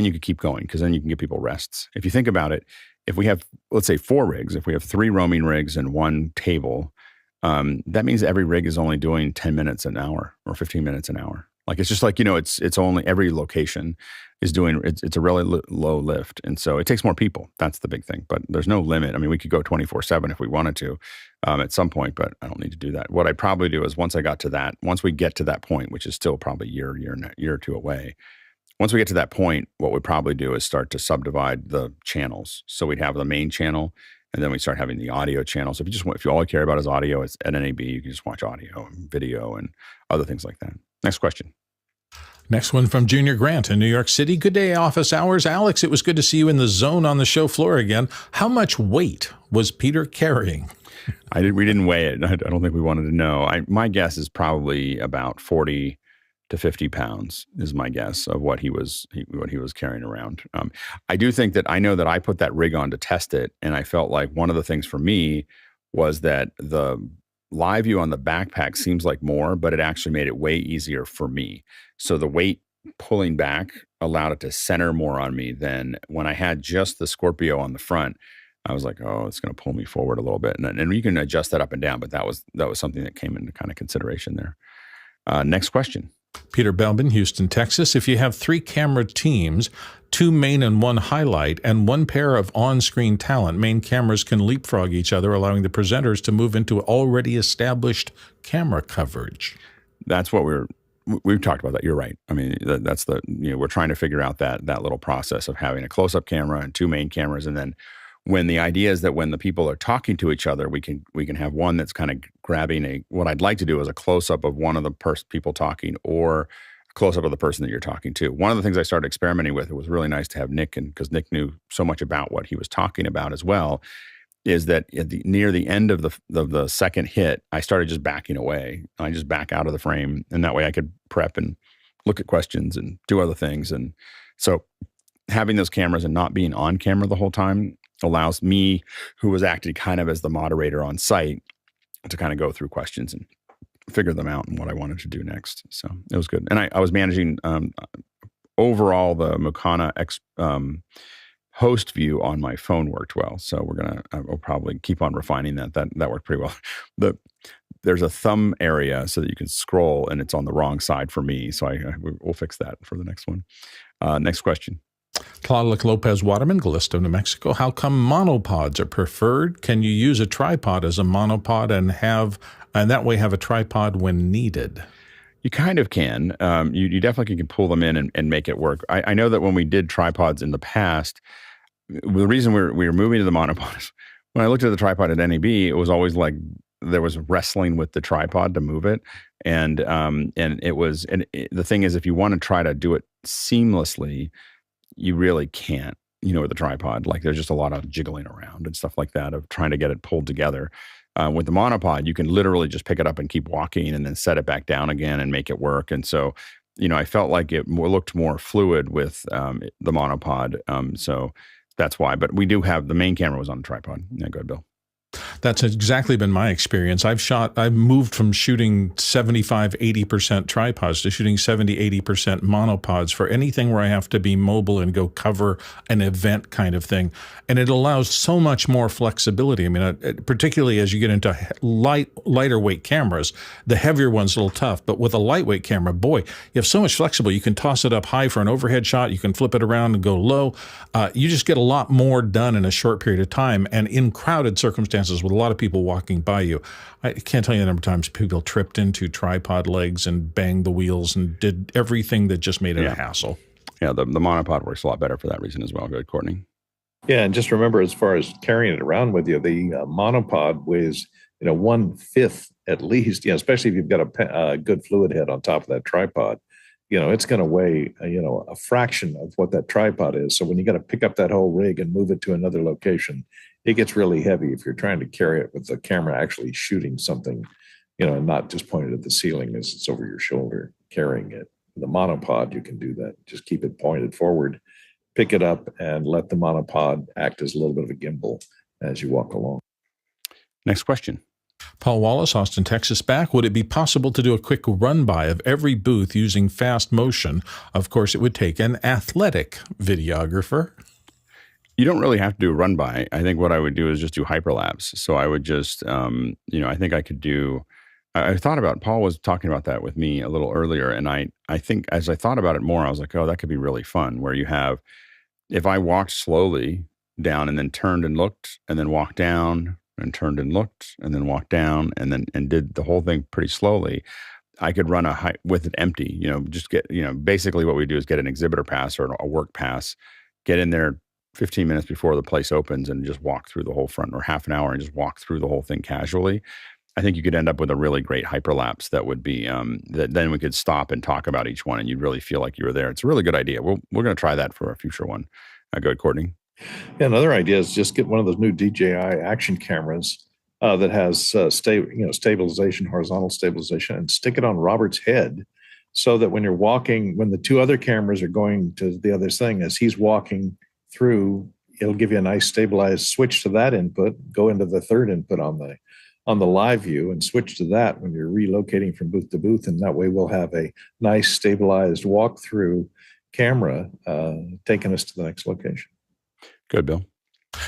you could keep going, because then you can give people rests. If you think about it, if we have, let's say 4 rigs, if we have 3 roaming rigs and 1 table, that means every rig is only doing 10 minutes an hour or 15 minutes an hour. Like, it's just like, it's only every location is doing, it's a really low lift. And so it takes more people. That's the big thing. But there's no limit. I mean, we could go 24/7 if we wanted to at some point, but I don't need to do that. What I'd probably do is once we get to that point, which is still probably a year or 2 away, once we get to that point, what we'd probably do is start to subdivide the channels. So we'd have the main channel, and then we start having the audio channels. If you all care about is audio, it's at NAB, you can just watch audio and video and other things like that. Next question. Next one from Junior Grant in New York City. Good day, office hours. Alex, it was good to see you in the zone on the show floor again. How much weight was Peter carrying? We didn't weigh it. I don't think we wanted to know. My guess is probably about 40 to 50 pounds is my guess of what he was carrying around. I do think that I know that I put that rig on to test it, and I felt like one of the things for me was that the live view on the backpack seems like more, but it actually made it way easier for me. So the weight pulling back allowed it to center more on me than when I had just the Scorpio on the front. I was like, oh, it's going to pull me forward a little bit. And you can adjust that up and down, but that was something that came into kind of consideration there. Next question. Peter Belbin, Houston, Texas. If you have 3 camera teams, 2 main and 1 highlight, and 1 pair of on-screen talent, main cameras can leapfrog each other, allowing the presenters to move into already established camera coverage. That's what we've talked about that. You're right. I mean, that's we're trying to figure out that little process of having a close-up camera and 2 main cameras, and then when the idea is that when the people are talking to each other, we can have one that's kind of grabbing what I'd like to do is a close-up of one of the people talking or a close-up of the person that you're talking to. One of the things I started experimenting with, it was really nice to have Nick, and because Nick knew so much about what he was talking about as well, is that near the end of the second hit, I started just backing away. I just back out of the frame, and that way I could prep and look at questions and do other things. And so having those cameras and not being on camera the whole time allows me, who was acting kind of as the moderator on site, to kind of go through questions and figure them out and what I wanted to do next. So it was good. And I was managing overall the Mukana host view on my phone worked well. So I'll probably keep on refining that. That worked pretty well. There's a thumb area so that you can scroll, and it's on the wrong side for me. So we'll fix that for the next one. Next question. Claudia Lopez Waterman, Callisto, New Mexico. How come monopods are preferred? Can you use a tripod as a monopod and that way have a tripod when needed? You kind of can. You definitely can pull them in and make it work. I know that when we did tripods in the past, the reason we were moving to the monopod is when I looked at the tripod at NAB, it was always like there was wrestling with the tripod to move it. And the thing is, if you want to try to do it seamlessly, you really can't, with the tripod. Like there's just a lot of jiggling around and stuff like that of trying to get it pulled together. With the monopod, you can literally just pick it up and keep walking and then set it back down again and make it work. And so, I felt like it looked more fluid with the monopod. So that's why. But we do have the main camera was on a tripod. Yeah, go ahead, Bill. That's exactly been my experience. I've moved from shooting 75, 80% tripods to shooting 70, 80% monopods for anything where I have to be mobile and go cover an event kind of thing. And it allows so much more flexibility. I mean, particularly as you get into lighter weight cameras, the heavier one's a little tough, but with a lightweight camera, boy, you have so much flexibility. You can toss it up high for an overhead shot. You can flip it around and go low. You just get a lot more done in a short period of time. And in crowded circumstances with a lot of people walking by you, I can't tell you the number of times people tripped into tripod legs and banged the wheels and did everything that just made it a hassle. Yeah, the monopod works a lot better for that reason as well. Good, Courtney. Yeah, and just remember, as far as carrying it around with you, the monopod weighs 1/5 at least. Especially if you've got a good fluid head on top of that tripod. It's going to weigh a fraction of what that tripod is. So when you got to pick up that whole rig and move it to another location, it gets really heavy if you're trying to carry it with the camera actually shooting something, and not just pointed at the ceiling as it's over your shoulder carrying it. With the monopod, you can do that. Just keep it pointed forward, pick it up, and let the monopod act as a little bit of a gimbal as you walk along. Next question. Paul Wallace, Austin, Texas, back. Would it be possible to do a quick run-by of every booth using fast motion? Of course, it would take an athletic videographer. You don't really have to do a run-by. I think what I would do is just do hyperlapse. So I would just, I think I could do, I thought about, Paul was talking about that with me a little earlier. And I think as I thought about it more, I was like, oh, that could be really fun where you have, if I walked slowly down and then turned and looked and then walked down and turned and looked and then walked down and did the whole thing pretty slowly, I could run with it empty, just get, basically what we do is get an exhibitor pass or a work pass, get in there 15 minutes before the place opens and just walk through the whole front, or half an hour and just walk through the whole thing casually. I think you could end up with a really great hyperlapse that would be that then we could stop and talk about each one, and you'd really feel like you were there. It's a really good idea. We're going to try that for a future one. Go ahead, Courtney. Yeah, another idea is just get one of those new DJI action cameras that has stabilization, horizontal stabilization, and stick it on Robert's head, so that when you're walking, when the two other cameras are going to the other thing, as he's walking through, it'll give you a nice stabilized switch to that input, go into the third input on the live view and switch to that when you're relocating from booth to booth. And that way we'll have a nice stabilized walk-through camera taking us to the next location. Good, Bill.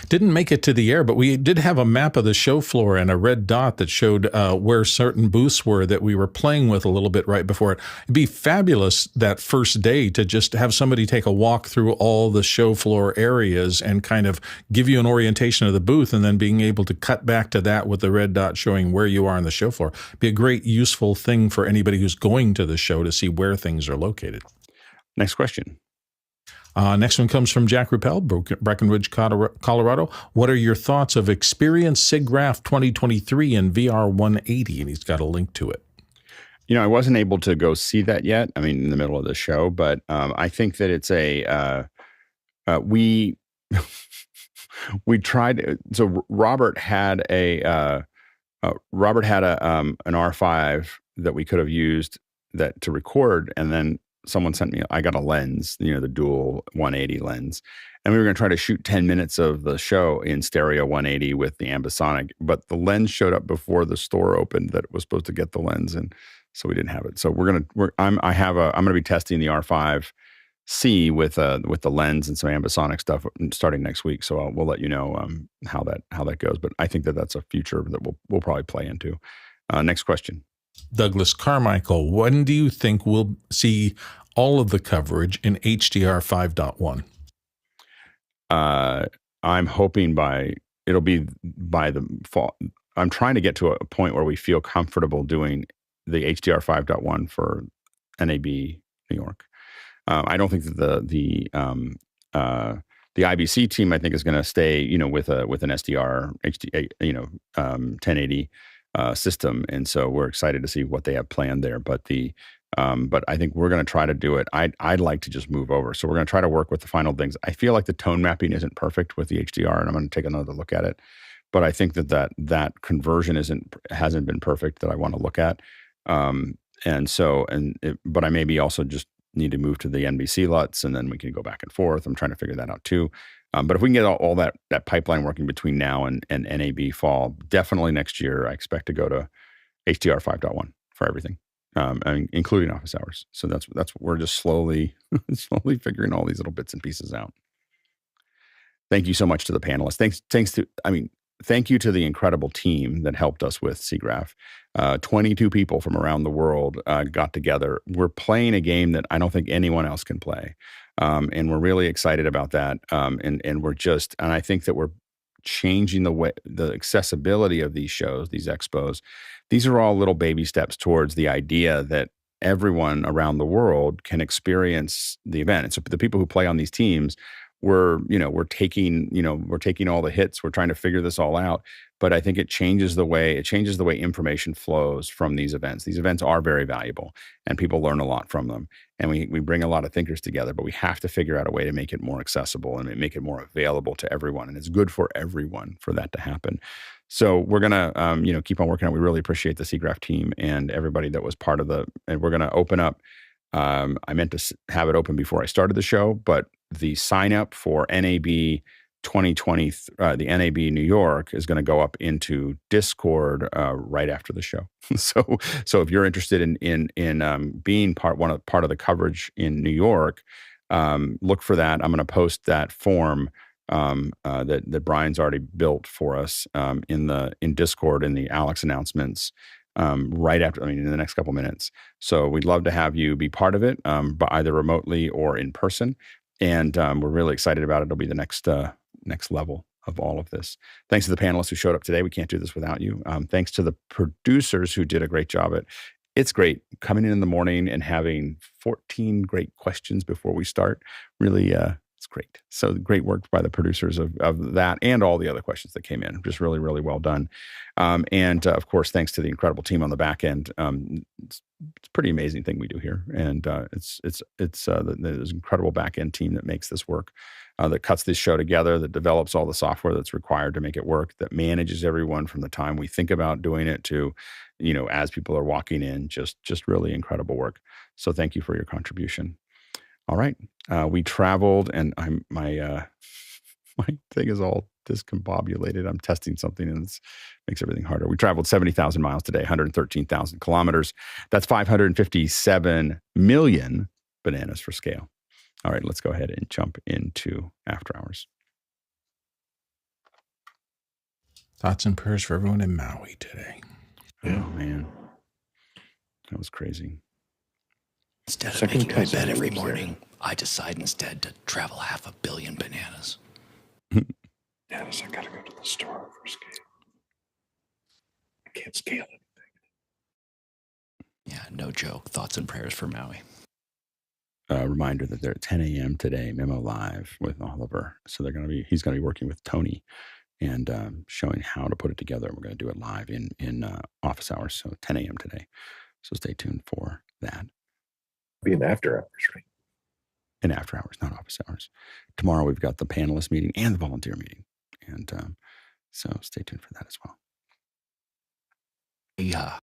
Didn't make it to the air, but we did have a map of the show floor and a red dot that showed where certain booths were that we were playing with a little bit right before it. It'd be fabulous that first day to just have somebody take a walk through all the show floor areas and kind of give you an orientation of the booth, and then being able to cut back to that with the red dot showing where you are on the show floor. Be a great, useful thing for anybody who's going to the show to see where things are located. Next question. Next one comes from Jack Ruppel, Breckenridge, Colorado. What are your thoughts of Experience SIGGRAPH 2023 in VR 180? And he's got a link to it. I wasn't able to go see that yet. I mean, in the middle of the show, but I think that it's we tried. So Robert had an R5 that we could have used that to record, and then someone sent me, I got a lens, the dual 180 lens, and we were going to try to shoot 10 minutes of the show in stereo 180 with the ambisonic, but the lens showed up before the store opened that was supposed to get the lens, and so we didn't have it. So I'm going to be testing the R5C with the lens and some ambisonic stuff starting next week. So we'll let you know how that goes. But I think that that's a future that we'll probably play into. Next question. Douglas Carmichael, when do you think we'll see all of the coverage in HDR 5.1? I'm hoping it'll be by the fall. I'm trying to get to a point where we feel comfortable doing the HDR 5.1 for NAB New York. I don't think that the IBC team, I think, is going to stay, with an SDR HD, 1080 system, and so we're excited to see what they have planned there. But but I think we're going to try to do it. I'd like to just move over, so we're going to try to work with the final things. I feel like the tone mapping isn't perfect with the HDR, and I'm going to take another look at it. But I think that conversion hasn't been perfect that I want to look at. But I maybe also just need to move to the NBC LUTs, and then we can go back and forth. I'm trying to figure that out too. But if we can get all that pipeline working between now and NAB fall, definitely next year, I expect to go to HDR 5.1 for everything, including office hours. So that's we're just slowly figuring all these little bits and pieces out. Thank you so much to the panelists. Thank you to the incredible team that helped us with SIGGRAPH. 22 people from around the world got together. We're playing a game that I don't think anyone else can play. And we're really excited about that. And I think that we're changing the accessibility of these shows, these expos. These are all little baby steps towards the idea that everyone around the world can experience the event. And so the people who play on these teams, we're taking all the hits. We're trying to figure this all out. But I think it changes the way information flows from these events. These events are very valuable, and people learn a lot from them. And we bring a lot of thinkers together, but we have to figure out a way to make it more accessible and make it more available to everyone. And it's good for everyone for that to happen. So we're gonna keep on working on it. We really appreciate the SIGGRAPH team and everybody that was part of and we're gonna open up. I meant to have it open before I started the show, but the sign up for NAB 2020, the NAB New York, is going to go up into Discord right after the show. So if you're interested in being part of the coverage in New York, look for that. I'm going to post that form that Brian's already built for us in Discord in the Alex announcements. Right after, in the next couple minutes. So we'd love to have you be part of it, but either remotely or in person. And we're really excited about it. It'll be the next level of all of this. Thanks to the panelists who showed up today. We can't do this without you. Thanks to the producers who did a great job at it. It's great coming in the morning and having 14 great questions before we start. Really It's great. So great work by the producers of that and all the other questions that came in. Just really, really well done. And of course, thanks to the incredible team on the back end. It's a pretty amazing thing we do here. And it's there's an incredible back end team that makes this work, that cuts this show together, that develops all the software that's required to make it work, that manages everyone from the time we think about doing it to, as people are walking in. Just really incredible work. So thank you for your contribution. All right. We traveled, and my thing is all discombobulated. I'm testing something, and it makes everything harder. We traveled 70,000 miles today, 113,000 kilometers. That's 557 million bananas for scale. All right, let's go ahead and jump into After Hours. Thoughts and prayers for everyone in Maui today. Oh, man. That was crazy. Instead of making my bed every morning, I decide instead to travel 500 million bananas. Dennis, I gotta go to the store for scale. I can't scale anything. Yeah, no joke. Thoughts and prayers for Maui. Reminder that they're at 10 a.m. today, Memo Live with Oliver. So he's going to be working with Tony and showing how to put it together. We're going to do it live in office hours. So 10 a.m. today. So stay tuned for that. Be an after hours, right? In after hours, not office hours. Tomorrow we've got the panelist meeting and the volunteer meeting. And so stay tuned for that as well. Yeah.